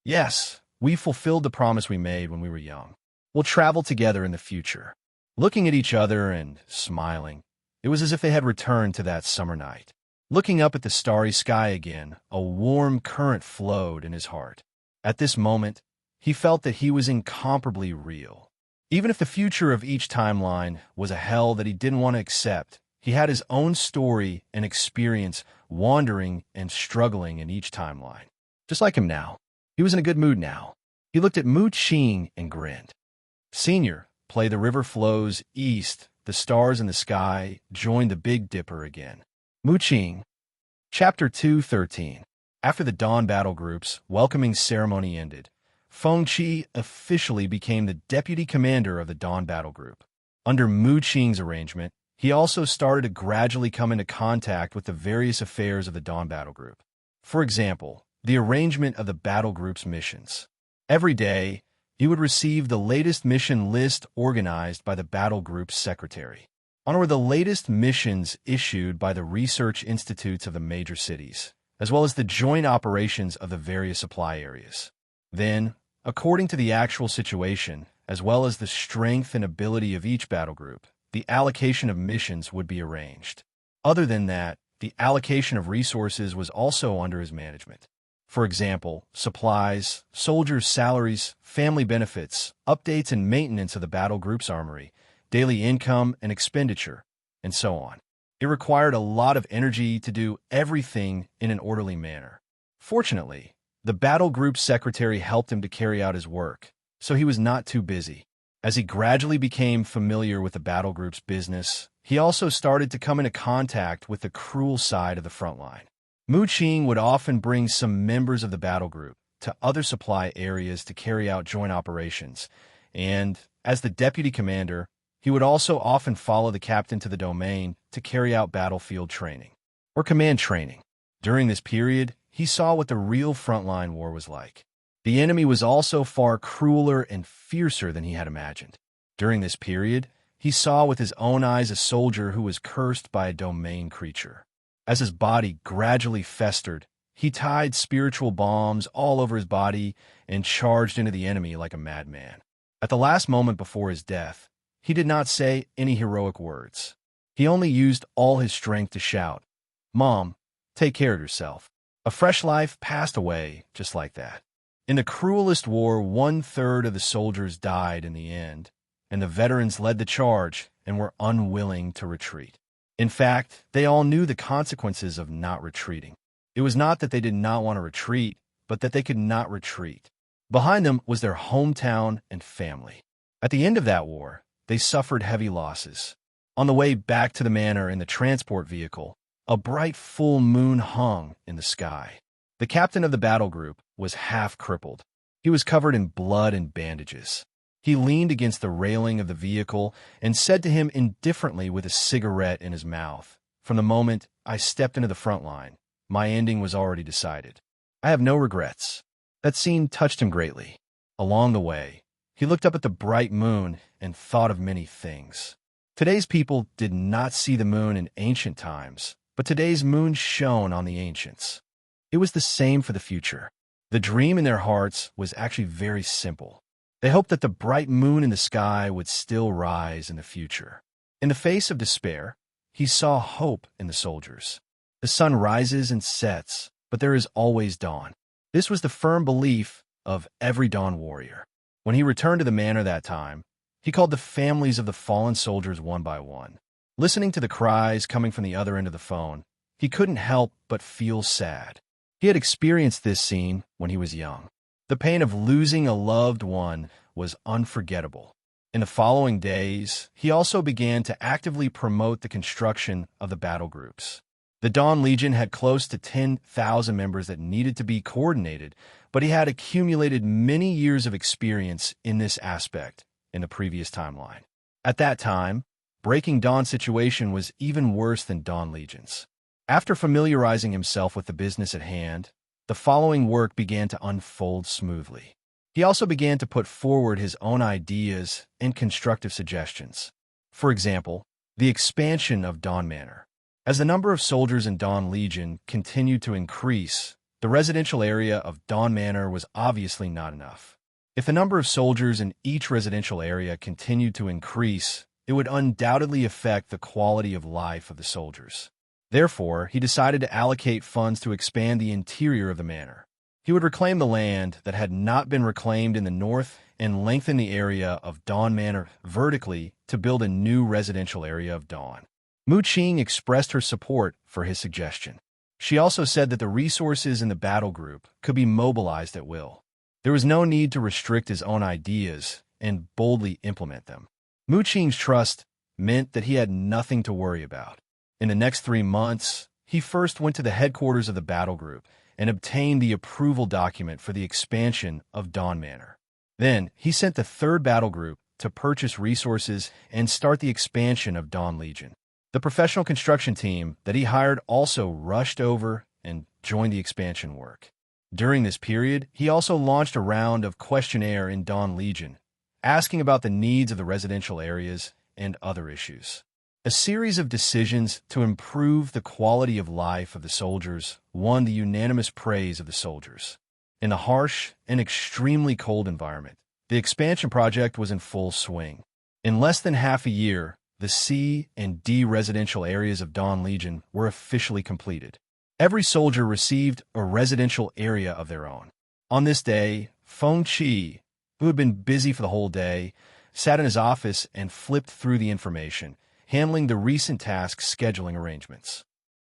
Yes, we fulfilled the promise we made when we were young. We'll travel together in the future. Looking at each other and smiling, it was as if they had returned to that summer night. Looking up at the starry sky again, a warm current flowed in his heart. At this moment, he felt that he was incomparably real. Even if the future of each timeline was a hell that he didn't want to accept, he had his own story and experience wandering and struggling in each timeline. Just like him now. He was in a good mood now. He looked at Mu Qing and grinned. Senior, play The River Flows East, the stars in the sky, join the Big Dipper again. Mu Qing. Chapter 2:13. After the Dawn battle group's welcoming ceremony ended, Feng Qi officially became the deputy commander of the Dawn battle group. Under Mu Qing's arrangement, he also started to gradually come into contact with the various affairs of the Dawn battle group. For example, the arrangement of the battle group's missions. Every day, he would receive the latest mission list organized by the battle group's secretary. On were the latest missions issued by the research institutes of the major cities, as well as the joint operations of the various supply areas. Then, according to the actual situation, as well as the strength and ability of each battle group, the allocation of missions would be arranged. Other than that, the allocation of resources was also under his management. For example, supplies, soldiers' salaries, family benefits, updates and maintenance of the battle group's armory, daily income and expenditure, and so on. It required a lot of energy to do everything in an orderly manner. Fortunately, the battle group's secretary helped him to carry out his work, so he was not too busy. As he gradually became familiar with the battle group's business, he also started to come into contact with the cruel side of the front line. Mu Qing would often bring some members of the battle group to other supply areas to carry out joint operations, and, as the deputy commander, he would also often follow the captain to the domain to carry out battlefield training, or command training. During this period, he saw what the real frontline war was like. The enemy was also far crueler and fiercer than he had imagined. During this period, he saw with his own eyes a soldier who was cursed by a domain creature. As his body gradually festered, he tied spiritual bombs all over his body and charged into the enemy like a madman. At the last moment before his death, he did not say any heroic words. He only used all his strength to shout, "Mom, take care of yourself." A fresh life passed away just like that. In the cruelest war, 1/3 of the soldiers died in the end, and the veterans led the charge and were unwilling to retreat. In fact, they all knew the consequences of not retreating. It was not that they did not want to retreat, but that they could not retreat. Behind them was their hometown and family. At the end of that war, they suffered heavy losses. On the way back to the manor in the transport vehicle, a bright full moon hung in the sky. The captain of the battle group was half crippled. He was covered in blood and bandages. He leaned against the railing of the vehicle and said to him indifferently with a cigarette in his mouth, "From the moment I stepped into the front line, my ending was already decided. I have no regrets." That scene touched him greatly. Along the way, he looked up at the bright moon and thought of many things. Today's people did not see the moon in ancient times, but today's moon shone on the ancients. It was the same for the future. The dream in their hearts was actually very simple. They hoped that the bright moon in the sky would still rise in the future. In the face of despair, he saw hope in the soldiers. The sun rises and sets, but there is always dawn. This was the firm belief of every dawn warrior. When he returned to the manor that time, he called the families of the fallen soldiers one by one. Listening to the cries coming from the other end of the phone, he couldn't help but feel sad. He had experienced this scene when he was young. The pain of losing a loved one was unforgettable. In the following days, he also began to actively promote the construction of the battle groups. The Dawn Legion had close to 10,000 members that needed to be coordinated, but he had accumulated many years of experience in this aspect in the previous timeline. At that time, breaking Dawn's situation was even worse than Dawn Legion's. After familiarizing himself with the business at hand, the following work began to unfold smoothly. He also began to put forward his own ideas and constructive suggestions. For example, the expansion of Dawn Manor. As the number of soldiers in Dawn Legion continued to increase, the residential area of Dawn Manor was obviously not enough. If the number of soldiers in each residential area continued to increase, it would undoubtedly affect the quality of life of the soldiers. Therefore, he decided to allocate funds to expand the interior of the manor. He would reclaim the land that had not been reclaimed in the north and lengthen the area of Dawn Manor vertically to build a new residential area of Dawn. Mu Qing expressed her support for his suggestion. She also said that the resources in the battle group could be mobilized at will. There was no need to restrict his own ideas and boldly implement them. Mu Qing's trust meant that he had nothing to worry about. In the next 3 months, he first went to the headquarters of the battle group and obtained the approval document for the expansion of Dawn Manor. Then, he sent the 3rd battle group to purchase resources and start the expansion of Dawn Legion. The professional construction team that he hired also rushed over and joined the expansion work. During this period, he also launched a round of questionnaire in Dawn Legion, asking about the needs of the residential areas and other issues. A series of decisions to improve the quality of life of the soldiers won the unanimous praise of the soldiers. In the harsh and extremely cold environment, the expansion project was in full swing. In less than half a year, the C and D residential areas of Dawn Legion were officially completed. Every soldier received a residential area of their own. On this day, Feng Qi, who had been busy for the whole day, sat in his office and flipped through the information, handling the recent task scheduling arrangements.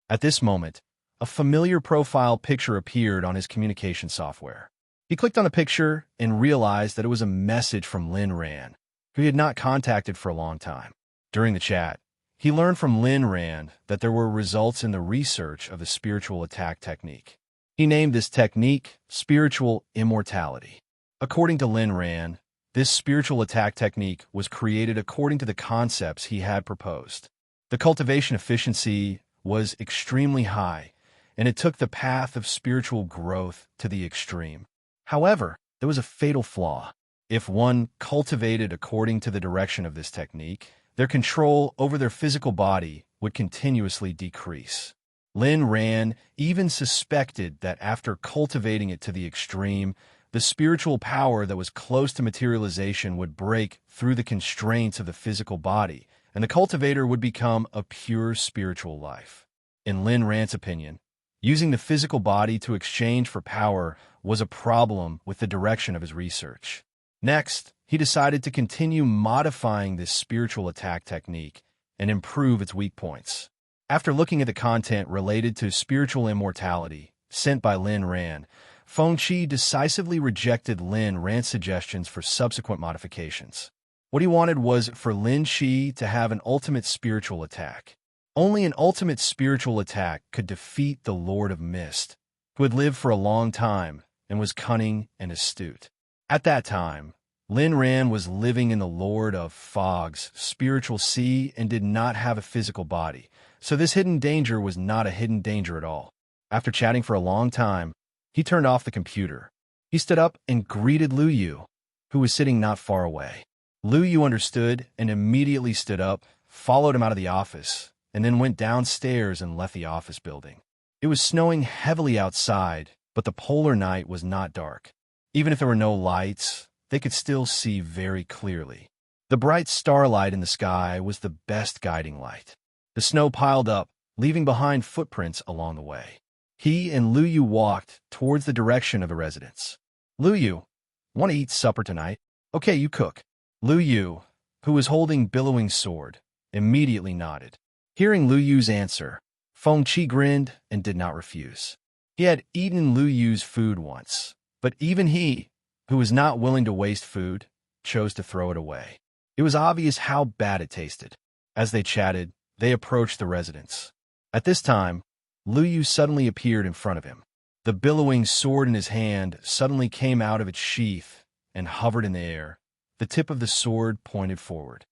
At this moment, a familiar profile picture appeared on his communication software. He clicked on the picture and realized that it was a message from Lin Ran, who he had not contacted for a long time. During the chat, he learned from Lin Ran that there were results in the research of the spiritual attack technique. He named this technique spiritual immortality. According to Lin Ran, this spiritual attack technique was created according to the concepts he had proposed. The cultivation efficiency was extremely high, and it took the path of spiritual growth to the extreme. However, there was a fatal flaw. If one cultivated according to the direction of this technique, their control over their physical body would continuously decrease. Lin Ran even suspected that after cultivating it to the extreme, the spiritual power that was close to materialization would break through the constraints of the physical body, and the cultivator would become a pure spiritual life. In Lin Ran's opinion, using the physical body to exchange for power was a problem with the direction of his research. Next, he decided to continue modifying this spiritual attack technique and improve its weak points. After looking at the content related to spiritual immortality sent by Lin Ran, Feng Qi decisively rejected Lin Ran's suggestions for subsequent modifications. What he wanted was for Lin Qi to have an ultimate spiritual attack. Only an ultimate spiritual attack could defeat the Lord of Mist, who had lived for a long time and was cunning and astute. At that time, Lin Ran was living in the Lord of Fog's spiritual sea and did not have a physical body, so this hidden danger was not a hidden danger at all. After chatting for a long time, he turned off the computer. He stood up and greeted Lu Yu, who was sitting not far away. Lu Yu understood and immediately stood up, followed him out of the office, and then went downstairs and left the office building. It was snowing heavily outside, but the polar night was not dark. Even if there were no lights, they could still see very clearly. The bright starlight in the sky was the best guiding light. The snow piled up, leaving behind footprints along the way. He and Lu Yu walked towards the direction of the residence. Lu Yu, want to eat supper tonight? Okay, you cook. Lu Yu, who was holding billowing sword, immediately nodded. Hearing Lu Yu's answer, Feng Qi grinned and did not refuse. He had eaten Lu Yu's food once, but even he, who was not willing to waste food, chose to throw it away. It was obvious how bad it tasted. As they chatted, they approached the residence. At this time, Lu Yu suddenly appeared in front of him. The billowing sword in his hand suddenly came out of its sheath and hovered in the air. The tip of the sword pointed forward.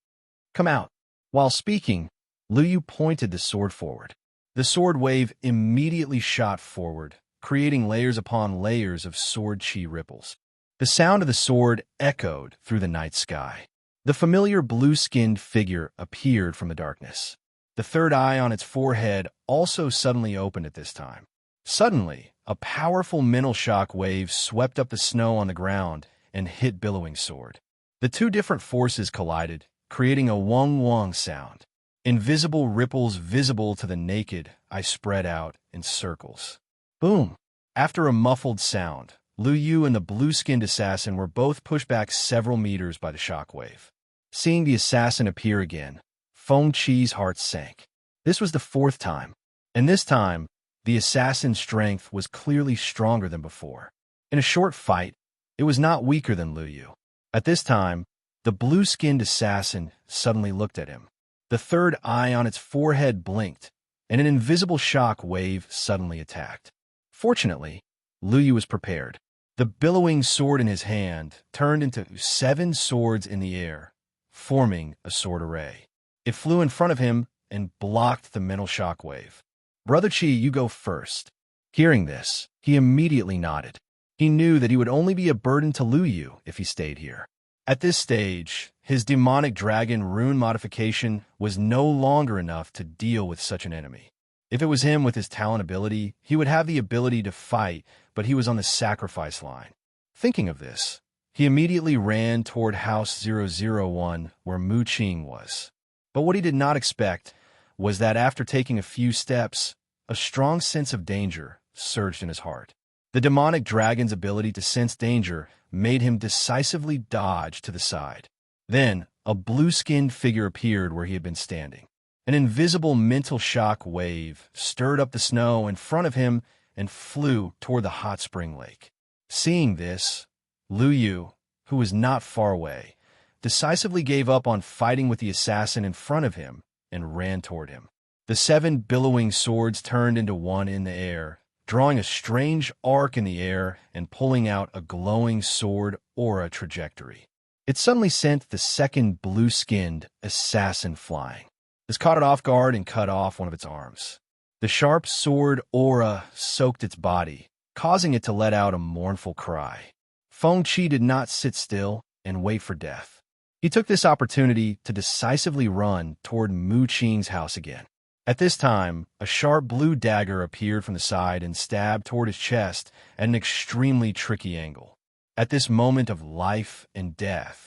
Come out. While speaking, Lu Yu pointed the sword forward. The sword wave immediately shot forward, creating layers upon layers of sword chi ripples. The sound of the sword echoed through the night sky. The familiar blue-skinned figure appeared from the darkness. The third eye on its forehead also suddenly opened at this time. Suddenly, a powerful mental shock wave swept up the snow on the ground and hit billowing sword. The two different forces collided, creating a wong-wong sound. Invisible ripples visible to the naked eye spread out in circles. Boom! After a muffled sound, Lu Yu and the blue-skinned assassin were both pushed back several meters by the shockwave. Seeing the assassin appear again, Feng Qi's heart sank. This was the fourth time, and this time, the assassin's strength was clearly stronger than before. In a short fight, it was not weaker than Lu Yu. At this time, the blue-skinned assassin suddenly looked at him. The third eye on its forehead blinked, and an invisible shock wave suddenly attacked. Fortunately, Lu Yu was prepared. The billowing sword in his hand turned into 7 swords in the air, forming a sword array. It flew in front of him and blocked the mental shock wave. Brother Qi, you go first. Hearing this, he immediately nodded. He knew that he would only be a burden to Lu Yu if he stayed here. At this stage, his demonic dragon rune modification was no longer enough to deal with such an enemy. If it was him with his talent ability, he would have the ability to fight, but he was on the sacrifice line. Thinking of this, he immediately ran toward House 001 where Mu Qing was. But what he did not expect was that after taking a few steps, a strong sense of danger surged in his heart. The demonic dragon's ability to sense danger made him decisively dodge to the side. Then, a blue-skinned figure appeared where he had been standing. An invisible mental shock wave stirred up the snow in front of him and flew toward the hot spring lake. Seeing this, Lu Yu, who was not far away, decisively gave up on fighting with the assassin in front of him and ran toward him. The 7 billowing swords turned into one in the air, drawing a strange arc in the air and pulling out a glowing sword aura trajectory. It suddenly sent the second blue-skinned assassin flying. This caught it off guard and cut off one of its arms. The sharp sword aura soaked its body, causing it to let out a mournful cry. Feng Qi did not sit still and wait for death. He took this opportunity to decisively run toward Mu Qing's house again. At this time, a sharp blue dagger appeared from the side and stabbed toward his chest at an extremely tricky angle. At this moment of life and death,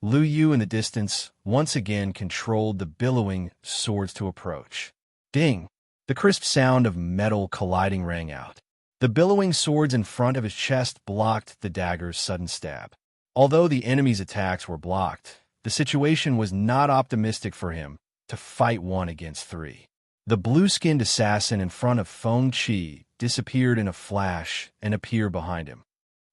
Lu Yu in the distance once again controlled the billowing swords to approach. Ding! The crisp sound of metal colliding rang out. The billowing swords in front of his chest blocked the dagger's sudden stab. Although the enemy's attacks were blocked, the situation was not optimistic for him to fight 1 against 3. The blue-skinned assassin in front of Feng Qi disappeared in a flash and appeared behind him.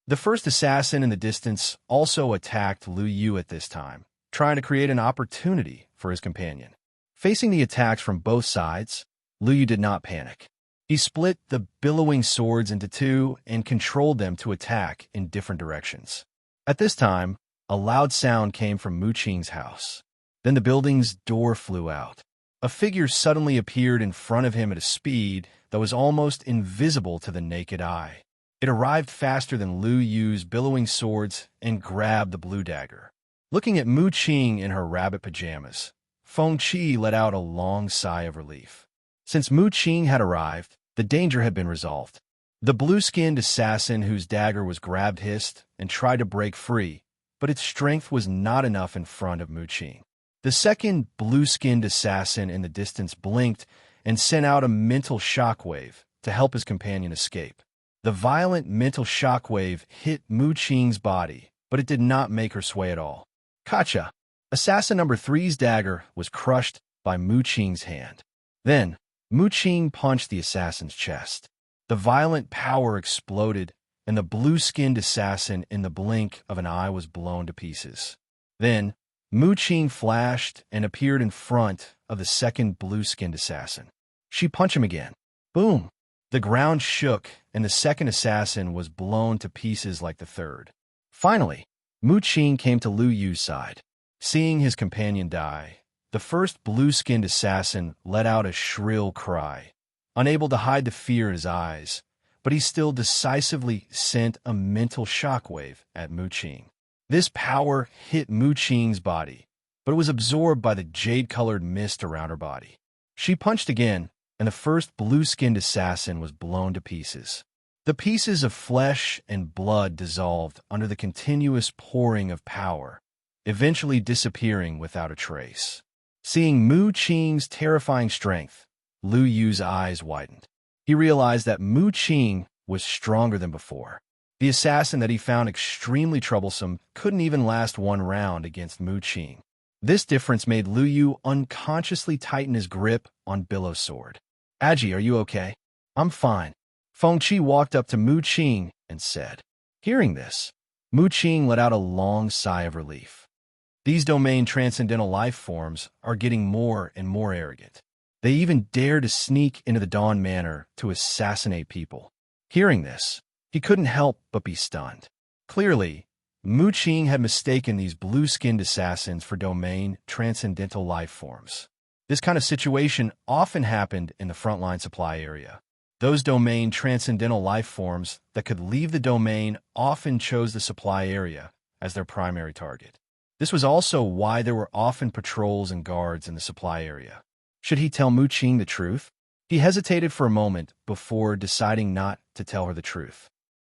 The first assassin in the distance also attacked Lu Yu at this time, trying to create an opportunity for his companion. Facing the attacks from both sides, Lu Yu did not panic. He split the billowing swords into 2 and controlled them to attack in different directions. At this time, a loud sound came from Mu Qing's house. Then the building's door flew out. A figure suddenly appeared in front of him at a speed that was almost invisible to the naked eye. It arrived faster than Lu Yu's billowing swords and grabbed the blue dagger. Looking at Mu Qing in her rabbit pajamas, Feng Qi let out a long sigh of relief. Since Mu Qing had arrived, the danger had been resolved. The blue-skinned assassin whose dagger was grabbed hissed and tried to break free, but its strength was not enough in front of Mu Qing. The second blue-skinned assassin in the distance blinked and sent out a mental shockwave to help his companion escape. The violent mental shockwave hit Mu Qing's body, but it did not make her sway at all. Gotcha! Assassin number 3's dagger was crushed by Mu Qing's hand. Then, Mu Qing punched the assassin's chest. The violent power exploded, and the blue-skinned assassin in the blink of an eye was blown to pieces. Then, Mu Qing flashed and appeared in front of the second blue-skinned assassin. She punched him again. Boom! The ground shook, and the second assassin was blown to pieces like the third. Finally, Mu Qing came to Lu Yu's side. Seeing his companion die, the first blue-skinned assassin let out a shrill cry, unable to hide the fear in his eyes, but he still decisively sent a mental shockwave at Mu Qing. This power hit Mu Qing's body, but it was absorbed by the jade-colored mist around her body. She punched again, and the first blue-skinned assassin was blown to pieces. The pieces of flesh and blood dissolved under the continuous pouring of power, eventually disappearing without a trace. Seeing Mu Qing's terrifying strength, Lu Yu's eyes widened. He realized that Mu Qing was stronger than before. The assassin that he found extremely troublesome couldn't even last 1 round against Mu Qing. This difference made Lu Yu unconsciously tighten his grip on Billow's sword. Aji, are you okay? I'm fine. Feng Qi walked up to Mu Qing and said. Hearing this, Mu Qing let out a long sigh of relief. These domain transcendental life forms are getting more and more arrogant. They even dare to sneak into the Dawn Manor to assassinate people. Hearing this, he couldn't help but be stunned. Clearly, Mu Qing had mistaken these blue-skinned assassins for domain transcendental life forms. This kind of situation often happened in the frontline supply area. Those domain transcendental life forms that could leave the domain often chose the supply area as their primary target. This was also why there were often patrols and guards in the supply area. Should he tell Mu Qing the truth? He hesitated for a moment before deciding not to tell her the truth.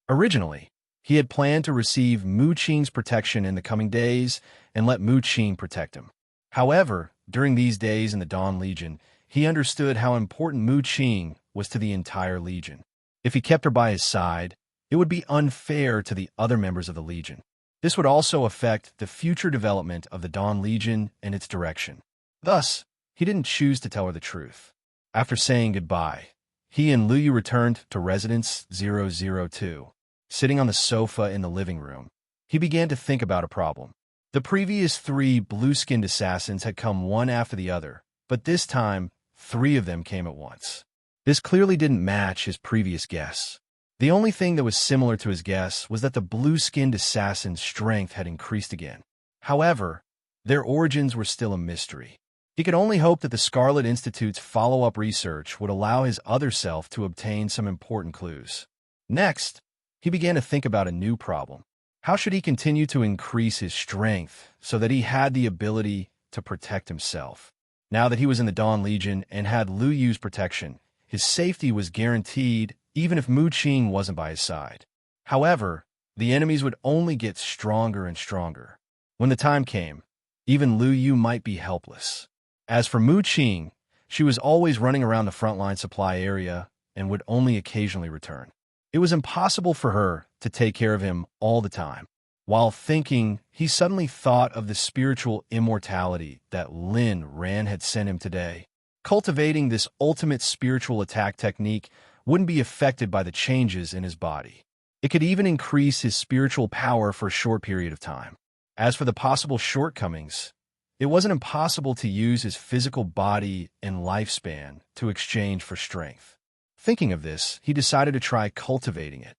Originally, he had planned to receive Mu Qing's protection in the coming days and let Mu Qing protect him. However, during these days in the Dawn Legion, he understood how important Mu Qing was to the entire Legion. If he kept her by his side, it would be unfair to the other members of the Legion. This would also affect the future development of the Dawn Legion and its direction. Thus, he didn't choose to tell her the truth. After saying goodbye, he and Lu Yu returned to Residence 002. Sitting on the sofa in the living room, he began to think about a problem. The previous 3 blue-skinned assassins had come one after the other, but this time, 3 of them came at once. This clearly didn't match his previous guess. The only thing that was similar to his guess was that the blue-skinned assassin's strength had increased again. However, their origins were still a mystery. He could only hope that the Scarlet Institute's follow-up research would allow his other self to obtain some important clues. Next, he began to think about a new problem. How should he continue to increase his strength so that he had the ability to protect himself? Now that he was in the Dawn Legion and had Lu Yu's protection, his safety was guaranteed even if Mu Qing wasn't by his side. However, the enemies would only get stronger and stronger. When the time came, even Lu Yu might be helpless. As for Mu Qing, she was always running around the frontline supply area and would only occasionally return. It was impossible for her to take care of him all the time. While thinking, he suddenly thought of the spiritual immortality that Lin Ran had sent him today. Cultivating this ultimate spiritual attack technique wouldn't be affected by the changes in his body. It could even increase his spiritual power for a short period of time. As for the possible shortcomings, it wasn't impossible to use his physical body and lifespan to exchange for strength. Thinking of this, he decided to try cultivating it.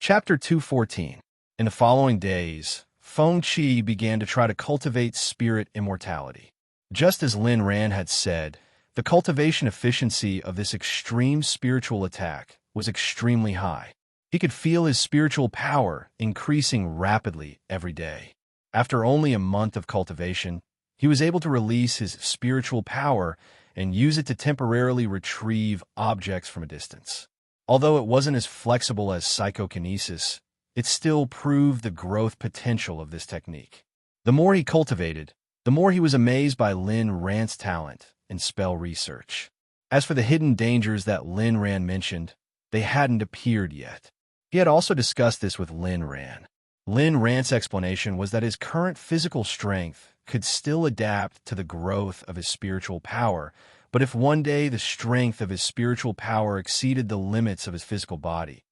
Chapter 214. In the following days, Feng Qi began to try to cultivate spirit immortality. Just as Lin Ran had said, the cultivation efficiency of this extreme spiritual attack was extremely high. He could feel his spiritual power increasing rapidly every day. After only a month of cultivation, he was able to release his spiritual power and use it to temporarily retrieve objects from a distance. Although it wasn't as flexible as psychokinesis, it still proved the growth potential of this technique. The more he cultivated, the more he was amazed by Lin Ran's talent in spell research. As for the hidden dangers that Lin Ran mentioned, they hadn't appeared yet. He had also discussed this with Lin Ran. Lin Ran's explanation was that his current physical strength could still adapt to the growth of his spiritual power, but if one day the strength of his spiritual power exceeded the limits of his physical body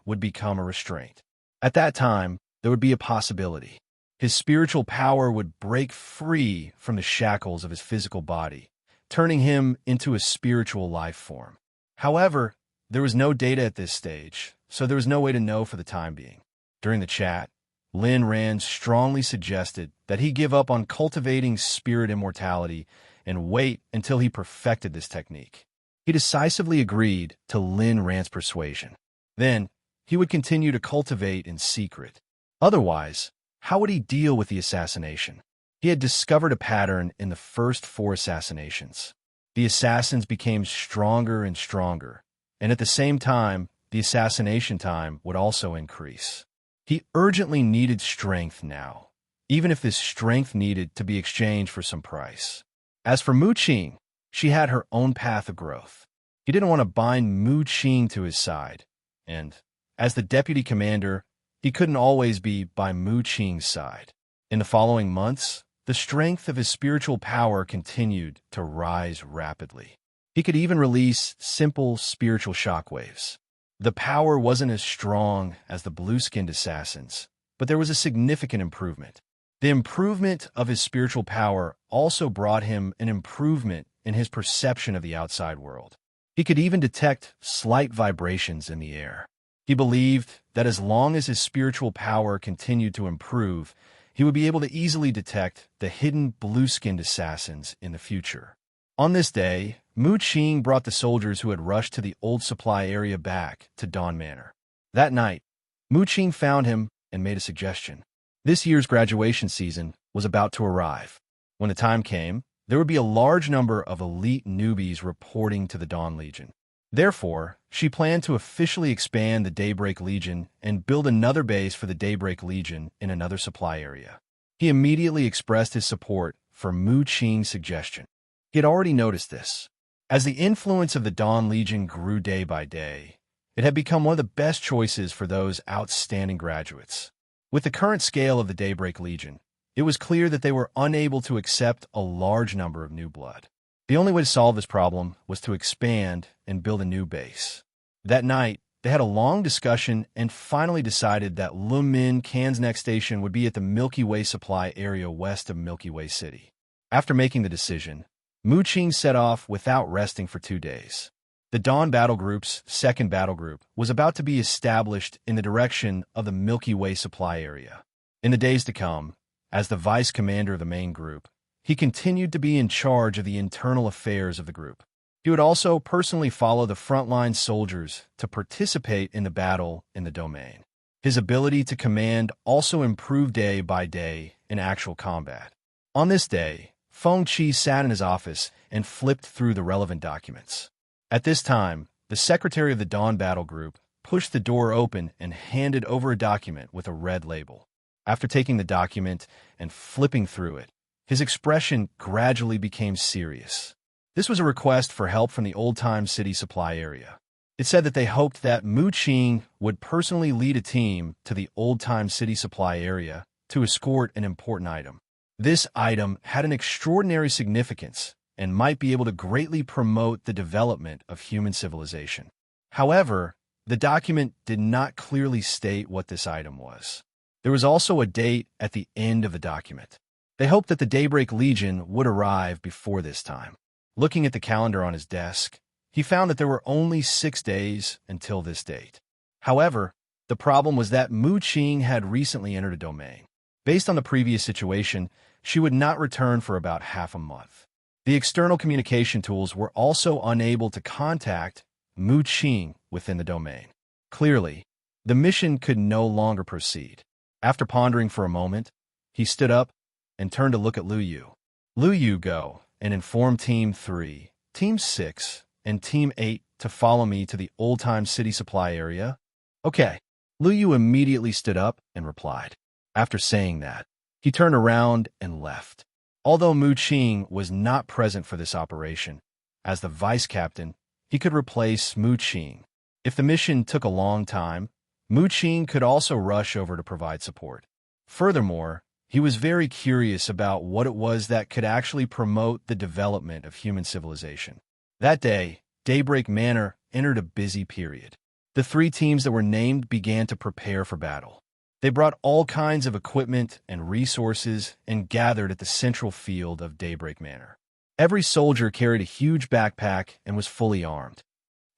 would become a restraint. At that time, there would be a possibility. His spiritual power would break free from the shackles of his physical body, turning him into a spiritual life form. However, there was no data at this stage, so there was no way to know for the time being. During the chat, Lin Ran strongly suggested that he give up on cultivating spirit immortality and wait until he perfected this technique. He decisively agreed to Lin Ran's persuasion. Then, he would continue to cultivate in secret. Otherwise, how would he deal with the assassination? He had discovered a pattern in the first 4 assassinations. The assassins became stronger and stronger, and at the same time, the assassination time would also increase. He urgently needed strength now, even if this strength needed to be exchanged for some price. As for Mu Qing, she had her own path of growth. He didn't want to bind Mu Qing to his side, and, as the deputy commander, he couldn't always be by Mu Qing's side. In the following months, the strength of his spiritual power continued to rise rapidly. He could even release simple spiritual shockwaves. The power wasn't as strong as the blue-skinned assassins, but there was a significant improvement. The improvement of his spiritual power also brought him an improvement in his perception of the outside world. He could even detect slight vibrations in the air. He believed that as long as his spiritual power continued to improve, he would be able to easily detect the hidden blue-skinned assassins in the future. On this day, Mu Qing brought the soldiers who had rushed to the old supply area back to Dawn Manor. That night, Mu Qing found him and made a suggestion. This year's graduation season was about to arrive. When the time came, there would be a large number of elite newbies reporting to the Dawn Legion. Therefore, she planned to officially expand the Daybreak Legion and build another base for the Daybreak Legion in another supply area. He immediately expressed his support for Mu Qing's suggestion. He had already noticed this. As the influence of the Dawn Legion grew day by day, it had become one of the best choices for those outstanding graduates. With the current scale of the Daybreak Legion, It was clear that they were unable to accept a large number of new blood. The only way to solve this problem was to expand and build a new base. That night, they had a long discussion and finally decided that Lumin Can's next station would be at the Milky Way supply area west of Milky Way City. After making the decision, Mu Qing set off without resting for 2 days. The Dawn Battle Group's second battle group was about to be established in the direction of the Milky Way supply area. In the days to come, as the vice commander of the main group, he continued to be in charge of the internal affairs of the group. He would also personally follow the frontline soldiers to participate in the battle in the domain. His ability to command also improved day by day in actual combat. On this day, Feng Qi sat in his office and flipped through the relevant documents. At this time, the secretary of the Dawn Battle Group pushed the door open and handed over a document with a red label. After taking the document and flipping through it, his expression gradually became serious. This was a request for help from the old-time city supply area. It said that they hoped that Mu Qing would personally lead a team to the old-time city supply area to escort an important item. This item had an extraordinary significance and might be able to greatly promote the development of human civilization. However, the document did not clearly state what this item was. There was also a date at the end of the document. They hoped that the Daybreak Legion would arrive before this time. Looking at the calendar on his desk, he found that there were only 6 days until this date. However, the problem was that Mu Qing had recently entered a domain. Based on the previous situation, she would not return for about half a month. The external communication tools were also unable to contact Mu Qing within the domain. Clearly, the mission could no longer proceed. After pondering for a moment, he stood up and turned to look at Lu Yu. Lu Yu, go and inform Team 3, Team 6, and Team 8 to follow me to the old-time city supply area. Okay. Lu Yu immediately stood up and replied. After saying that, he turned around and left. Although Mu Qing was not present for this operation, as the vice captain, he could replace Mu Qing. If the mission took a long time, Mu Qing could also rush over to provide support. Furthermore, he was very curious about what it was that could actually promote the development of human civilization. That day, Daybreak Manor entered a busy period. The 3 teams that were named began to prepare for battle. They brought all kinds of equipment and resources and gathered at the central field of Daybreak Manor. Every soldier carried a huge backpack and was fully armed.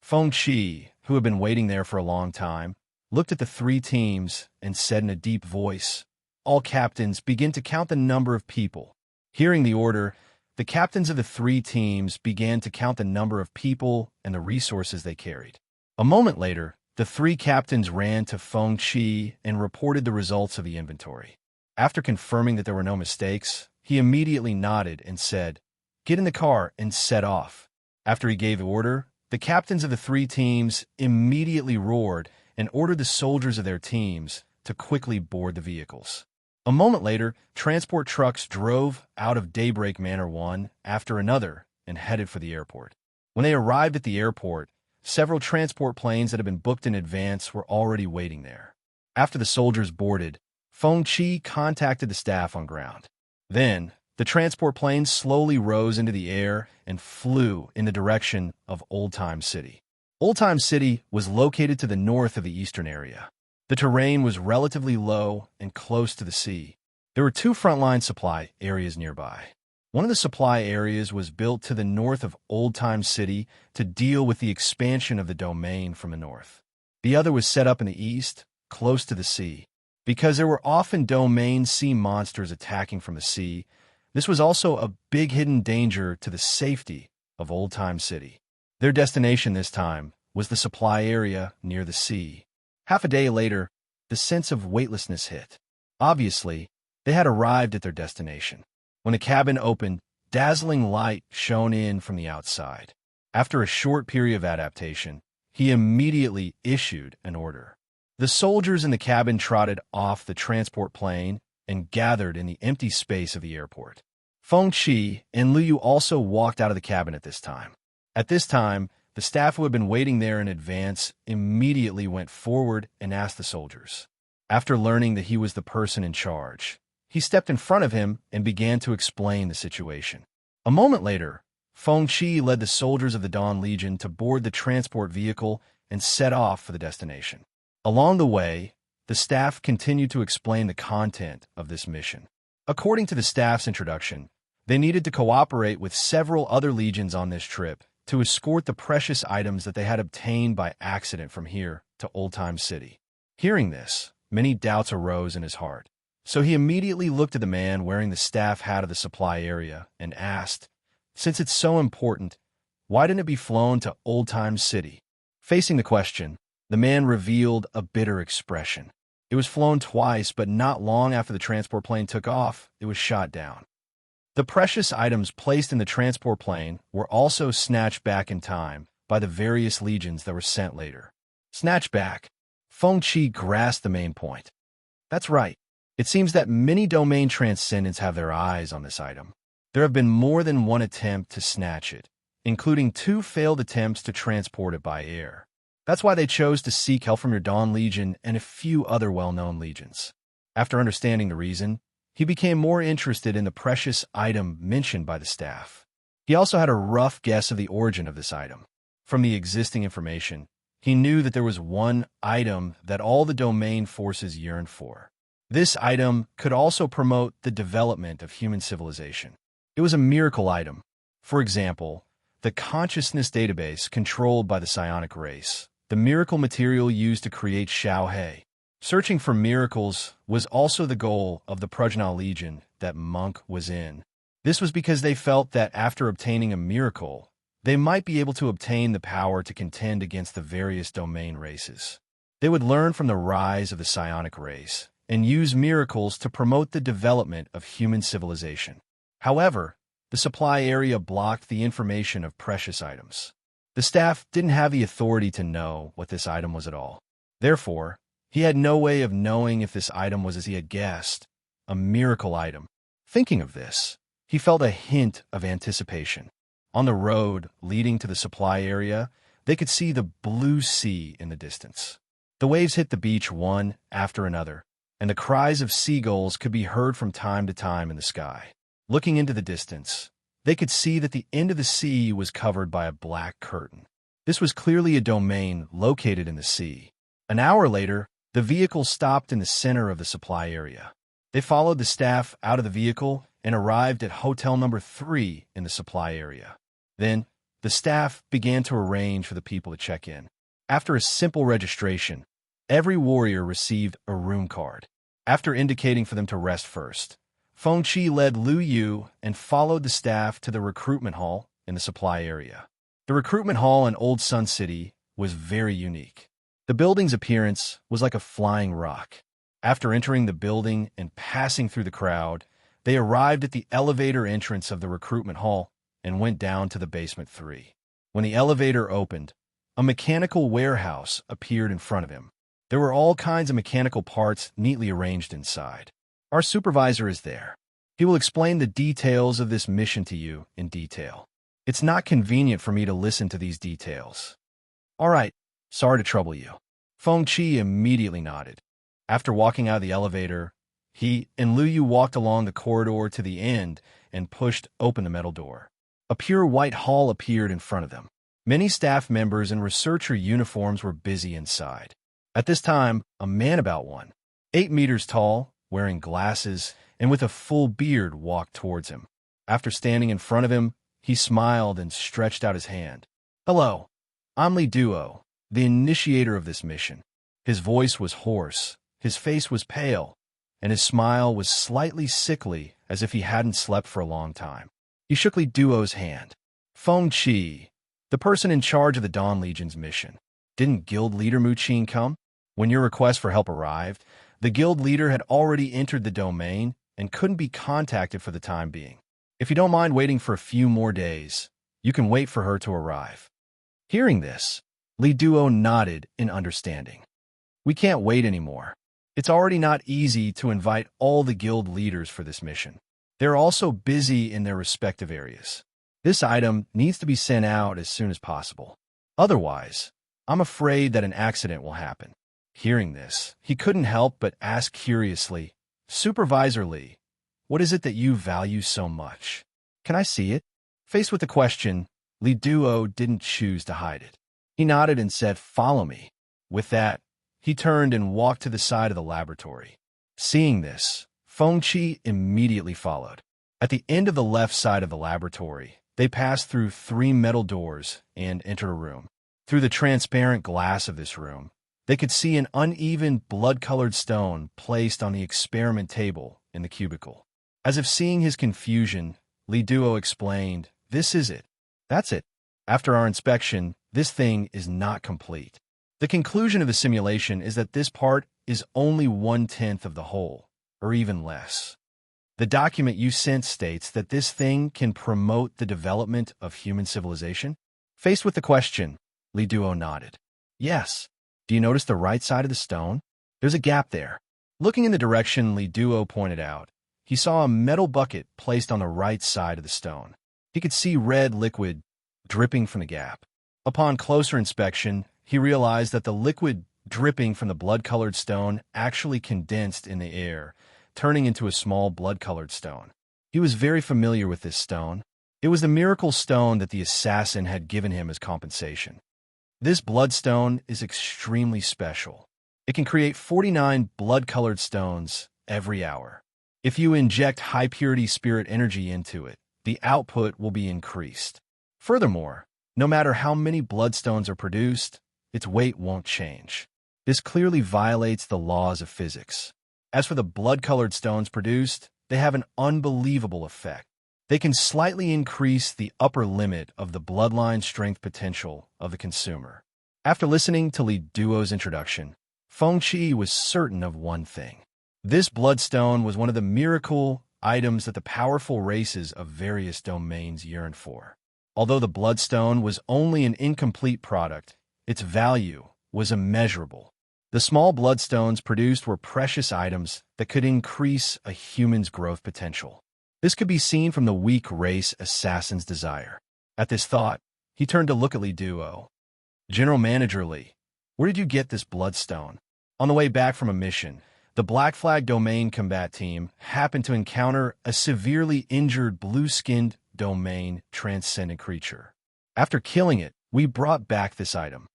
Feng Qi, who had been waiting there for a long time, looked at the 3 teams and said in a deep voice, "All captains, begin to count the number of people." Hearing the order, the captains of the 3 teams began to count the number of people and the resources they carried. A moment later, the 3 captains ran to Feng Qi and reported the results of the inventory. After confirming that there were no mistakes, he immediately nodded and said, "Get in the car and set off." After he gave the order, the captains of the 3 teams immediately roared and ordered the soldiers of their teams to quickly board the vehicles. A moment later, transport trucks drove out of Daybreak Manor one after another and headed for the airport. When they arrived at the airport, several transport planes that had been booked in advance were already waiting there. After the soldiers boarded, Feng Qi contacted the staff on ground. Then, the transport planes slowly rose into the air and flew in the direction of Old Time City. Old Time City was located to the north of the eastern area. The terrain was relatively low and close to the sea. There were 2 frontline supply areas nearby. One of the supply areas was built to the north of Old Time City to deal with the expansion of the domain from the north. The other was set up in the east, close to the sea. Because there were often domain sea monsters attacking from the sea, this was also a big hidden danger to the safety of Old Time City. Their destination this time was the supply area near the sea. Half a day later, the sense of weightlessness hit. Obviously, they had arrived at their destination. When the cabin opened, dazzling light shone in from the outside. After a short period of adaptation, he immediately issued an order. The soldiers in the cabin trotted off the transport plane and gathered in the empty space of the airport. Feng Qi and Lu Yu also walked out of the cabin at this time. At this time, the staff who had been waiting there in advance immediately went forward and asked the soldiers. After learning that he was the person in charge, He stepped in front of him and began to explain the situation. A moment later, Feng Qi led the soldiers of the Dawn Legion to board the transport vehicle and set off for the destination. Along the way, the staff continued to explain the content of this mission. According to the staff's introduction, they needed to cooperate with several other legions on this trip to escort the precious items that they had obtained by accident from here to Old Time City. Hearing this, many doubts arose in his heart. So he immediately looked at the man wearing the staff hat of the supply area and asked, "Since it's so important, why didn't it be flown to Old Time City?" Facing the question, the man revealed a bitter expression. It was flown twice, but not long after the transport plane took off, it was shot down. The precious items placed in the transport plane were also snatched back in time by the various legions that were sent later. Snatched back. Feng Qi grasped the main point. That's right. It seems that many domain transcendents have their eyes on this item. There have been more than one attempt to snatch it, including 2 failed attempts to transport it by air. That's why they chose to seek help from your Dawn Legion and a few other well-known legions. After understanding the reason, he became more interested in the precious item mentioned by the staff. He also had a rough guess of the origin of this item. From the existing information, he knew that there was one item that all the domain forces yearned for. This item could also promote the development of human civilization. It was a miracle item. For example, the consciousness database controlled by the psionic race, the miracle material used to create Xiaohe. Searching for miracles was also the goal of the Prajna Legion that Monk was in. This was because they felt that after obtaining a miracle, they might be able to obtain the power to contend against the various domain races. They would learn from the rise of the psionic race and use miracles to promote the development of human civilization. However, the supply area blocked the information of precious items. The staff didn't have the authority to know what this item was at all. Therefore, he had no way of knowing if this item was as he had guessed, a miracle item. Thinking of this, he felt a hint of anticipation. On the road leading to the supply area, they could see the blue sea in the distance. The waves hit the beach one after another, and the cries of seagulls could be heard from time to time in the sky. Looking into the distance, they could see that the end of the sea was covered by a black curtain. This was clearly a domain located in the sea. An hour later, the vehicle stopped in the center of the supply area. They followed the staff out of the vehicle and arrived at hotel number 3 in the supply area. Then, the staff began to arrange for the people to check in. After a simple registration, every warrior received a room card. After indicating for them to rest first, Feng Qi led Lu Yu and followed the staff to the recruitment hall in the supply area. The recruitment hall in Old Sun City was very unique. The building's appearance was like a flying rock. After entering the building and passing through the crowd, they arrived at the elevator entrance of the recruitment hall and went down to the basement 3. When the elevator opened, a mechanical warehouse appeared in front of him. There were all kinds of mechanical parts neatly arranged inside. Our supervisor is there. He will explain the details of this mission to you in detail. It's not convenient for me to listen to these details. All right, sorry to trouble you. Feng Qi immediately nodded. After walking out of the elevator, he and Lu Yu walked along the corridor to the end and pushed open the metal door. A pure white hall appeared in front of them. Many staff members in researcher uniforms were busy inside. At this time, a man about 8 meters tall, wearing glasses, and with a full beard walked towards him. After standing in front of him, he smiled and stretched out his hand. "Hello, I'm Li Duo, the initiator of this mission." His voice was hoarse, his face was pale, and his smile was slightly sickly, as if he hadn't slept for a long time. He shook Li Duo's hand. "Feng Qi, the person in charge of the Dawn Legion's mission. Didn't guild leader Mu Qin come? When your request for help arrived, the guild leader had already entered the domain and couldn't be contacted for the time being. If you don't mind waiting for a few more days, you can wait for her to arrive." Hearing this, Li Duo nodded in understanding. "We can't wait anymore. It's already not easy to invite all the guild leaders for this mission. They're also busy in their respective areas. This item needs to be sent out as soon as possible. Otherwise, I'm afraid that an accident will happen." Hearing this, he couldn't help but ask curiously, Supervisor Lee, what is it that you value so much? Can I see it? Faced with the question, Li Duo didn't choose to hide it. He nodded and said, "Follow me." With that, he turned and walked to the side of the laboratory. Seeing this, Fengqi immediately followed. At the end of the left side of the laboratory, they passed through 3 metal doors and entered a room. Through the transparent glass of this room, they could see an uneven, blood-colored stone placed on the experiment table in the cubicle. As if seeing his confusion, Li Duo explained, "This is it. That's it. After our inspection, this thing is not complete. The conclusion of the simulation is that this part is only 1/10 of the whole, or even less. The document you sent states that this thing can promote the development of human civilization?" Faced with the question, Li Duo nodded. "Yes. Do you notice the right side of the stone? There's a gap there." Looking in the direction Li Duo pointed out, he saw a metal bucket placed on the right side of the stone. He could see red liquid dripping from the gap. Upon closer inspection, he realized that the liquid dripping from the blood-colored stone actually condensed in the air, turning into a small blood-colored stone. He was very familiar with this stone. It was the miracle stone that the assassin had given him as compensation. This bloodstone is extremely special. It can create 49 blood-colored stones every hour. If you inject high-purity spirit energy into it, the output will be increased. Furthermore, no matter how many bloodstones are produced, its weight won't change. This clearly violates the laws of physics. As for the blood-colored stones produced, they have an unbelievable effect. They can slightly increase the upper limit of the bloodline strength potential of the consumer. After listening to Li Duo's introduction, Fengqi was certain of one thing. This bloodstone was one of the miracle items that the powerful races of various domains yearned for. Although the bloodstone was only an incomplete product, its value was immeasurable. The small bloodstones produced were precious items that could increase a human's growth potential. This could be seen from the weak race assassin's desire. At this thought, he turned to look at Li Duo. "General Manager Li, where did you get this bloodstone?" On the way back from a mission, the Black Flag Domain combat team happened to encounter a severely injured blue-skinned domain transcendent creature. After killing it, we brought back this item.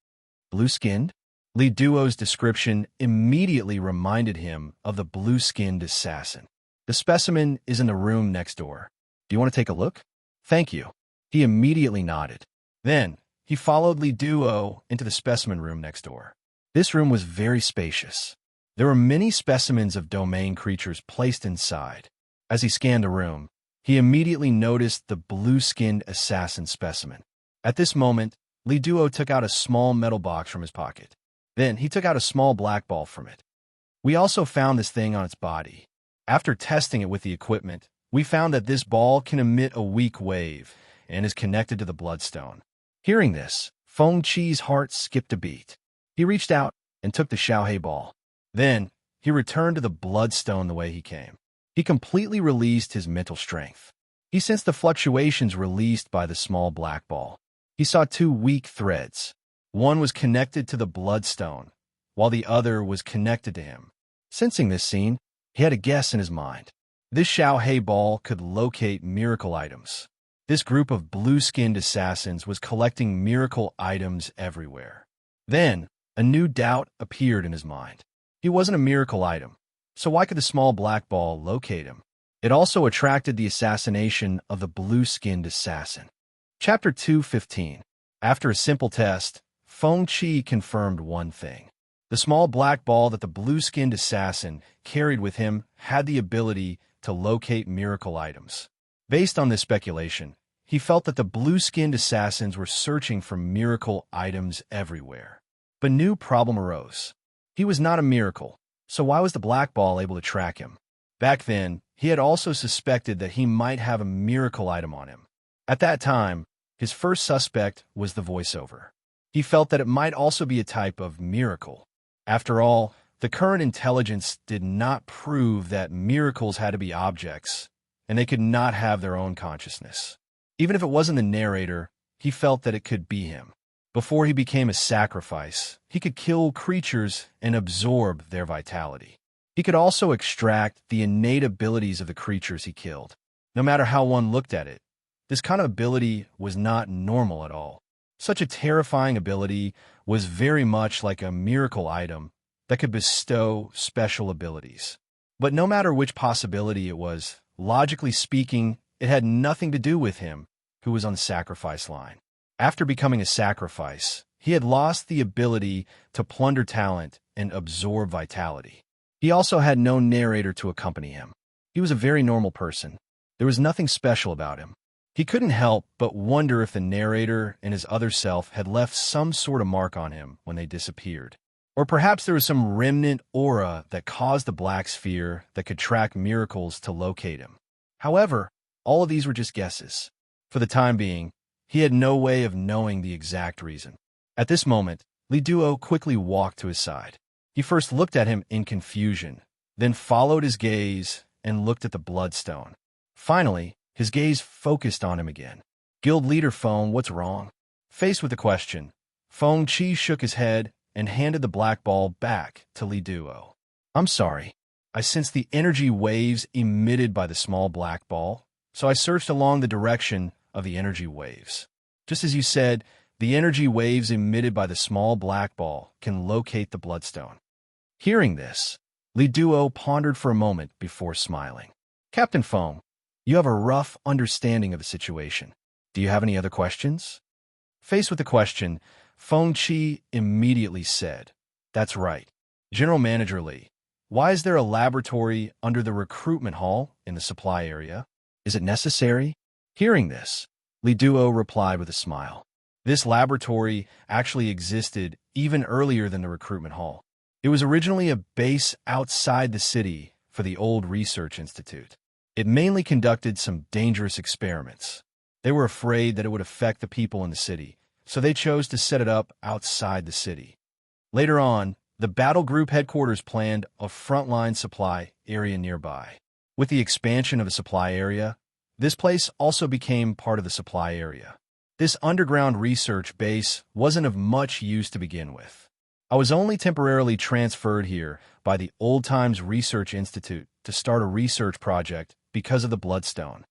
Blue-skinned? Li Duo's description immediately reminded him of the blue-skinned assassin. "The specimen is in the room next door. Do you want to take a look?" "Thank you." He immediately nodded. Then, he followed Li Duo into the specimen room next door. This room was very spacious. There were many specimens of domain creatures placed inside. As he scanned the room, he immediately noticed the blue-skinned assassin specimen. At this moment, Li Duo took out a small metal box from his pocket. Then, he took out a small black ball from it. "We also found this thing on its body. After testing it with the equipment, we found that this ball can emit a weak wave and is connected to the bloodstone." Hearing this, Fengqi's heart skipped a beat. He reached out and took the Xiaohei ball. Then, he returned to the bloodstone the way he came. He completely released his mental strength. He sensed the fluctuations released by the small black ball. He saw 2 weak threads. One was connected to the bloodstone, while the other was connected to him. Sensing this scene, he had a guess in his mind. This Xiaohei ball could locate miracle items. This group of blue-skinned assassins was collecting miracle items everywhere. Then, a new doubt appeared in his mind. He wasn't a miracle item, so why could the small black ball locate him? It also attracted the assassination of the blue-skinned assassin. Chapter 2:15. After a simple test, Fengqi confirmed one thing. The small black ball that the blue-skinned assassin carried with him had the ability to locate miracle items. Based on this speculation, he felt that the blue-skinned assassins were searching for miracle items everywhere. But a new problem arose. He was not a miracle, so why was the black ball able to track him? Back then, he had also suspected that he might have a miracle item on him. At that time, his first suspect was the voiceover. He felt that it might also be a type of miracle. After all, the current intelligence did not prove that miracles had to be objects, and they could not have their own consciousness. Even if it wasn't the narrator, he felt that it could be him. Before he became a sacrifice, he could kill creatures and absorb their vitality. He could also extract the innate abilities of the creatures he killed. No matter how one looked at it, this kind of ability was not normal at all. Such a terrifying ability was very much like a miracle item that could bestow special abilities. But no matter which possibility it was, logically speaking, it had nothing to do with him, who was on the sacrifice line. After becoming a sacrifice, he had lost the ability to plunder talent and absorb vitality. He also had no narrator to accompany him. He was a very normal person. There was nothing special about him. He couldn't help but wonder if the narrator and his other self had left some sort of mark on him when they disappeared. Or perhaps there was some remnant aura that caused the black sphere that could track miracles to locate him. However, all of these were just guesses. For the time being, he had no way of knowing the exact reason. At this moment, Li Duo quickly walked to his side. He first looked at him in confusion, then followed his gaze and looked at the bloodstone. Finally, his gaze focused on him again. Guild leader Feng, what's wrong? Faced with the question, Feng Qi shook his head and handed the black ball back to Li Duo. I'm sorry. I sensed the energy waves emitted by the small black ball, so I searched along the direction of the energy waves. Just as you said, the energy waves emitted by the small black ball can locate the bloodstone. Hearing this, Li Duo pondered for a moment before smiling. Captain Feng, you have a rough understanding of the situation. Do you have any other questions? Faced with the question, Feng Qi immediately said, That's right. General Manager Li, why is there a laboratory under the recruitment hall in the supply area? Is it necessary? Hearing this, Li Duo replied with a smile. This laboratory actually existed even earlier than the recruitment hall. It was originally a base outside the city for the old research institute. It mainly conducted some dangerous experiments. They were afraid that it would affect the people in the city, so they chose to set it up outside the city. Later on, the battle group headquarters planned a frontline supply area nearby. With the expansion of the supply area, this place also became part of the supply area. This underground research base wasn't of much use to begin with. I was only temporarily transferred here by the Old Times Research Institute to start a research project because of the bloodstone.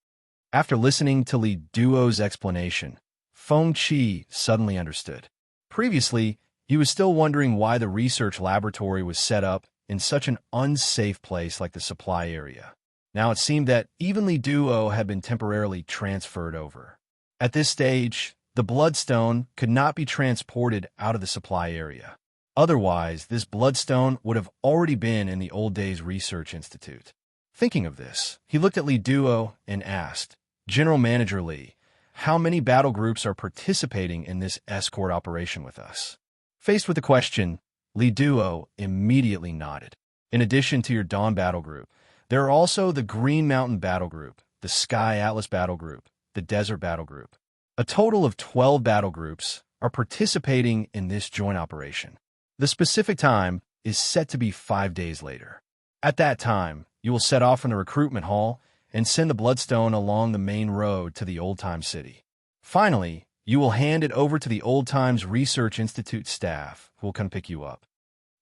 After listening to Li Duo's explanation, Feng Qi suddenly understood. Previously, he was still wondering why the research laboratory was set up in such an unsafe place like the supply area. Now it seemed that even Li Duo had been temporarily transferred over. At this stage, the bloodstone could not be transported out of the supply area. Otherwise, this bloodstone would have already been in the Old Days Research Institute. Thinking of this, he looked at Li Duo and asked, General Manager Li, how many battle groups are participating in this escort operation with us? Faced with the question, Li Duo immediately nodded. In addition to your Dawn Battle Group, there are also the Green Mountain Battle Group, the Sky Atlas Battle Group, the Desert Battle Group. A total of 12 battle groups are participating in this joint operation. The specific time is set to be 5 days later. At that time, you will set off from the recruitment hall and send the bloodstone along the main road to the Old Time City. Finally, you will hand it over to the Old Times Research Institute staff, who will come pick you up.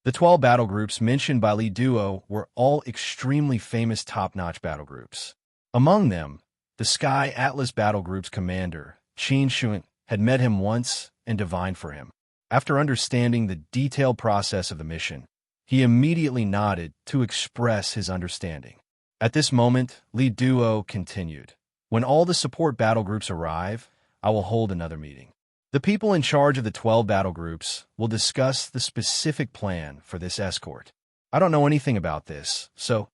The 12 battle groups mentioned by Li Duo were all extremely famous top-notch battle groups. Among them, the Sky Atlas Battle Group's commander, Qin Shun, had met him once and divined for him. After understanding the detailed process of the mission, he immediately nodded to express his understanding. At this moment, Li Duo continued, When all the support battle groups arrive, I will hold another meeting. The people in charge of the 12 battle groups will discuss the specific plan for this escort. I don't know anything about this, so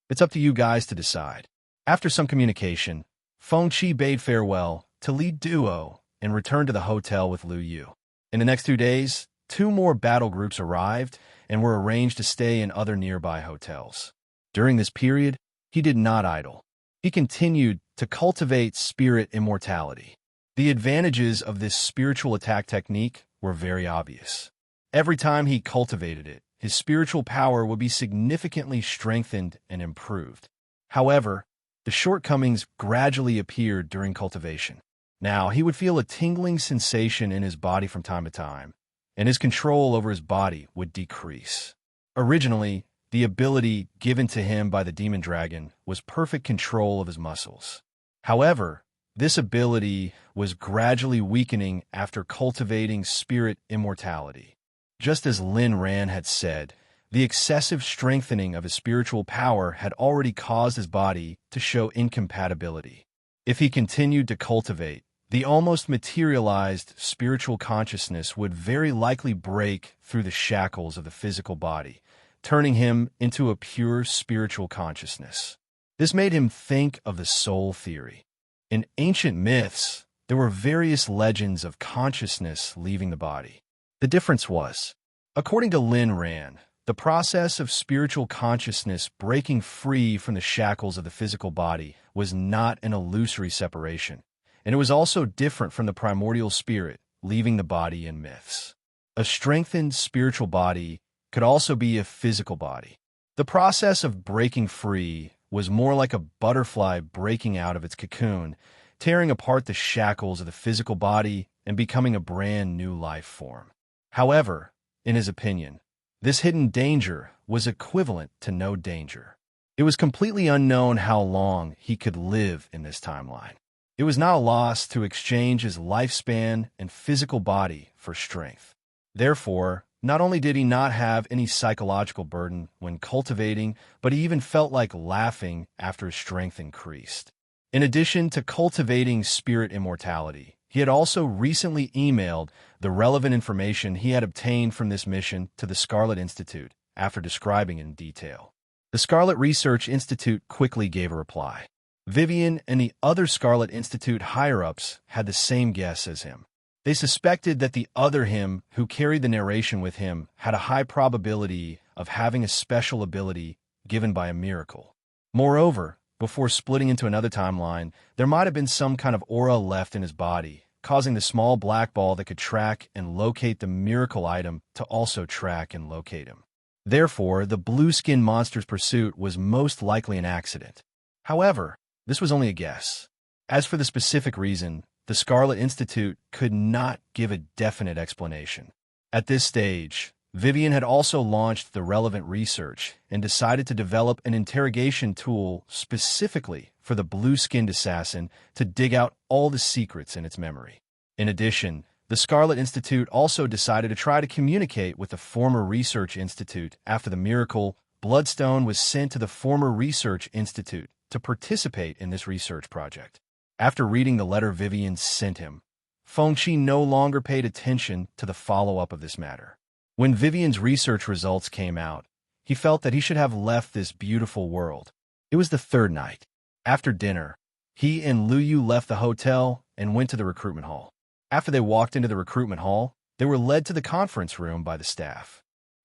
it's up to you guys to decide. After some communication, Feng Qi bade farewell to Li Duo and returned to the hotel with Lu Yu. In the next 2 days, 2 more battle groups arrived and were arranged to stay in other nearby hotels. During this period, he did not idle. He continued to cultivate spirit immortality. The advantages of this spiritual attack technique were very obvious. Every time he cultivated it, his spiritual power would be significantly strengthened and improved. However, the shortcomings gradually appeared during cultivation. Now, he would feel a tingling sensation in his body from time to time, and his control over his body would decrease. Originally, the ability given to him by the demon dragon was perfect control of his muscles. However, this ability was gradually weakening after cultivating spirit immortality. Just as Lin Ran had said, the excessive strengthening of his spiritual power had already caused his body to show incompatibility. If he continued to cultivate, the almost materialized spiritual consciousness would very likely break through the shackles of the physical body, turning him into a pure spiritual consciousness. This made him think of the soul theory. In ancient myths, there were various legends of consciousness leaving the body. The difference was, according to Lin Ran, the process of spiritual consciousness breaking free from the shackles of the physical body was not an illusory separation, and it was also different from the primordial spirit leaving the body in myths. A strengthened spiritual body could also be a physical body. The process of breaking free was more like a butterfly breaking out of its cocoon, tearing apart the shackles of the physical body and becoming a brand new life form. However, in his opinion, this hidden danger was equivalent to no danger. It was completely unknown how long he could live in this timeline. It was not a loss to exchange his lifespan and physical body for strength. Therefore, not only did he not have any psychological burden when cultivating, but he even felt like laughing after his strength increased. In addition to cultivating spirit immortality, he had also recently emailed the relevant information he had obtained from this mission to the Scarlet Institute after describing it in detail. The Scarlet Research Institute quickly gave a reply. Vivian and the other Scarlet Institute higher-ups had the same guess as him. They suspected that the other him who carried the narration with him had a high probability of having a special ability given by a miracle. Moreover, before splitting into another timeline, there might have been some kind of aura left in his body, causing the small black ball that could track and locate the miracle item to also track and locate him. Therefore, the blue-skinned monster's pursuit was most likely an accident. However, this was only a guess. As for the specific reason, the Scarlet Institute could not give a definite explanation. At this stage, Vivian had also launched the relevant research and decided to develop an interrogation tool specifically for the blue-skinned assassin to dig out all the secrets in its memory. In addition, the Scarlet Institute also decided to try to communicate with the former Research Institute after the miracle Bloodstone was sent to the former Research Institute to participate in this research project. After reading the letter Vivian sent him, Fengqi no longer paid attention to the follow-up of this matter. When Vivian's research results came out, he felt that he should have left this beautiful world. It was the third night. After dinner, he and Lu Yu left the hotel and went to the recruitment hall. After they walked into the recruitment hall, they were led to the conference room by the staff.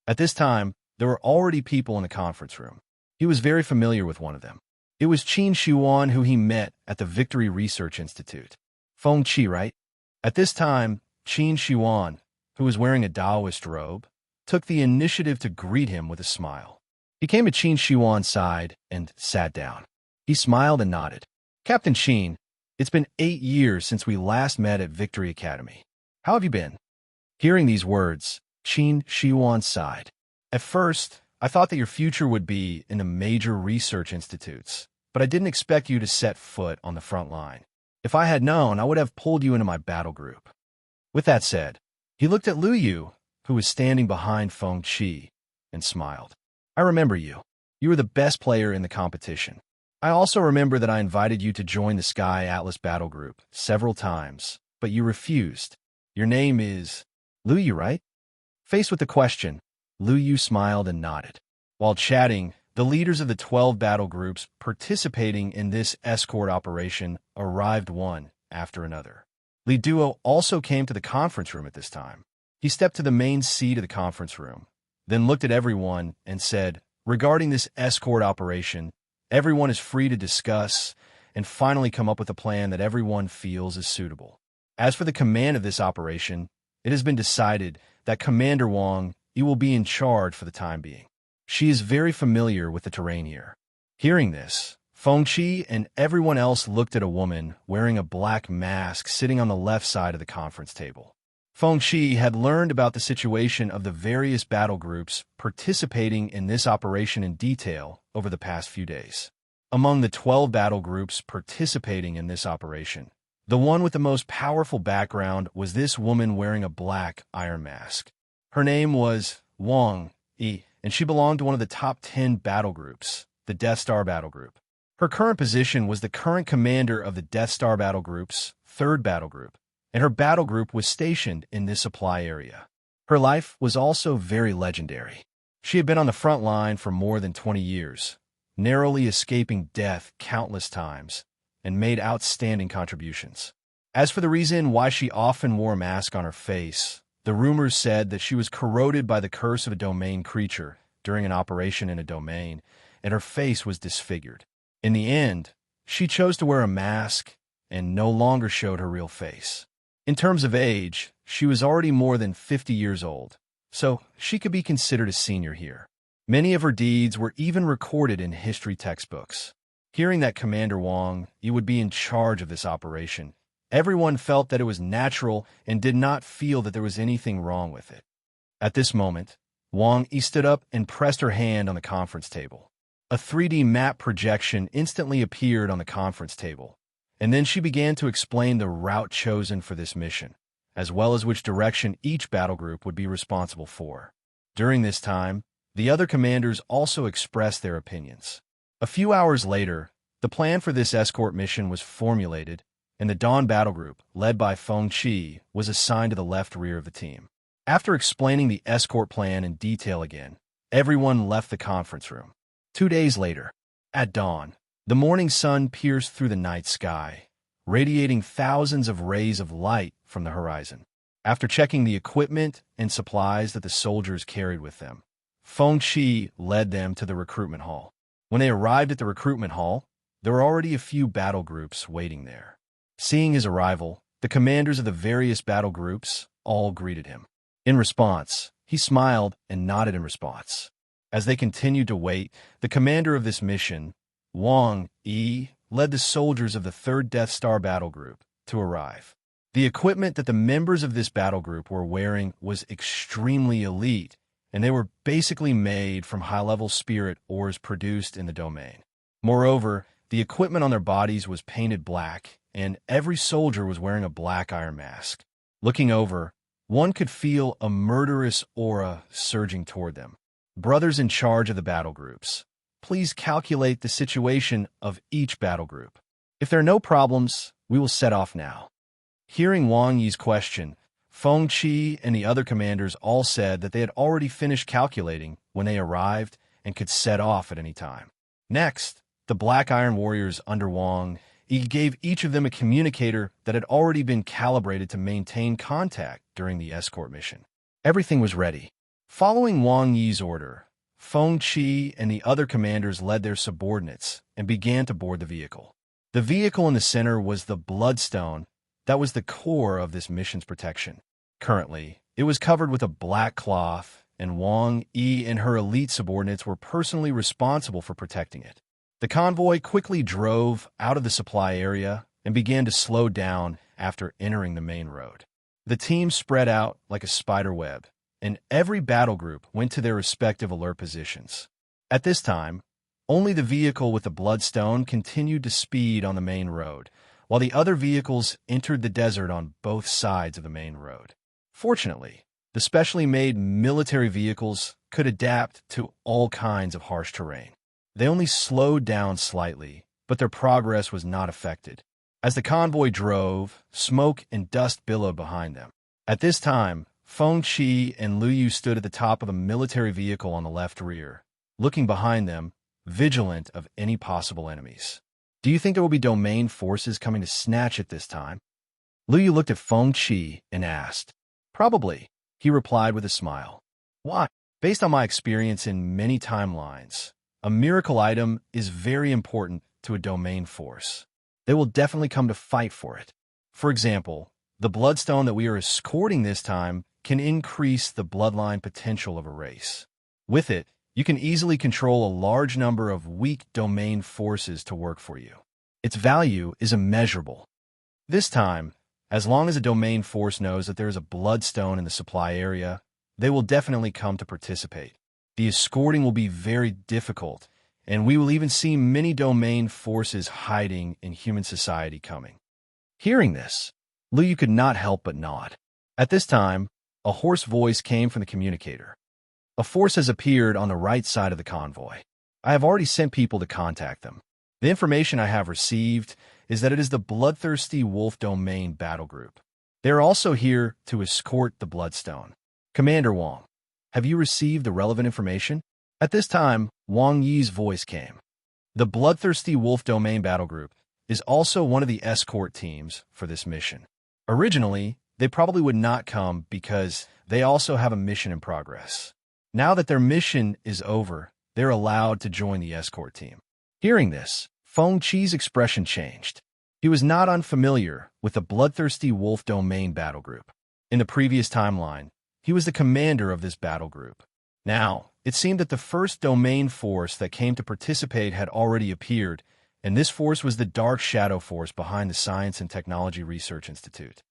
At this time, there were already people in the conference room. He was very familiar with one of them. It was Qin Shuan, who he met at the Victory Research Institute. Fengqi, right? At this time, Qin Shuan, who was wearing a Taoist robe, took the initiative to greet him with a smile. He came to Qin Shuan's side and sat down. He smiled and nodded. Captain Qin, it's been 8 years since we last met at Victory Academy. How have you been? Hearing these words, Qin Shuan sighed. At first, I thought that your future would be in the major research institutes, but I didn't expect you to set foot on the front line. If I had known, I would have pulled you into my battle group. With that said, he looked at Lu Yu, who was standing behind Fengqi, and smiled. I remember you. You were the best player in the competition. I also remember that I invited you to join the Sky Atlas battle group several times, but you refused. Your name is Lu Yu, right? Faced with the question, Lu Yu smiled and nodded. While chatting, the leaders of the 12 battle groups participating in this escort operation arrived one after another. Li Duo also came to the conference room at this time. He stepped to the main seat of the conference room, then looked at everyone and said, regarding this escort operation, everyone is free to discuss and finally come up with a plan that everyone feels is suitable. As for the command of this operation, it has been decided that Commander Wang will be in charge for the time being. She is very familiar with the terrain here. Hearing this, Fengqi and everyone else looked at a woman wearing a black mask sitting on the left side of the conference table. Feng-Chi had learned about the situation of the various battle groups participating in this operation in detail over the past few days. Among the 12 battle groups participating in this operation, the one with the most powerful background was this woman wearing a black iron mask. Her name was Wang Yi, and she belonged to one of the top 10 battle groups, the Death Star Battle Group. Her current position was the current commander of the Death Star Battle Group's 3rd Battle Group, and her battle group was stationed in this supply area. Her life was also very legendary. She had been on the front line for more than 20 years, narrowly escaping death countless times, and made outstanding contributions. As for the reason why she often wore a mask on her face, the rumors said that she was corroded by the curse of a domain creature during an operation in a domain, and her face was disfigured. In the end, she chose to wear a mask and no longer showed her real face. In terms of age, she was already more than 50 years old, so she could be considered a senior here. Many of her deeds were even recorded in history textbooks. Hearing that Commander Wang Yi would be in charge of this operation, everyone felt that it was natural and did not feel that there was anything wrong with it. At this moment, Wang Yi stood up and pressed her hand on the conference table. A 3D map projection instantly appeared on the conference table, and then she began to explain the route chosen for this mission, as well as which direction each battle group would be responsible for. During this time, the other commanders also expressed their opinions. A few hours later, the plan for this escort mission was formulated, and the Dawn Battle Group, led by Feng-Chi, was assigned to the left rear of the team. After explaining the escort plan in detail again, everyone left the conference room. 2 days later, at dawn, the morning sun pierced through the night sky, radiating thousands of rays of light from the horizon. After checking the equipment and supplies that the soldiers carried with them, Feng-Chi led them to the recruitment hall. When they arrived at the recruitment hall, there were already a few battle groups waiting there. Seeing his arrival, the commanders of the various battle groups all greeted him. In response, he smiled and nodded in response. As they continued to wait, the commander of this mission, Wang Yi, led the soldiers of the 3rd Death Star Battle Group to arrive. The equipment that the members of this battle group were wearing was extremely elite, and they were basically made from high-level spirit ores produced in the domain. Moreover, the equipment on their bodies was painted black, and every soldier was wearing a black iron mask. Looking over, one could feel a murderous aura surging toward them. Brothers in charge of the battle groups, please calculate the situation of each battle group. If there are no problems, we will set off now. Hearing Wang Yi's question, Feng-Chi and the other commanders all said that they had already finished calculating when they arrived and could set off at any time. Next, the Black Iron Warriors under Wang Yi gave each of them a communicator that had already been calibrated to maintain contact during the escort mission. Everything was ready. Following Wang Yi's order, Feng-Chi and the other commanders led their subordinates and began to board the vehicle. The vehicle in the center was the Bloodstone that was the core of this mission's protection. Currently, it was covered with a black cloth, and Wang Yi and her elite subordinates were personally responsible for protecting it. The convoy quickly drove out of the supply area and began to slow down after entering the main road. The team spread out like a spider web, and every battle group went to their respective alert positions. At this time, only the vehicle with the Bloodstone continued to speed on the main road, while the other vehicles entered the desert on both sides of the main road. Fortunately, the specially made military vehicles could adapt to all kinds of harsh terrain. They only slowed down slightly, but their progress was not affected. As the convoy drove, smoke and dust billowed behind them. At this time, Feng-Chi and Liu Yu stood at the top of a military vehicle on the left rear, looking behind them, vigilant of any possible enemies. Do you think there will be domain forces coming to snatch it this time? Liu Yu looked at Feng-Chi and asked. Probably, he replied with a smile. Why? Based on my experience in many timelines, a miracle item is very important to a domain force. They will definitely come to fight for it. For example, the Bloodstone that we are escorting this time can increase the bloodline potential of a race. With it, you can easily control a large number of weak domain forces to work for you. Its value is immeasurable. This time, As long as a domain force knows that there is a bloodstone in the supply area, they will definitely come to participate. The escorting will be very difficult, and we will even see many domain forces hiding in human society coming. Hearing this, Liu could not help but nod. At this time, a hoarse voice came from the communicator. A force has appeared on the right side of the convoy. I have already sent people to contact them. The information I have received is that it is the Bloodthirsty Wolf Domain Battle Group. They are also here to escort the Bloodstone. Commander Wang, have you received the relevant information? At this time, Wang Yi's voice came. The Bloodthirsty Wolf Domain Battle Group is also one of the escort teams for this mission. Originally, they probably would not come because they also have a mission in progress. Now that their mission is over, they're allowed to join the escort team. Hearing this, Feng Qi's expression changed. He was not unfamiliar with the Bloodthirsty Wolf Domain Battle Group. In the previous timeline, he was the commander of this battle group. Now, it seemed that the first domain force that came to participate had already appeared, and this force was the Dark Shadow Force behind the Science and Technology Research Institute.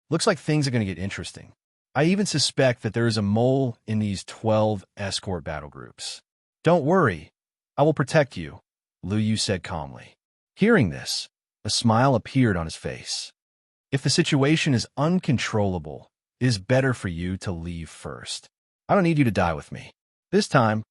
Looks like things are going to get interesting. I even suspect that there is a mole in these 12 escort battle groups. Don't worry, I will protect you, Liu Yu said calmly. Hearing this, a smile appeared on his face. If the situation is uncontrollable, it is better for you to leave first. I don't need you to die with me. This time,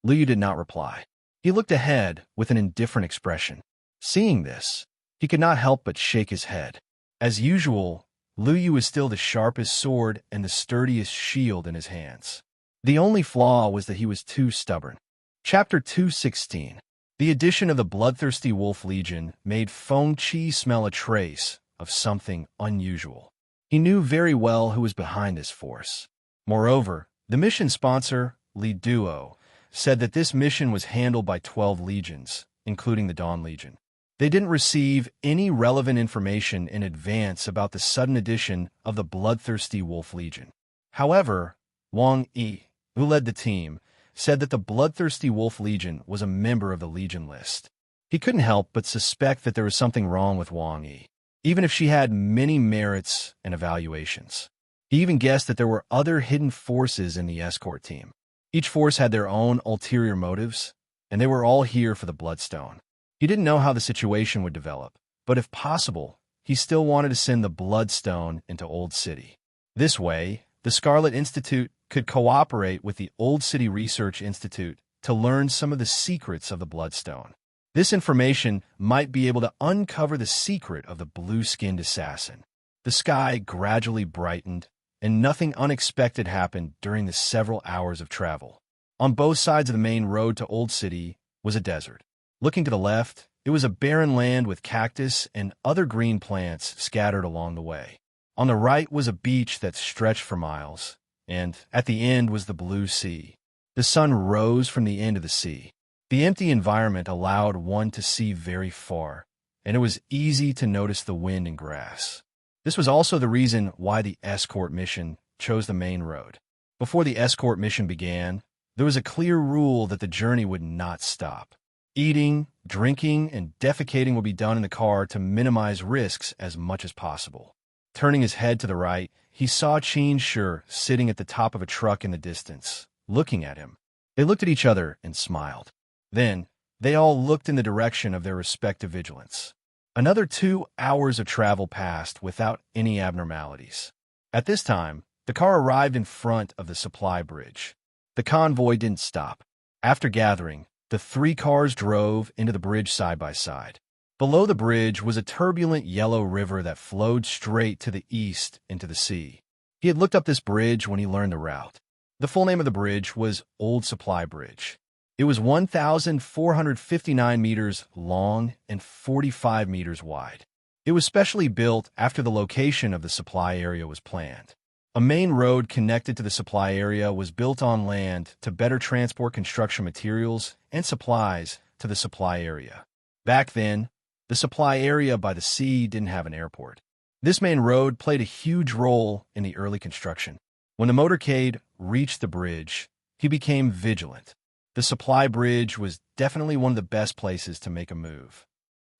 Liu Yu did not reply. He looked ahead with an indifferent expression. Seeing this, he could not help but shake his head. As usual, Liu Yu was still the sharpest sword and the sturdiest shield in his hands. The only flaw was that he was too stubborn. Chapter 216. The addition of the Bloodthirsty Wolf Legion made Feng Qi smell a trace of something unusual. He knew very well who was behind this force. Moreover, the mission sponsor, Li Duo, said that this mission was handled by 12 legions, including the Dawn Legion. They didn't receive any relevant information in advance about the sudden addition of the Bloodthirsty Wolf Legion. However, Wang Yi, who led the team, said that the Bloodthirsty Wolf Legion was a member of the Legion list. He couldn't help but suspect that there was something wrong with Wang Yi, even if she had many merits and evaluations. He even guessed that there were other hidden forces in the escort team. Each force had their own ulterior motives, and they were all here for the Bloodstone. He didn't know how the situation would develop, but if possible, he still wanted to send the Bloodstone into Old City. This way, the Scarlet Institute could cooperate with the Old City Research Institute to learn some of the secrets of the Bloodstone. This information might be able to uncover the secret of the blue-skinned assassin. The sky gradually brightened, and nothing unexpected happened during the several hours of travel. On both sides of the main road to Old City was a desert. Looking to the left, it was a barren land with cactus and other green plants scattered along the way. On the right was a beach that stretched for miles, and at the end was the blue sea. The sun rose from the end of the sea. The empty environment allowed one to see very far, and it was easy to notice the wind and grass. This was also the reason why the escort mission chose the main road. Before the escort mission began, there was a clear rule that the journey would not stop. Eating, drinking, and defecating would be done in the car to minimize risks as much as possible. Turning his head to the right, he saw Qin Shi sitting at the top of a truck in the distance, looking at him. They looked at each other and smiled. Then, they all looked in the direction of their respective vigilance. Another 2 hours of travel passed without any abnormalities. At this time, the car arrived in front of the supply bridge. The convoy didn't stop. After gathering, the 3 cars drove into the bridge side by side. Below the bridge was a turbulent yellow river that flowed straight to the east into the sea. He had looked up this bridge when he learned the route. The full name of the bridge was Old Supply Bridge. It was 1,459 meters long and 45 meters wide. It was specially built after the location of the supply area was planned. A main road connected to the supply area was built on land to better transport construction materials and supplies to the supply area. Back then, the supply area by the sea didn't have an airport. This main road played a huge role in the early construction. When the motorcade reached the bridge, he became vigilant. The supply bridge was definitely one of the best places to make a move.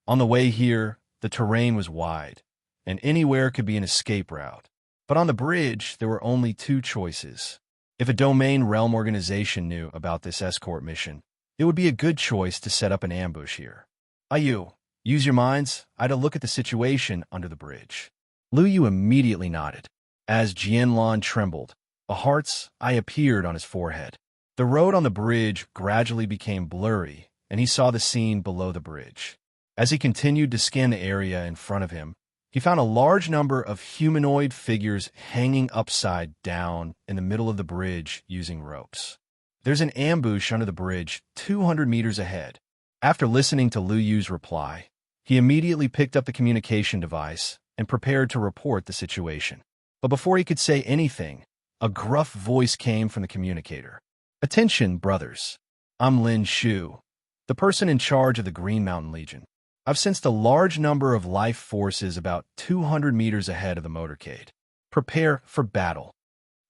On the way here, the terrain was wide, and anywhere could be an escape route. But on the bridge, there were only two choices. If a domain realm organization knew about this escort mission, it would be a good choice to set up an ambush here. Ayu, use your minds. I had a look at the situation under the bridge. Lu Yu immediately nodded. As Jianlan trembled, a heart's eye appeared on his forehead. The road on the bridge gradually became blurry, and he saw the scene below the bridge. As he continued to scan the area in front of him, he found a large number of humanoid figures hanging upside down in the middle of the bridge using ropes. There's an ambush under the bridge 200 meters ahead. After listening to Lu Yu's reply, he immediately picked up the communication device and prepared to report the situation. But before he could say anything, a gruff voice came from the communicator. "Attention, brothers. I'm Lin Shu, the person in charge of the Green Mountain Legion. I've sensed a large number of life forces about 200 meters ahead of the motorcade. Prepare for battle."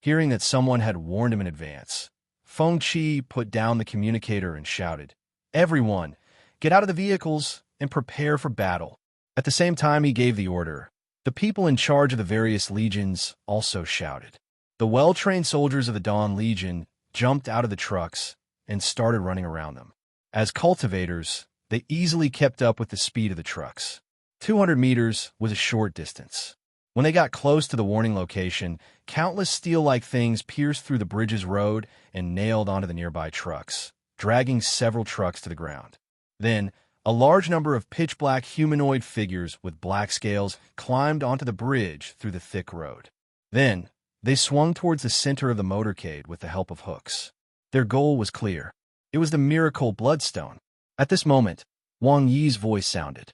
Hearing that someone had warned him in advance, Feng Qi put down the communicator and shouted, "Everyone, get out of the vehicles and prepare for battle." At the same time he gave the order, the people in charge of the various legions also shouted. The well-trained soldiers of the Dawn Legion jumped out of the trucks and started running around them. As cultivators, they easily kept up with the speed of the trucks. 200 meters was a short distance. When they got close to the warning location, countless steel-like things pierced through the bridge's road and nailed onto the nearby trucks, dragging several trucks to the ground. Then, a large number of pitch-black humanoid figures with black scales climbed onto the bridge through the thick road. Then, they swung towards the center of the motorcade with the help of hooks. Their goal was clear. It was the miracle bloodstone. At this moment, Wang Yi's voice sounded.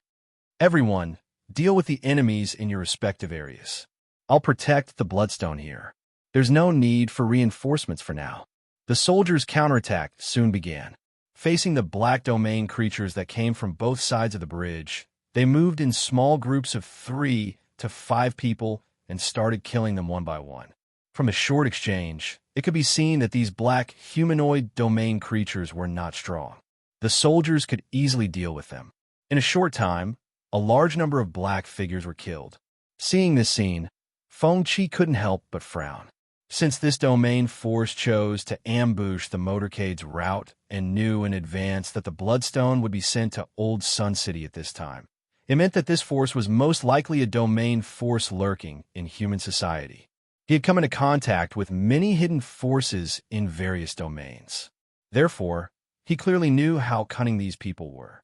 "Everyone, deal with the enemies in your respective areas. I'll protect the bloodstone here. There's no need for reinforcements for now." The soldiers' counterattack soon began. Facing the black domain creatures that came from both sides of the bridge, they moved in small groups of 3 to 5 people and started killing them one by one. From a short exchange, it could be seen that these black humanoid domain creatures were not strong. The soldiers could easily deal with them. In a short time, a large number of black figures were killed. Seeing this scene, Feng Qi couldn't help but frown. Since this domain force chose to ambush the motorcade's route and knew in advance that the Bloodstone would be sent to Old Sun City at this time, it meant that this force was most likely a domain force lurking in human society. He had come into contact with many hidden forces in various domains. Therefore, he clearly knew how cunning these people were.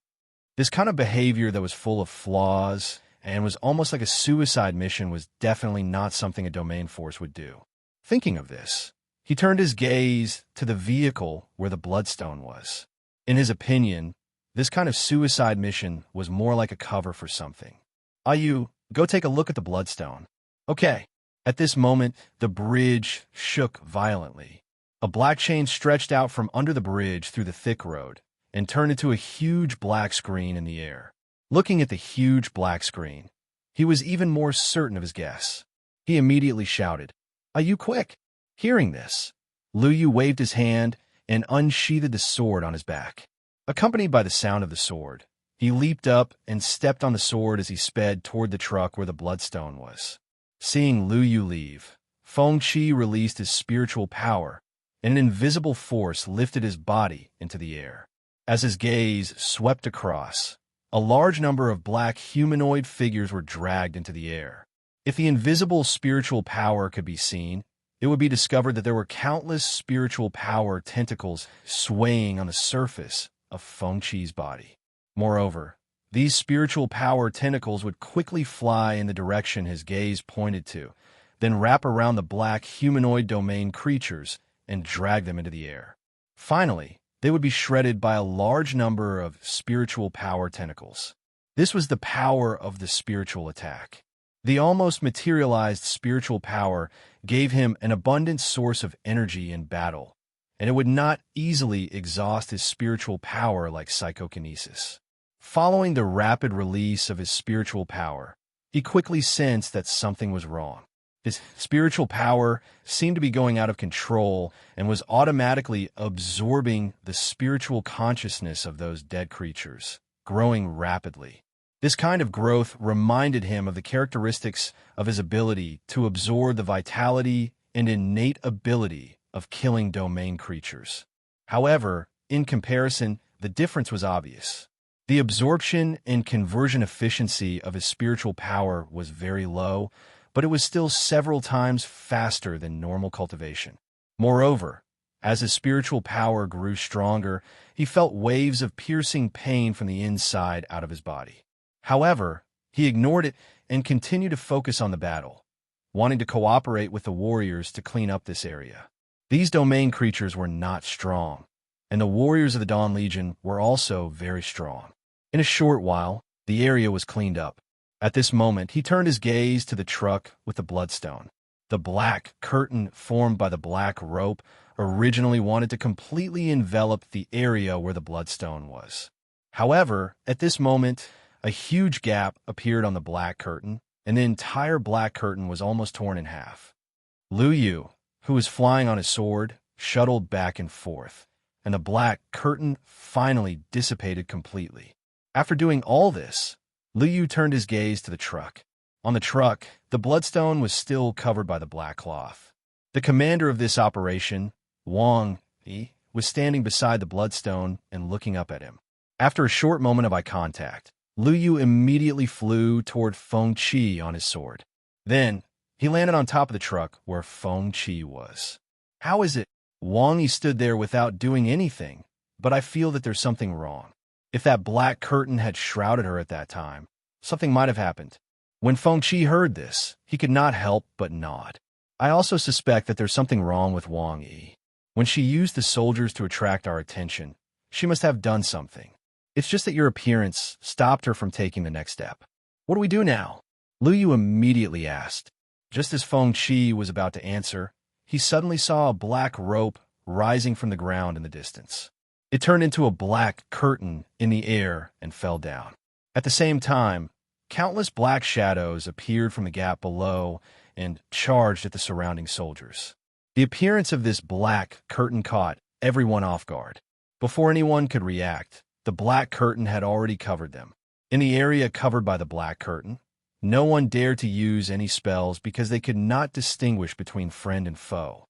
This kind of behavior that was full of flaws and was almost like a suicide mission was definitely not something a domain force would do. Thinking of this, he turned his gaze to the vehicle where the Bloodstone was. In his opinion, this kind of suicide mission was more like a cover for something. "Ayu, go take a look at the Bloodstone." "Okay." At this moment, the bridge shook violently. A black chain stretched out from under the bridge through the thick road and turned into a huge black screen in the air. Looking at the huge black screen, he was even more certain of his guess. He immediately shouted, "Are you quick?" Hearing this, Lu Yu waved his hand and unsheathed the sword on his back. Accompanied by the sound of the sword, he leaped up and stepped on the sword as he sped toward the truck where the Bloodstone was. Seeing Lu Yu leave, Feng Qi released his spiritual power, and an invisible force lifted his body into the air. As his gaze swept across, a large number of black humanoid figures were dragged into the air. If the invisible spiritual power could be seen, it would be discovered that there were countless spiritual power tentacles swaying on the surface of Feng Qi's body. Moreover, these spiritual power tentacles would quickly fly in the direction his gaze pointed to, then wrap around the black humanoid domain creatures and drag them into the air. Finally, they would be shredded by a large number of spiritual power tentacles. This was the power of the spiritual attack. The almost materialized spiritual power gave him an abundant source of energy in battle, and it would not easily exhaust his spiritual power like psychokinesis. Following the rapid release of his spiritual power, he quickly sensed that something was wrong. His spiritual power seemed to be going out of control and was automatically absorbing the spiritual consciousness of those dead creatures, growing rapidly. This kind of growth reminded him of the characteristics of his ability to absorb the vitality and innate ability of killing domain creatures. However, in comparison, the difference was obvious. The absorption and conversion efficiency of his spiritual power was very low, but it was still several times faster than normal cultivation. Moreover, as his spiritual power grew stronger, he felt waves of piercing pain from the inside out of his body. However, he ignored it and continued to focus on the battle, wanting to cooperate with the warriors to clean up this area. These domain creatures were not strong, and the warriors of the Dawn Legion were also very strong. In a short while, the area was cleaned up. At this moment, he turned his gaze to the truck with the bloodstone. The black curtain formed by the black rope originally wanted to completely envelop the area where the bloodstone was. However, at this moment, a huge gap appeared on the black curtain, and the entire black curtain was almost torn in half. Lu Yu, who was flying on his sword, shuttled back and forth, and the black curtain finally dissipated completely. After doing all this, Lu Yu turned his gaze to the truck. On the truck, the bloodstone was still covered by the black cloth. The commander of this operation, Wang Yi, was standing beside the bloodstone and looking up at him. After a short moment of eye contact, Lu Yu immediately flew toward Feng Qi on his sword. Then, he landed on top of the truck where Feng Qi was. How is it? Wang Yi stood there without doing anything, but I feel that there's something wrong. If that black curtain had shrouded her at that time, something might have happened. When Feng Qi heard this, he could not help but nod. I also suspect that there's something wrong with Wang Yi. When she used the soldiers to attract our attention, she must have done something. It's just that your appearance stopped her from taking the next step. What do we do now? Lu Yu immediately asked. Just as Feng Qi was about to answer, he suddenly saw a black rope rising from the ground in the distance. It turned into a black curtain in the air and fell down. At the same time, countless black shadows appeared from the gap below and charged at the surrounding soldiers. The appearance of this black curtain caught everyone off guard. Before anyone could react, the black curtain had already covered them. In the area covered by the black curtain, no one dared to use any spells because they could not distinguish between friend and foe.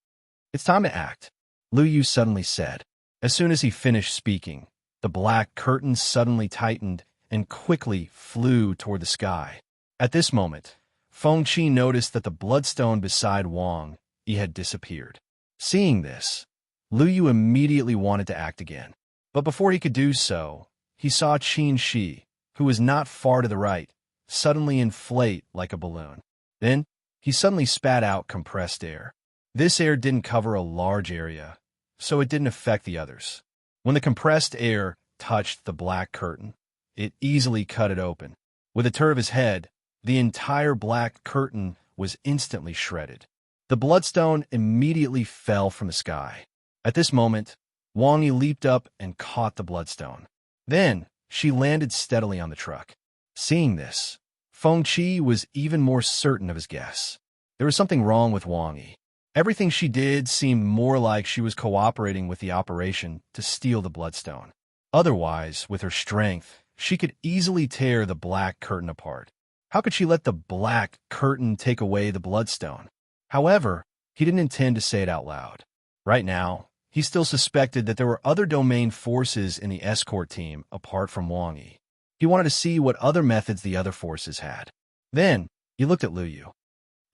It's time to act, Lu Yu suddenly said. As soon as he finished speaking, the black curtain suddenly tightened and quickly flew toward the sky. At this moment, Feng Qi noticed that the bloodstone beside Wang Yi had disappeared. Seeing this, Lu Yu immediately wanted to act again. But before he could do so, he saw Qin Shi, who was not far to the right, suddenly inflate like a balloon. Then, he suddenly spat out compressed air. This air didn't cover a large area, so it didn't affect the others. When the compressed air touched the black curtain, it easily cut it open. With a turn of his head, the entire black curtain was instantly shredded. The bloodstone immediately fell from the sky. At this moment, Wang Yi leaped up and caught the bloodstone. Then, she landed steadily on the truck. Seeing this, Feng Qi was even more certain of his guess. There was something wrong with Wang Yi. Everything she did seemed more like she was cooperating with the operation to steal the bloodstone. Otherwise, with her strength, she could easily tear the black curtain apart. How could she let the black curtain take away the bloodstone? However, he didn't intend to say it out loud. Right now, he still suspected that there were other domain forces in the escort team apart from Wang Yi. He wanted to see what other methods the other forces had. Then, he looked at Lu Yu.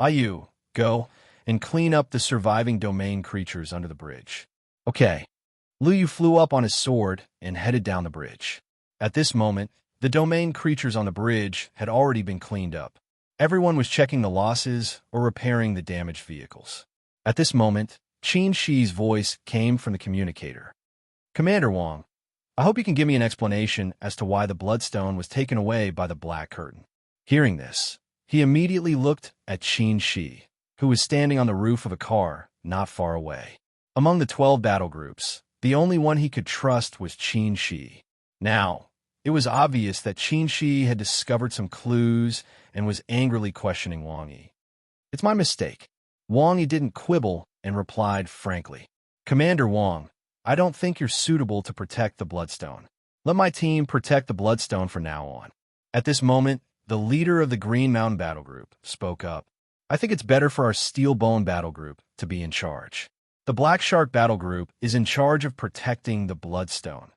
Yu, go and clean up the surviving domain creatures under the bridge. Okay. Lu Yu flew up on his sword and headed down the bridge. At this moment, the domain creatures on the bridge had already been cleaned up. Everyone was checking the losses or repairing the damaged vehicles. At this moment, Qin Shi's voice came from the communicator. Commander Wang, I hope you can give me an explanation as to why the bloodstone was taken away by the black curtain. Hearing this, he immediately looked at Qin Shi, who was standing on the roof of a car not far away. Among the 12 battle groups, the only one he could trust was Qin Shi. Now, it was obvious that Qin Shi had discovered some clues and was angrily questioning Wang Yi. It's my mistake. Wang Yi didn't quibble and replied frankly. Commander Wang, I don't think you're suitable to protect the bloodstone. Let my team protect the bloodstone from now on. At this moment, the leader of the Green Mountain Battle Group spoke up. I think it's better for our Steel Bone Battle Group to be in charge. The Black Shark Battle Group is in charge of protecting the Bloodstone.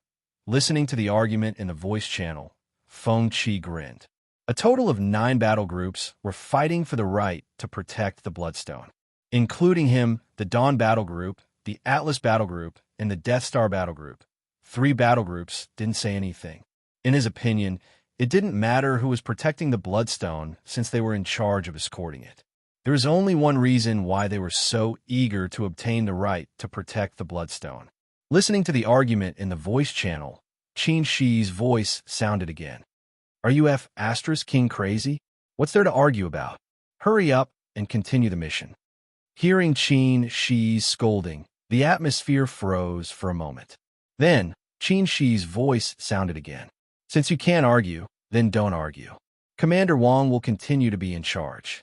Listening to the argument in the voice channel, Feng Chi grinned. A total of 9 battle groups were fighting for the right to protect the Bloodstone, including him, the Dawn Battle Group, the Atlas Battle Group, and the Death Star Battle Group. 3 battle groups didn't say anything. In his opinion, it didn't matter who was protecting the Bloodstone since they were in charge of escorting it. There was only one reason why they were so eager to obtain the right to protect the Bloodstone. Listening to the argument in the voice channel, Qin Shi's voice sounded again. Are you King crazy? What's there to argue about? Hurry up and continue the mission. Hearing Qin Shi's scolding, the atmosphere froze for a moment. Then, Qin Shi's voice sounded again. Since you can't argue, then don't argue. Commander Wang will continue to be in charge.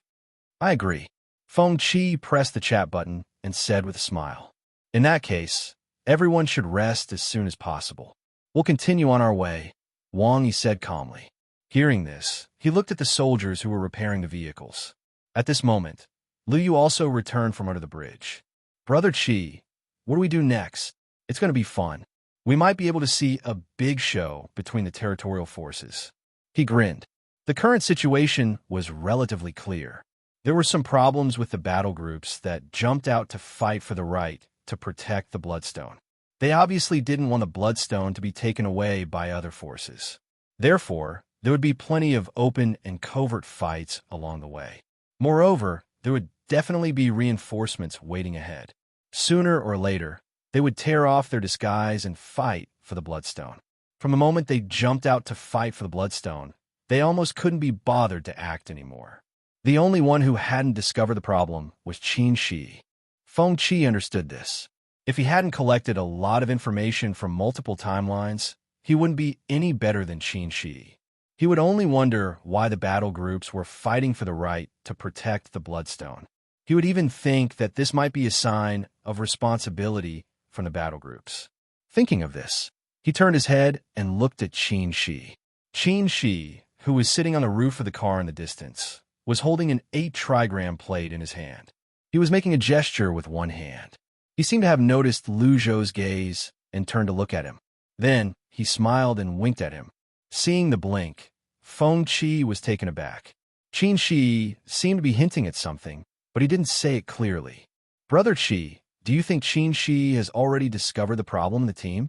I agree. Feng Chi pressed the chat button and said with a smile. In that case, everyone should rest as soon as possible. We'll continue on our way, Wang Yi said calmly. Hearing this, he looked at the soldiers who were repairing the vehicles. At this moment, Liu Yu also returned from under the bridge. Brother Qi, what do we do next? It's going to be fun. We might be able to see a big show between the territorial forces. He grinned. The current situation was relatively clear. There were some problems with the battle groups that jumped out to fight for the right to protect the Bloodstone. They obviously didn't want the Bloodstone to be taken away by other forces. Therefore, there would be plenty of open and covert fights along the way. Moreover, there would definitely be reinforcements waiting ahead. Sooner or later, they would tear off their disguise and fight for the Bloodstone. From the moment they jumped out to fight for the Bloodstone, they almost couldn't be bothered to act anymore. The only one who hadn't discovered the problem was Qin Shi. Feng Chi understood this. If he hadn't collected a lot of information from multiple timelines, he wouldn't be any better than Qin Shi. He would only wonder why the battle groups were fighting for the right to protect the Bloodstone. He would even think that this might be a sign of responsibility from the battle groups. Thinking of this, he turned his head and looked at Qin Shi. Qin Shi, who was sitting on the roof of the car in the distance, was holding an 8-trigram plate in his hand. He was making a gesture with one hand. He seemed to have noticed Lu Zhou's gaze and turned to look at him. Then, he smiled and winked at him. Seeing the blink, Feng Chi was taken aback. Qin Shi seemed to be hinting at something, but he didn't say it clearly. Brother Qi, do you think Qin Shi has already discovered the problem in the team?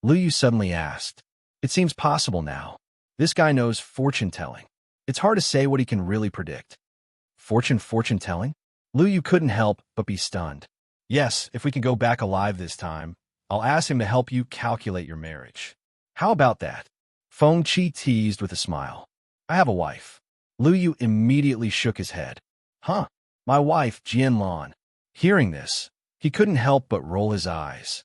Liu Yu suddenly asked. It seems possible now. This guy knows fortune-telling. It's hard to say what he can really predict. Fortune-telling? Liu Yu couldn't help but be stunned. Yes, if we can go back alive this time, I'll ask him to help you calculate your marriage. How about that? Feng Chi teased with a smile. I have a wife. Liu Yu immediately shook his head. Huh, my wife, Jian Lan. Hearing this, he couldn't help but roll his eyes.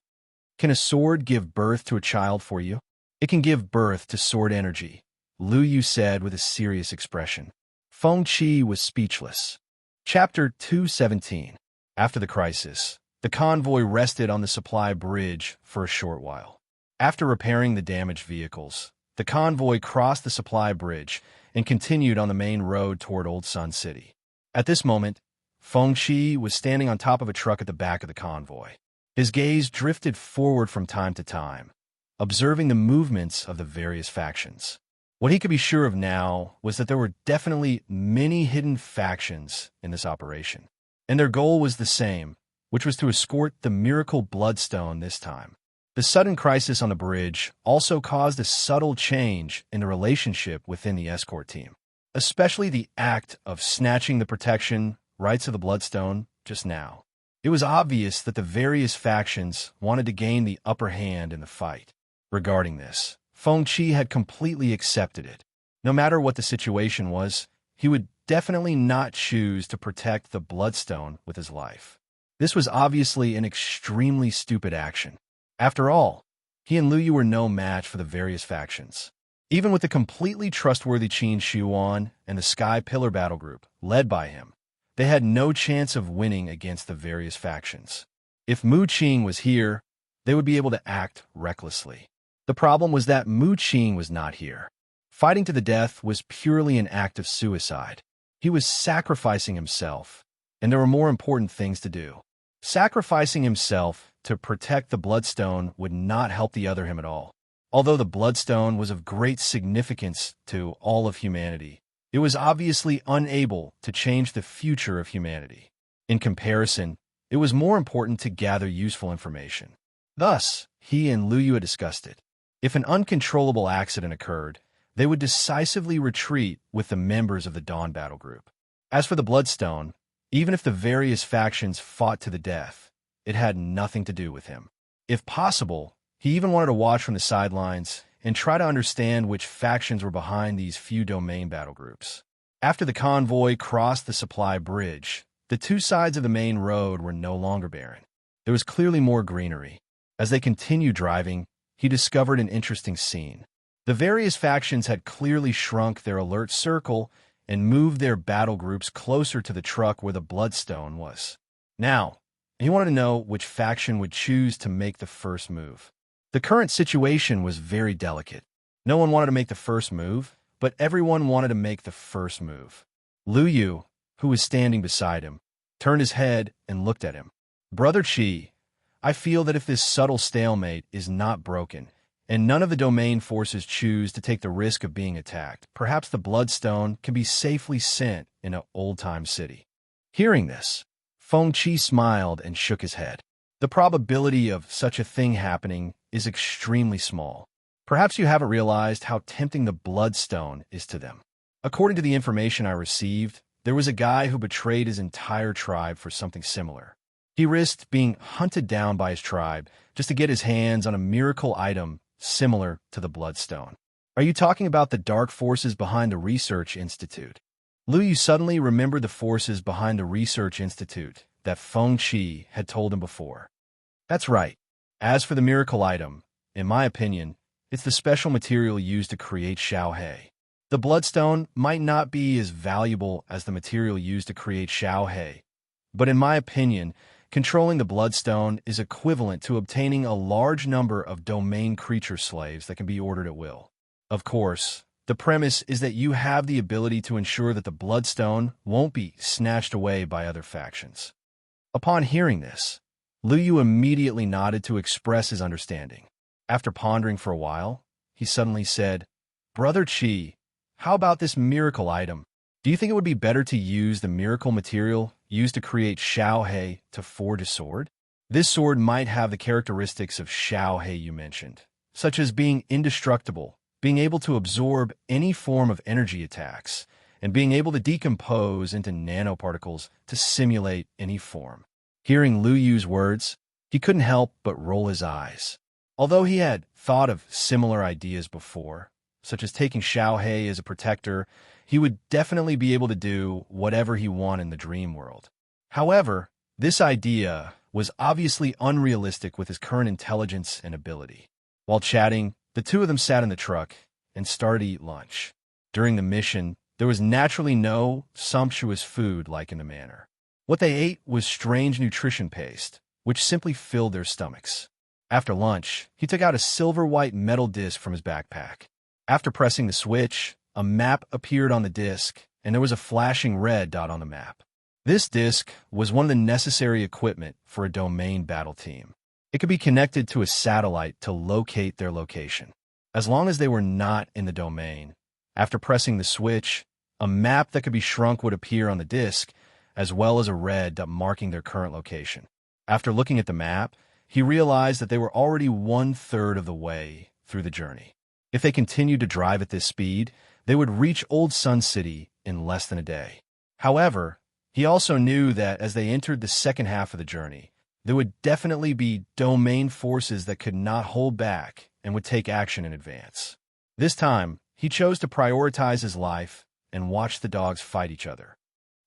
Can a sword give birth to a child for you? It can give birth to sword energy, Liu Yu said with a serious expression. Feng Chi was speechless. Chapter 217. After the crisis, the convoy rested on the supply bridge for a short while. After repairing the damaged vehicles, the convoy crossed the supply bridge and continued on the main road toward Old Sun City. At this moment, Feng Chi was standing on top of a truck at the back of the convoy. His gaze drifted forward from time to time, observing the movements of the various factions. What he could be sure of now was that there were definitely many hidden factions in this operation, and their goal was the same, which was to escort the miracle Bloodstone this time. The sudden crisis on the bridge also caused a subtle change in the relationship within the escort team, especially the act of snatching the protection rights of the Bloodstone just now. It was obvious that the various factions wanted to gain the upper hand in the fight. Regarding this, Feng Chi had completely accepted it. No matter what the situation was, he would definitely not choose to protect the Bloodstone with his life. This was obviously an extremely stupid action. After all, he and Liu Yu were no match for the various factions. Even with the completely trustworthy Qin Shuan and the Sky Pillar Battle Group, led by him, they had no chance of winning against the various factions. If Mu Qing was here, they would be able to act recklessly. The problem was that Mu Qing was not here. Fighting to the death was purely an act of suicide. He was sacrificing himself, and there were more important things to do. Sacrificing himself to protect the Bloodstone would not help the other him at all. Although the Bloodstone was of great significance to all of humanity, it was obviously unable to change the future of humanity. In comparison, it was more important to gather useful information. Thus, he and Liu Yu had discussed it. If an uncontrollable accident occurred, they would decisively retreat with the members of the Dawn Battle Group. As for the Bloodstone, even if the various factions fought to the death, it had nothing to do with him. If possible, he even wanted to watch from the sidelines and try to understand which factions were behind these few domain battle groups. After the convoy crossed the supply bridge, the two sides of the main road were no longer barren. There was clearly more greenery. As they continued driving, he discovered an interesting scene. The various factions had clearly shrunk their alert circle and moved their battle groups closer to the truck where the Bloodstone was. Now, he wanted to know which faction would choose to make the first move. The current situation was very delicate. No one wanted to make the first move, but everyone wanted to make the first move. Liu Yu, who was standing beside him, turned his head and looked at him. "Brother Qi, I feel that if this subtle stalemate is not broken, and none of the domain forces choose to take the risk of being attacked, perhaps the Bloodstone can be safely sent in an old-time city." Hearing this, Feng Qi smiled and shook his head. The probability of such a thing happening is extremely small. Perhaps you haven't realized how tempting the Bloodstone is to them. According to the information I received, there was a guy who betrayed his entire tribe for something similar. He risked being hunted down by his tribe just to get his hands on a miracle item similar to the Bloodstone. Are you talking about the dark forces behind the Research Institute? Liu Yu suddenly remembered the forces behind the Research Institute that Feng Qi had told him before. That's right. As for the miracle item, in my opinion, it's the special material used to create Xiaohe. The Bloodstone might not be as valuable as the material used to create Xiaohe, but in my opinion, controlling the Bloodstone is equivalent to obtaining a large number of domain creature slaves that can be ordered at will. Of course, the premise is that you have the ability to ensure that the Bloodstone won't be snatched away by other factions. Upon hearing this, Liu Yu immediately nodded to express his understanding. After pondering for a while, he suddenly said, "Brother Qi, how about this miracle item? Do you think it would be better to use the miracle material used to create Xiaohe to forge a sword? This sword might have the characteristics of Xiaohe you mentioned, such as being indestructible, being able to absorb any form of energy attacks, and being able to decompose into nanoparticles to simulate any form." Hearing Liu Yu's words, he couldn't help but roll his eyes. Although he had thought of similar ideas before, such as taking Xiaohe as a protector, he would definitely be able to do whatever he wanted in the dream world. However, this idea was obviously unrealistic with his current intelligence and ability. While chatting, the two of them sat in the truck and started to eat lunch. During the mission, there was naturally no sumptuous food like in the manor. What they ate was strange nutrition paste, which simply filled their stomachs. After lunch, he took out a silver-white metal disc from his backpack. After pressing the switch, a map appeared on the disc, and there was a flashing red dot on the map. This disc was one of the necessary equipment for a domain battle team. It could be connected to a satellite to locate their location. As long as they were not in the domain, after pressing the switch, a map that could be shrunk would appear on the disc, as well as a red dot marking their current location. After looking at the map, he realized that they were already 1/3 of the way through the journey. If they continued to drive at this speed, they would reach Old Sun City in less than a day. However, he also knew that as they entered the second half of the journey, there would definitely be domain forces that could not hold back and would take action in advance. This time, he chose to prioritize his life and watch the dogs fight each other.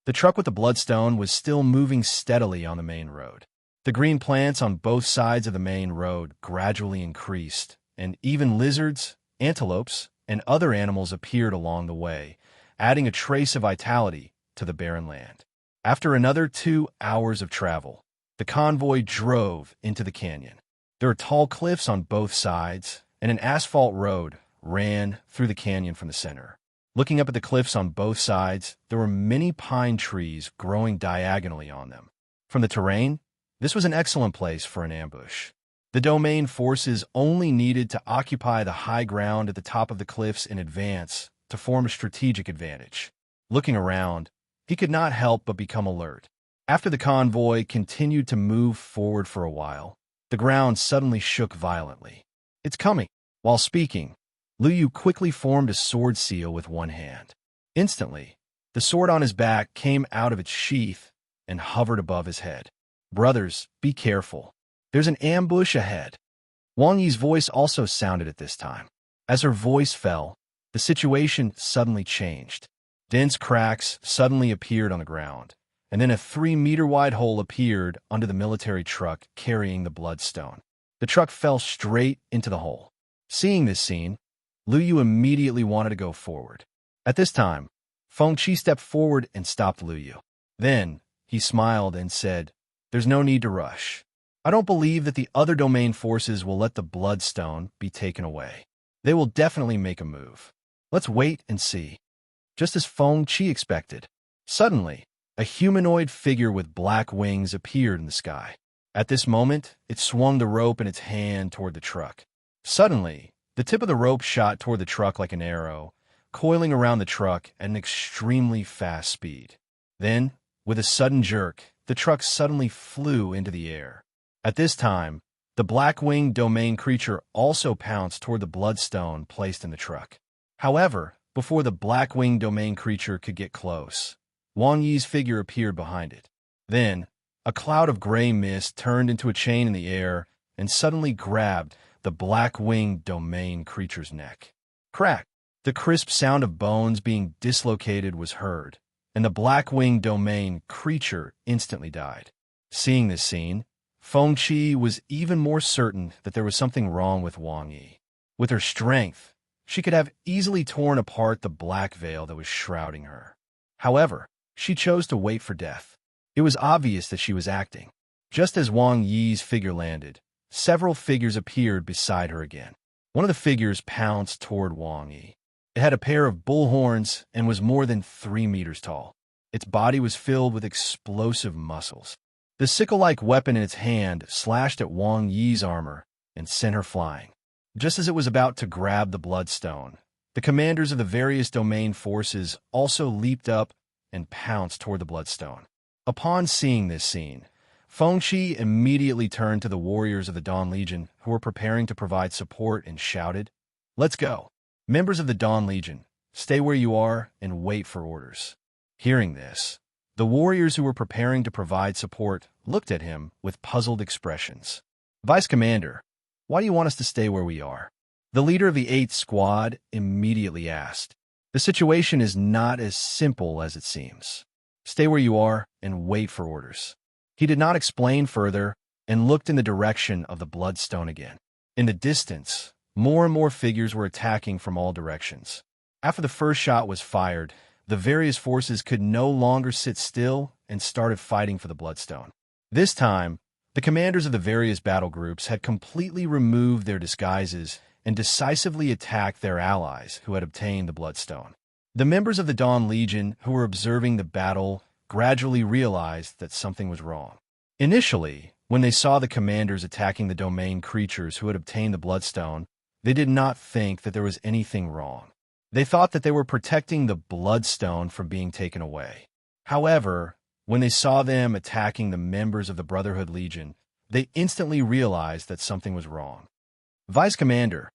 The truck with the Bloodstone was still moving steadily on the main road. The green plants on both sides of the main road gradually increased, and even lizards, antelopes, and other animals appeared along the way, adding a trace of vitality to the barren land. After another 2 hours of travel, the convoy drove into the canyon. There are tall cliffs on both sides, and an asphalt road ran through the canyon from the center. Looking up at the cliffs on both sides, there were many pine trees growing diagonally on them. From the terrain, this was an excellent place for an ambush. The domain forces only needed to occupy the high ground at the top of the cliffs in advance to form a strategic advantage. Looking around, he could not help but become alert. After the convoy continued to move forward for a while, the ground suddenly shook violently. "It's coming." While speaking, Lu Yu quickly formed a sword seal with one hand. Instantly, the sword on his back came out of its sheath and hovered above his head. "Brothers, be careful. There's an ambush ahead." Wang Yi's voice also sounded at this time. As her voice fell, the situation suddenly changed. Dense cracks suddenly appeared on the ground, and then a 3-meter-wide hole appeared under the military truck carrying the bloodstone. The truck fell straight into the hole. Seeing this scene, Lu Yu immediately wanted to go forward. At this time, Feng Qi stepped forward and stopped Lu Yu. Then, he smiled and said, "There's no need to rush. I don't believe that the other domain forces will let the bloodstone be taken away. They will definitely make a move. Let's wait and see." Just as Feng Qi expected, suddenly, a humanoid figure with black wings appeared in the sky. At this moment, it swung the rope in its hand toward the truck. Suddenly, the tip of the rope shot toward the truck like an arrow, coiling around the truck at an extremely fast speed. Then, with a sudden jerk, the truck suddenly flew into the air. At this time, the black-winged domain creature also pounced toward the bloodstone placed in the truck. However, before the black-winged domain creature could get close, Wang Yi's figure appeared behind it. Then, a cloud of gray mist turned into a chain in the air and suddenly grabbed the black-winged domain creature's neck. Crack! The crisp sound of bones being dislocated was heard, and the black-winged domain creature instantly died. Seeing this scene, Feng Qi was even more certain that there was something wrong with Wang Yi. With her strength, she could have easily torn apart the black veil that was shrouding her. However, she chose to wait for death. It was obvious that she was acting. Just as Wang Yi's figure landed, several figures appeared beside her again. One of the figures pounced toward Wang Yi. It had a pair of bull horns and was more than 3 meters tall. Its body was filled with explosive muscles. The sickle-like weapon in its hand slashed at Wang Yi's armor and sent her flying. Just as it was about to grab the bloodstone, the commanders of the various domain forces also leaped up and pounced toward the bloodstone. Upon seeing this scene, Feng Qi immediately turned to the warriors of the Dawn Legion who were preparing to provide support and shouted, "Let's go! Members of the Dawn Legion, stay where you are and wait for orders." Hearing this, the warriors who were preparing to provide support looked at him with puzzled expressions. "Vice Commander, why do you want us to stay where we are?" The leader of the 8th Squad immediately asked. "The situation is not as simple as it seems. Stay where you are and wait for orders." He did not explain further and looked in the direction of the bloodstone again. In the distance, more and more figures were attacking from all directions. After the first shot was fired, the various forces could no longer sit still and started fighting for the bloodstone. This time, the commanders of the various battle groups had completely removed their disguises and decisively attacked their allies who had obtained the bloodstone. The members of the Dawn Legion who were observing the battle gradually realized that something was wrong. Initially, when they saw the commanders attacking the domain creatures who had obtained the bloodstone, they did not think that there was anything wrong. They thought that they were protecting the bloodstone from being taken away. However, when they saw them attacking the members of the Brotherhood Legion, they instantly realized that something was wrong. "Vice Commander,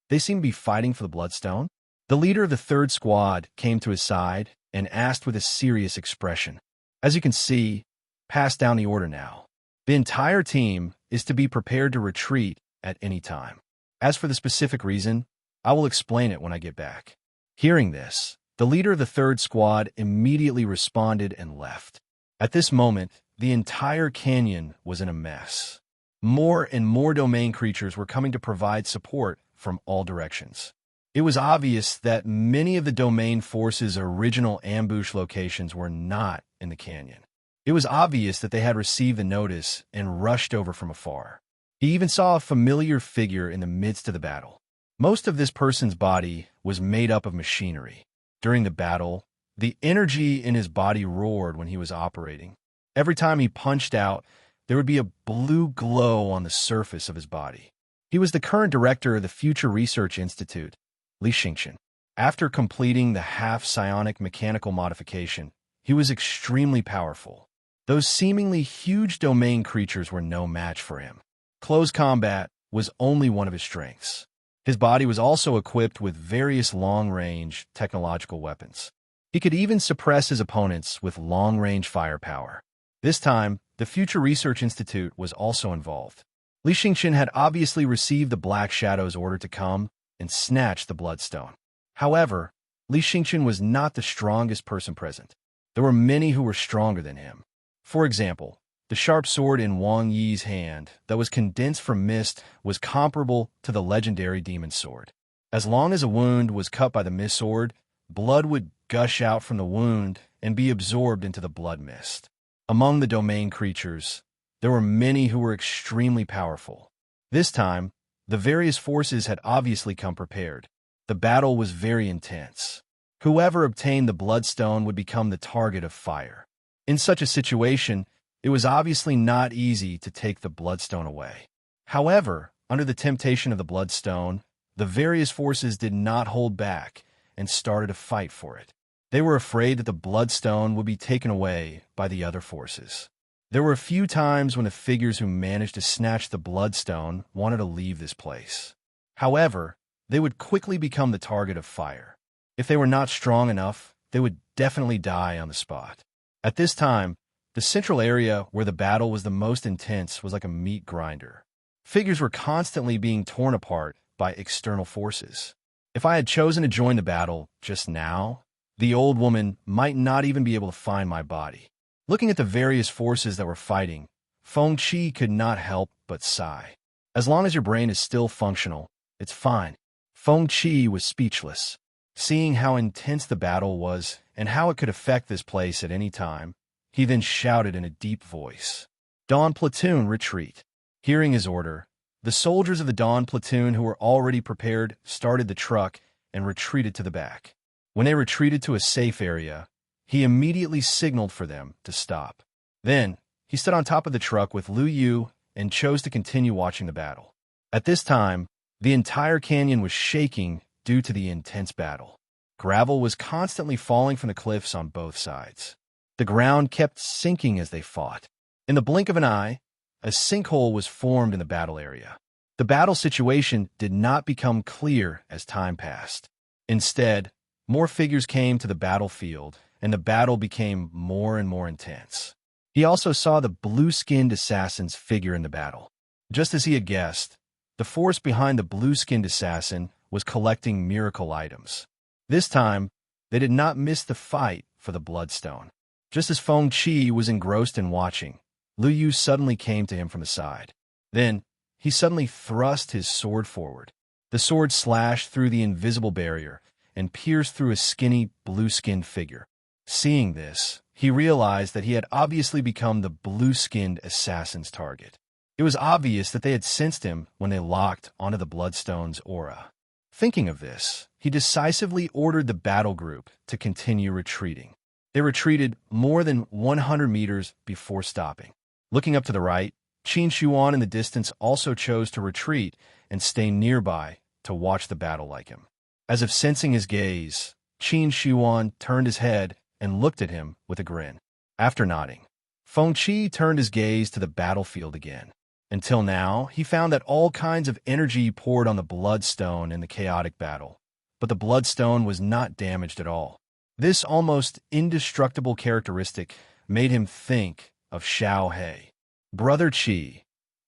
they seem to be fighting for the bloodstone." The leader of the 3rd Squad came to his side and asked with a serious expression. "As you can see, pass down the order now. The entire team is to be prepared to retreat at any time. As for the specific reason, I will explain it when I get back." Hearing this, the leader of the 3rd Squad immediately responded and left. At this moment, the entire canyon was in a mess. More and more domain creatures were coming to provide support from all directions. It was obvious that many of the domain forces' original ambush locations were not in the canyon. It was obvious that they had received the notice and rushed over from afar. He even saw a familiar figure in the midst of the battle. Most of this person's body was made up of machinery. During the battle, the energy in his body roared when he was operating. Every time he punched out, there would be a blue glow on the surface of his body. He was the current director of the Future Research Institute, Li Xingqian. After completing the half-psionic mechanical modification, he was extremely powerful. Those seemingly huge domain creatures were no match for him. Close combat was only one of his strengths. His body was also equipped with various long-range technological weapons. He could even suppress his opponents with long-range firepower. This time, the Future Research Institute was also involved. Li Xingqian had obviously received the Black Shadow's order to come and snatch the Bloodstone. However, Li Xingqian was not the strongest person present. There were many who were stronger than him. For example, the sharp sword in Wang Yi's hand that was condensed from mist was comparable to the legendary demon sword. As long as a wound was cut by the mist sword, blood would gush out from the wound and be absorbed into the blood mist. Among the domain creatures, there were many who were extremely powerful. This time, the various forces had obviously come prepared. The battle was very intense. Whoever obtained the Bloodstone would become the target of fire. In such a situation, it was obviously not easy to take the Bloodstone away. However, under the temptation of the Bloodstone, the various forces did not hold back and started a fight for it. They were afraid that the Bloodstone would be taken away by the other forces. There were a few times when the figures who managed to snatch the Bloodstone wanted to leave this place. However, they would quickly become the target of fire. If they were not strong enough, they would definitely die on the spot. At this time, the central area where the battle was the most intense was like a meat grinder. Figures were constantly being torn apart by external forces. If I had chosen to join the battle just now, the old woman might not even be able to find my body. Looking at the various forces that were fighting, Feng Qi could not help but sigh. As long as your brain is still functional, it's fine. Feng Qi was speechless. Seeing how intense the battle was and how it could affect this place at any time, he then shouted in a deep voice, "Dawn Platoon, retreat." Hearing his order, the soldiers of the Dawn Platoon who were already prepared started the truck and retreated to the back. When they retreated to a safe area, he immediately signaled for them to stop. Then, he stood on top of the truck with Lu Yu and chose to continue watching the battle. At this time, the entire canyon was shaking due to the intense battle. Gravel was constantly falling from the cliffs on both sides. The ground kept sinking as they fought. In the blink of an eye, a sinkhole was formed in the battle area. The battle situation did not become clear as time passed. Instead, more figures came to the battlefield, and the battle became more and more intense. He also saw the blue-skinned assassin's figure in the battle. Just as he had guessed, the force behind the blue-skinned assassin was collecting miracle items. This time, they did not miss the fight for the Bloodstone. Just as Feng Qi was engrossed in watching, Lu Yu suddenly came to him from the side. Then, he suddenly thrust his sword forward. The sword slashed through the invisible barrier and pierced through a skinny, blue-skinned figure. Seeing this, he realized that he had obviously become the blue-skinned assassin's target. It was obvious that they had sensed him when they locked onto the Bloodstone's aura. Thinking of this, he decisively ordered the battle group to continue retreating. They retreated more than 100 meters before stopping. Looking up to the right, Qin Shuan in the distance also chose to retreat and stay nearby to watch the battle like him. As if sensing his gaze, Qin Shuan turned his head and looked at him with a grin. After nodding, Feng Qi turned his gaze to the battlefield again. Until now, he found that all kinds of energy poured on the Bloodstone in the chaotic battle, but the Bloodstone was not damaged at all. This almost indestructible characteristic made him think of Xiao He. "Brother Qi,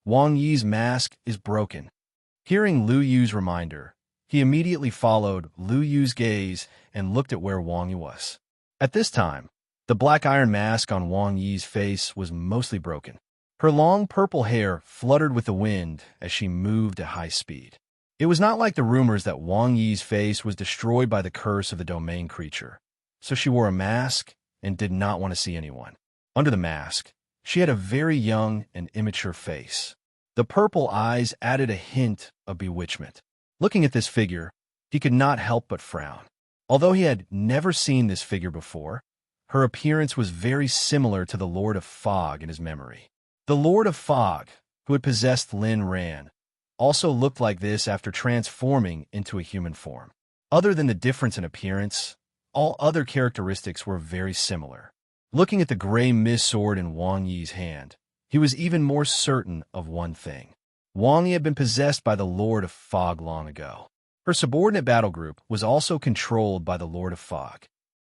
Wang Yi's mask is broken." Hearing Lu Yu's reminder, he immediately followed Lu Yu's gaze and looked at where Wang Yi was. At this time, the black iron mask on Wang Yi's face was mostly broken. Her long purple hair fluttered with the wind as she moved at high speed. It was not like the rumors that Wang Yi's face was destroyed by the curse of the domain creature, so she wore a mask and did not want to see anyone. Under the mask, she had a very young and immature face. The purple eyes added a hint of bewitchment. Looking at this figure, he could not help but frown. Although he had never seen this figure before, her appearance was very similar to the Lord of Fog in his memory. The Lord of Fog, who had possessed Lin Ran, also looked like this after transforming into a human form. Other than the difference in appearance, all other characteristics were very similar. Looking at the gray mist sword in Wang Yi's hand, he was even more certain of one thing. Wang Yi had been possessed by the Lord of Fog long ago. Her subordinate battle group was also controlled by the Lord of Fog.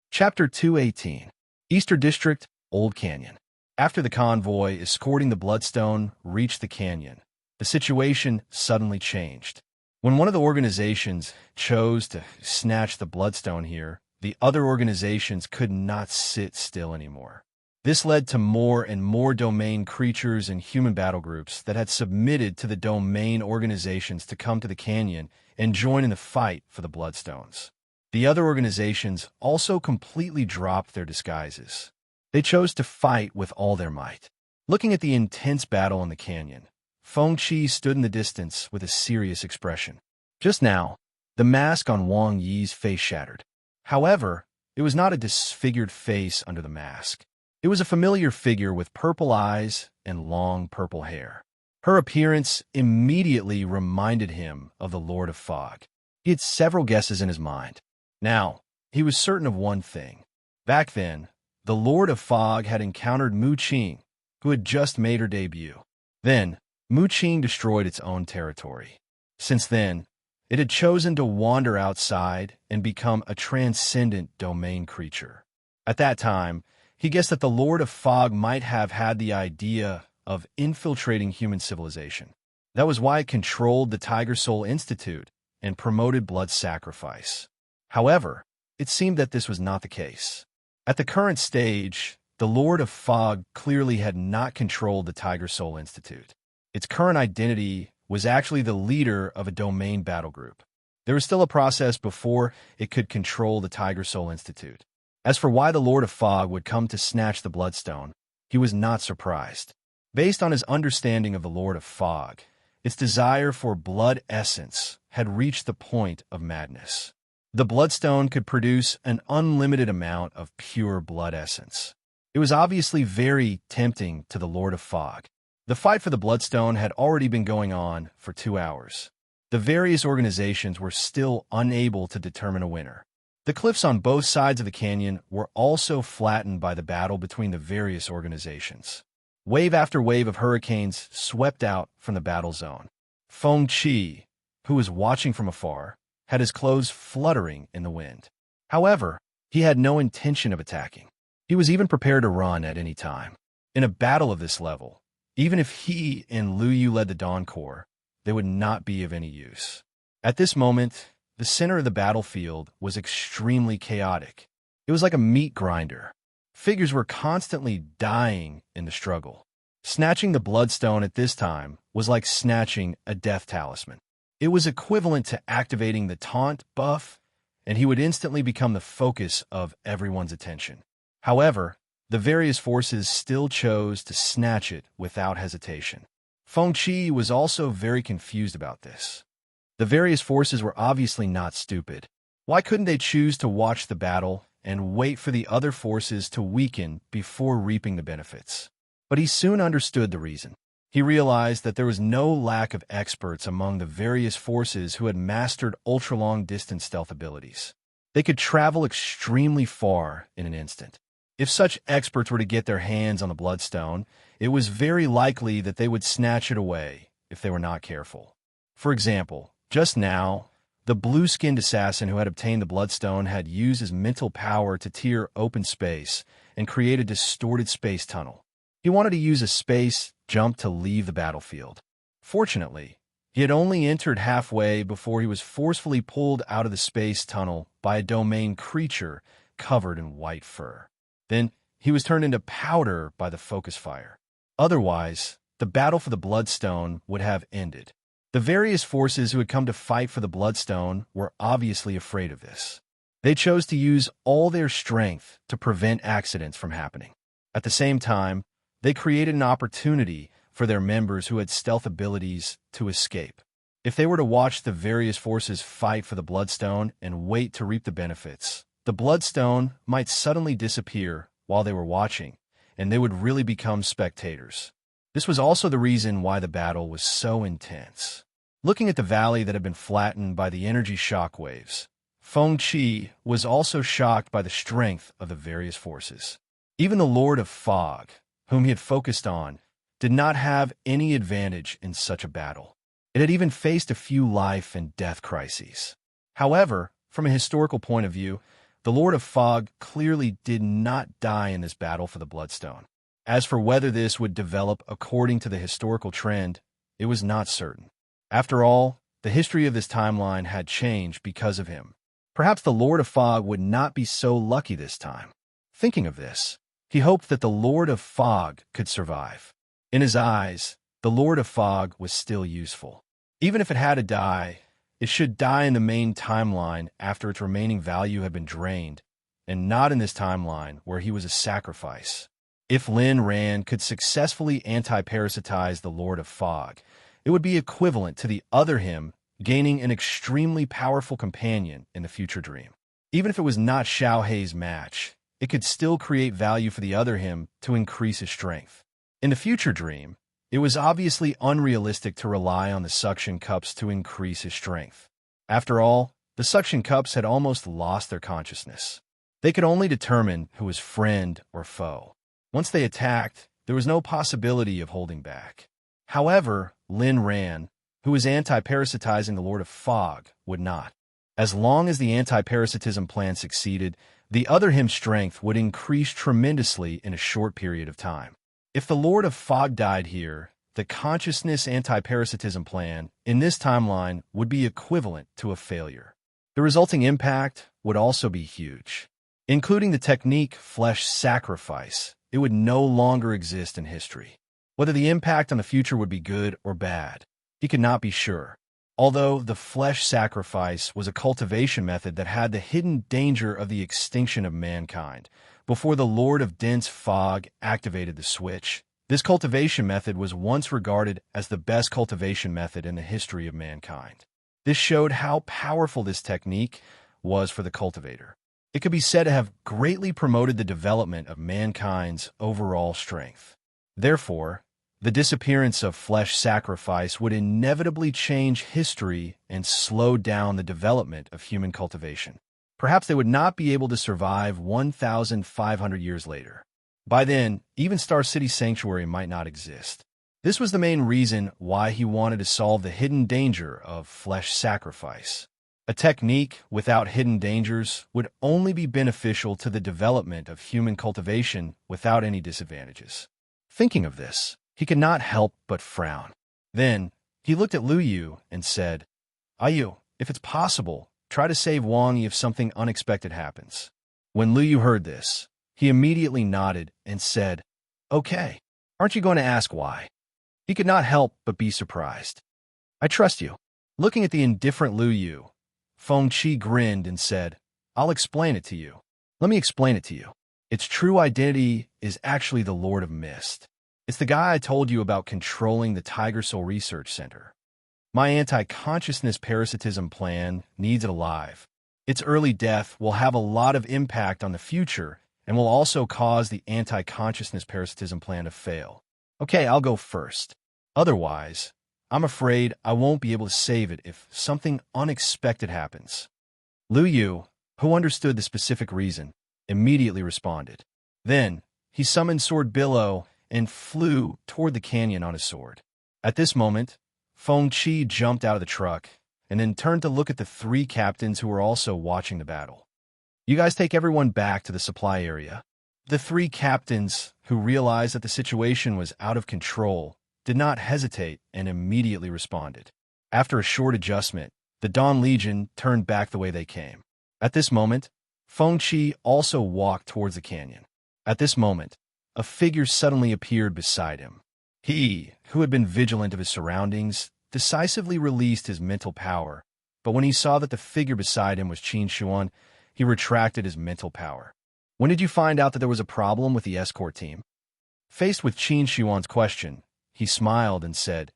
Chapter 218. Eastern District, Old Canyon. After the convoy escorting the Bloodstone reached the canyon, the situation suddenly changed. When one of the organizations chose to snatch the Bloodstone here, the other organizations could not sit still anymore. This led to more and more domain creatures and human battle groups that had submitted to the domain organizations to come to the canyon and join in the fight for the Bloodstones. The other organizations also completely dropped their disguises. They chose to fight with all their might. Looking at the intense battle in the canyon, Feng Qi stood in the distance with a serious expression. Just now, the mask on Wang Yi's face shattered. However, it was not a disfigured face under the mask. It was a familiar figure with purple eyes and long purple hair. Her appearance immediately reminded him of the Lord of Fog. He had several guesses in his mind. Now, he was certain of one thing. Back then, the Lord of Fog had encountered Mu Qing, who had just made her debut. Then, Mu Qing destroyed its own territory. Since then, it had chosen to wander outside and become a transcendent domain creature. At that time, he guessed that the Lord of Fog might have had the idea of infiltrating human civilization. That was why it controlled the Tiger Soul Institute and promoted blood sacrifice. However, it seemed that this was not the case. At the current stage, the Lord of Fog clearly had not controlled the Tiger Soul Institute. Its current identity was actually the leader of a domain battle group. There was still a process before it could control the Tiger Soul Institute. As for why the Lord of Fog would come to snatch the Bloodstone, he was not surprised. Based on his understanding of the Lord of Fog, its desire for blood essence had reached the point of madness. The Bloodstone could produce an unlimited amount of pure blood essence. It was obviously very tempting to the Lord of Fog. The fight for the Bloodstone had already been going on for 2 hours. The various organizations were still unable to determine a winner. The cliffs on both sides of the canyon were also flattened by the battle between the various organizations. Wave after wave of hurricanes swept out from the battle zone. Feng Qi, who was watching from afar, had his clothes fluttering in the wind. However, he had no intention of attacking. He was even prepared to run at any time. In a battle of this level, even if he and Lu Yu led the Dawn Corps, they would not be of any use. At this moment, the center of the battlefield was extremely chaotic. It was like a meat grinder. Figures were constantly dying in the struggle. Snatching the Bloodstone at this time was like snatching a death talisman. It was equivalent to activating the taunt buff, and he would instantly become the focus of everyone's attention. However, the various forces still chose to snatch it without hesitation. Feng Qi was also very confused about this. The various forces were obviously not stupid. Why couldn't they choose to watch the battle and wait for the other forces to weaken before reaping the benefits? But he soon understood the reason. He realized that there was no lack of experts among the various forces who had mastered ultra-long distance stealth abilities. They could travel extremely far in an instant. If such experts were to get their hands on the Bloodstone, it was very likely that they would snatch it away if they were not careful. For example, just now, the blue-skinned assassin who had obtained the Bloodstone had used his mental power to tear open space and create a distorted space tunnel. He wanted to use a space jump to leave the battlefield. Fortunately, he had only entered halfway before he was forcefully pulled out of the space tunnel by a domain creature covered in white fur. Then he was turned into powder by the focus fire. Otherwise, the battle for the Bloodstone would have ended. The various forces who had come to fight for the Bloodstone were obviously afraid of this. They chose to use all their strength to prevent accidents from happening. At the same time, they created an opportunity for their members who had stealth abilities to escape. If they were to watch the various forces fight for the Bloodstone and wait to reap the benefits, the Bloodstone might suddenly disappear while they were watching, and they would really become spectators. This was also the reason why the battle was so intense. Looking at the valley that had been flattened by the energy shockwaves, Feng Qi was also shocked by the strength of the various forces. Even the Lord of Fog, whom he had focused on, did not have any advantage in such a battle. It had even faced a few life and death crises. However, from a historical point of view, the Lord of Fog clearly did not die in this battle for the Bloodstone. As for whether this would develop according to the historical trend, it was not certain. After all, the history of this timeline had changed because of him. Perhaps the Lord of Fog would not be so lucky this time. Thinking of this, he hoped that the Lord of Fog could survive. In his eyes, the Lord of Fog was still useful. Even if it had to die, it should die in the main timeline after its remaining value had been drained, and not in this timeline where he was a sacrifice. If Lin Ran could successfully anti-parasitize the Lord of Fog, it would be equivalent to the other him gaining an extremely powerful companion in the future dream. Even if it was not Xiao Hei's match, it could still create value for the other him to increase his strength. In the future dream, it was obviously unrealistic to rely on the suction cups to increase his strength. After all, the suction cups had almost lost their consciousness. They could only determine who was friend or foe. Once they attacked, there was no possibility of holding back. However, Lin Ran, who was anti-parasitizing the Lord of Fog, would not. As long as the anti-parasitism plan succeeded, the other him's strength would increase tremendously in a short period of time. If the Lord of Fog died here, the consciousness anti-parasitism plan in this timeline would be equivalent to a failure. The resulting impact would also be huge. Including the technique flesh sacrifice, it would no longer exist in history. Whether the impact on the future would be good or bad, he could not be sure. Although the flesh sacrifice was a cultivation method that had the hidden danger of the extinction of mankind, before the Lord of Dense Fog activated the switch, this cultivation method was once regarded as the best cultivation method in the history of mankind. This showed how powerful this technique was for the cultivator. It could be said to have greatly promoted the development of mankind's overall strength. Therefore, the disappearance of flesh sacrifice would inevitably change history and slow down the development of human cultivation. Perhaps they would not be able to survive 1,500 years later. By then, even Star City Sanctuary might not exist. This was the main reason why he wanted to solve the hidden danger of flesh sacrifice. A technique without hidden dangers would only be beneficial to the development of human cultivation without any disadvantages. Thinking of this, he could not help but frown. Then, he looked at Lu Yu and said, "Ayu, if it's possible, try to save Wang Yi if something unexpected happens." When Lu Yu heard this, he immediately nodded and said, "Okay, aren't you going to ask why?" He could not help but be surprised. "I trust you." Looking at the indifferent Lu Yu, Feng Qi grinned and said, "I'll explain it to you. Let me explain it to you. Its true identity is actually the Lord of Mist. It's the guy I told you about controlling the Tiger Soul Research Center. My anti-consciousness parasitism plan needs it alive. Its early death will have a lot of impact on the future and will also cause the anti-consciousness parasitism plan to fail. Okay, I'll go first. Otherwise, I'm afraid I won't be able to save it if something unexpected happens." Lu Yu, who understood the specific reason, immediately responded. Then, he summoned Sword Billow and flew toward the canyon on his sword. At this moment, Feng Qi jumped out of the truck and then turned to look at the three captains who were also watching the battle. "You guys take everyone back to the supply area." The three captains, who realized that the situation was out of control, did not hesitate and immediately responded. After a short adjustment, the Dawn Legion turned back the way they came. At this moment, Feng Qi also walked towards the canyon. At this moment, a figure suddenly appeared beside him. He, who had been vigilant of his surroundings, decisively released his mental power, but when he saw that the figure beside him was Qin Xuan, he retracted his mental power. "When did you find out that there was a problem with the escort team?" Faced with Qin Xuan's question, he smiled and said,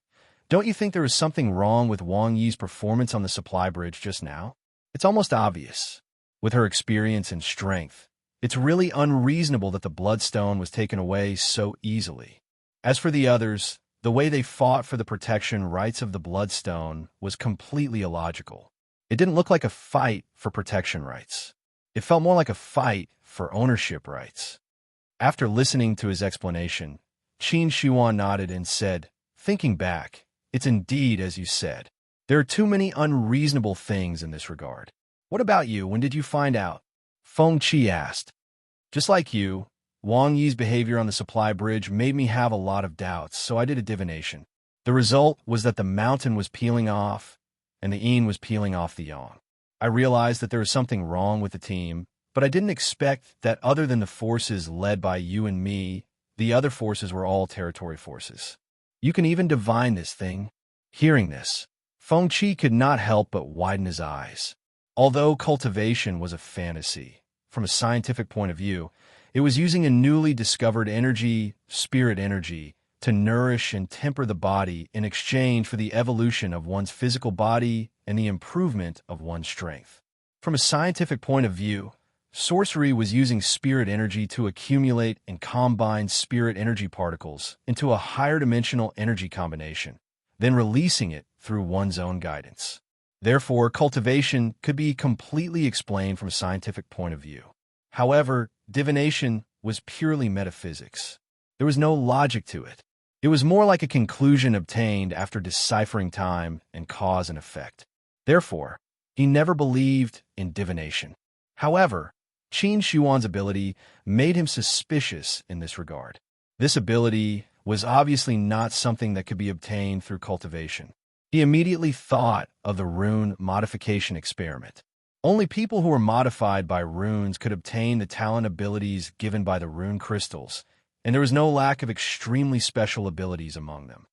Don't you think there is something wrong with Wang Yi's performance on the supply bridge just now? It's almost obvious. With her experience and strength, it's really unreasonable that the Bloodstone was taken away so easily. As for the others, the way they fought for the protection rights of the Bloodstone was completely illogical. It didn't look like a fight for protection rights. It felt more like a fight for ownership rights. After listening to his explanation, Qin Shihuan nodded and said, "Thinking back, it's indeed as you said. There are too many unreasonable things in this regard. What about you? When did you find out?" Feng Qi asked. "Just like you, Wang Yi's behavior on the supply bridge made me have a lot of doubts, so I did a divination. The result was that the mountain was peeling off, and the yin was peeling off the yang. I realized that there was something wrong with the team, but I didn't expect that other than the forces led by you and me, the other forces were all territory forces. You can even divine this thing." Hearing this, Feng Qi could not help but widen his eyes. Although cultivation was a fantasy, from a scientific point of view, it was using a newly discovered energy, spirit energy, to nourish and temper the body in exchange for the evolution of one's physical body and the improvement of one's strength. From a scientific point of view, sorcery was using spirit energy to accumulate and combine spirit energy particles into a higher dimensional energy combination, then releasing it through one's own guidance. Therefore, cultivation could be completely explained from a scientific point of view. However, divination was purely metaphysics. There was no logic to it. It was more like a conclusion obtained after deciphering time and cause and effect. Therefore, he never believed in divination. However, Qin Shihuan's ability made him suspicious in this regard. This ability was obviously not something that could be obtained through cultivation. He immediately thought of the rune modification experiment. Only people who were modified by runes could obtain the talent abilities given by the rune crystals, and there was no lack of extremely special abilities among them.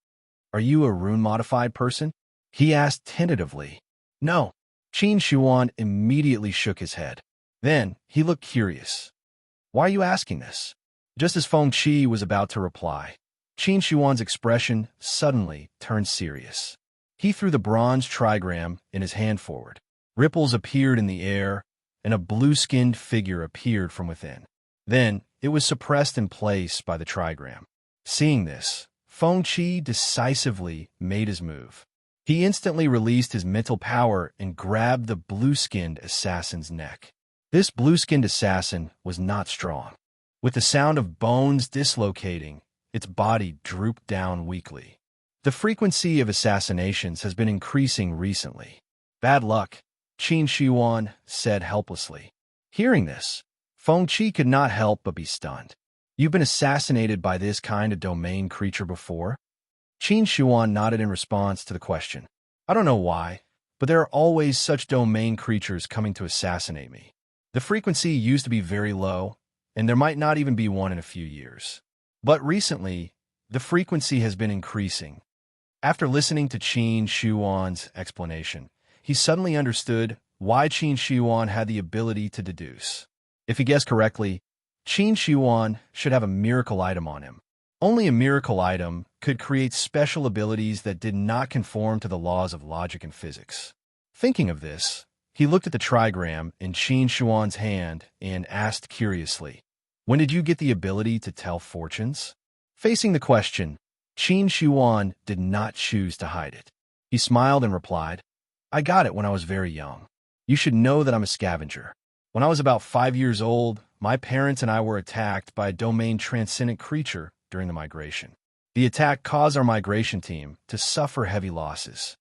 "Are you a rune-modified person?" he asked tentatively. "No." Qin Shihuan immediately shook his head. Then he looked curious. "Why are you asking this?" Just as Feng Qi was about to reply, Qin Shihuan's expression suddenly turned serious. He threw the bronze trigram in his hand forward. Ripples appeared in the air, and a blue-skinned figure appeared from within. Then it was suppressed in place by the trigram. Seeing this, Feng Qi decisively made his move. He instantly released his mental power and grabbed the blue-skinned assassin's neck. This blue-skinned assassin was not strong. With the sound of bones dislocating, its body drooped down weakly. The frequency of assassinations has been increasing recently. "Bad luck," Qin Shihuan said helplessly. Hearing this, Feng Qi could not help but be stunned. "You've been assassinated by this kind of domain creature before?" Qin Shihuan nodded in response to the question. "I don't know why, but there are always such domain creatures coming to assassinate me. The frequency used to be very low, and there might not even be one in a few years. But recently, the frequency has been increasing." After listening to Qin Shihuan's explanation, he suddenly understood why Qin Shihuan had the ability to deduce. If he guessed correctly, Qin Shihuan should have a miracle item on him. Only a miracle item could create special abilities that did not conform to the laws of logic and physics. Thinking of this, he looked at the trigram in Qin Shihuan's hand and asked curiously, "When did you get the ability to tell fortunes?" Facing the question, Qin Shihuan did not choose to hide it. He smiled and replied, "I got it when I was very young. You should know that I'm a scavenger. When I was about 5 years old, my parents and I were attacked by a domain transcendent creature during the migration. The attack caused our migration team to suffer heavy losses.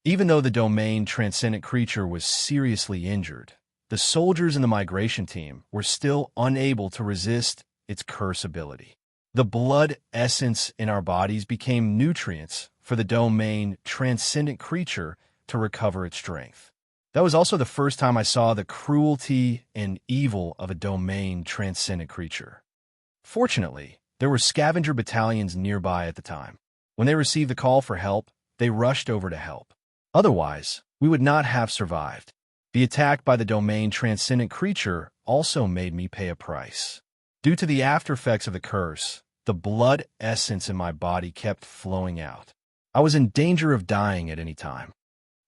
Even though the domain transcendent creature was seriously injured, the soldiers in the migration team were still unable to resist its curse ability. The blood essence in our bodies became nutrients for the domain transcendent creature to recover its strength. That was also the first time I saw the cruelty and evil of a domain transcendent creature. Fortunately, there were scavenger battalions nearby at the time. When they received the call for help, they rushed over to help. Otherwise, we would not have survived. The attack by the domain transcendent creature also made me pay a price. Due to the aftereffects of the curse, the blood essence in my body kept flowing out. I was in danger of dying at any time.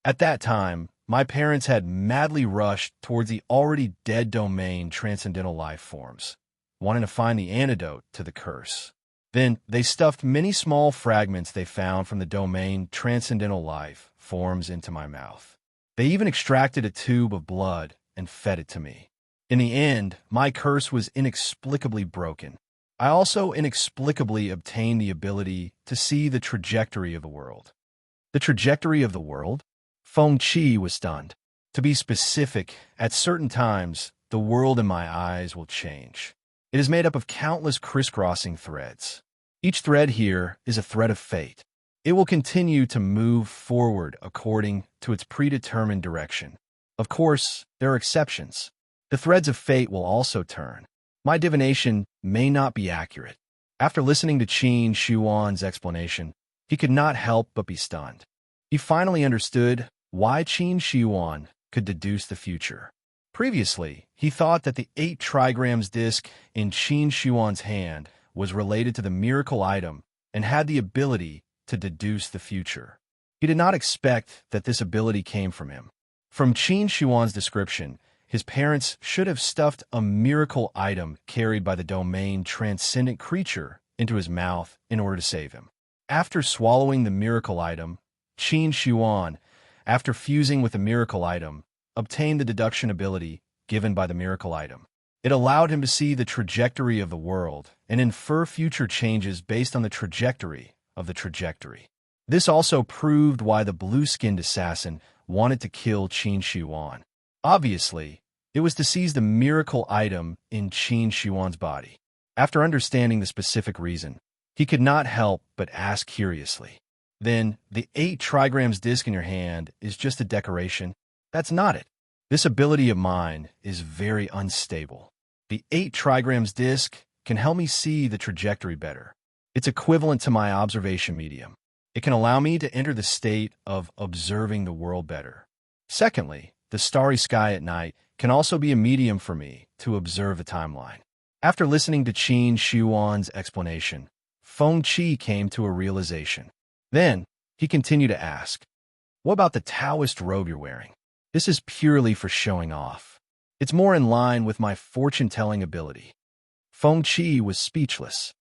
At that time, my parents had madly rushed towards the already dead domain transcendental life forms, wanting to find the antidote to the curse. Then they stuffed many small fragments they found from the domain transcendental life forms into my mouth. They even extracted a tube of blood and fed it to me. In the end, my curse was inexplicably broken. I also inexplicably obtained the ability to see the trajectory of the world. The trajectory of the world? Feng Qi was stunned. To be specific, at certain times, the world in my eyes will change. It is made up of countless crisscrossing threads. Each thread here is a thread of fate. It will continue to move forward according to its predetermined direction. Of course, there are exceptions. The threads of fate will also turn. My divination may not be accurate. After listening to Qin Shuan's explanation, he could not help but be stunned. He finally understood why Qin Shuan could deduce the future. Previously, he thought that the 8 trigrams disc in Qin Shuan's hand was related to the miracle item and had the ability to deduce the future. He did not expect that this ability came from him. From Qin Shuan's description, his parents should have stuffed a miracle item carried by the domain transcendent creature into his mouth in order to save him. After swallowing the miracle item, Qin Shuan, after fusing with the miracle item, obtained the deduction ability given by the miracle item. It allowed him to see the trajectory of the world and infer future changes based on the trajectory of the trajectory. This also proved why the blue-skinned assassin wanted to kill Qin Shuan. Obviously, it was to seize the miracle item in Qin Shuan's body. After understanding the specific reason, he could not help but ask curiously, "Then, the 8 trigrams disc in your hand is just a decoration?" That's not it. This ability of mine is very unstable. The 8 trigrams disc can help me see the trajectory better. It's equivalent to my observation medium. It can allow me to enter the state of observing the world better. Secondly, the starry sky at night can also be a medium for me to observe the timeline. After listening to Qin Shuan's explanation, Feng Qi came to a realization. Then, he continued to ask, "What about the Taoist robe you're wearing? This is purely for showing off. It's more in line with my fortune-telling ability." Feng Qi was speechless.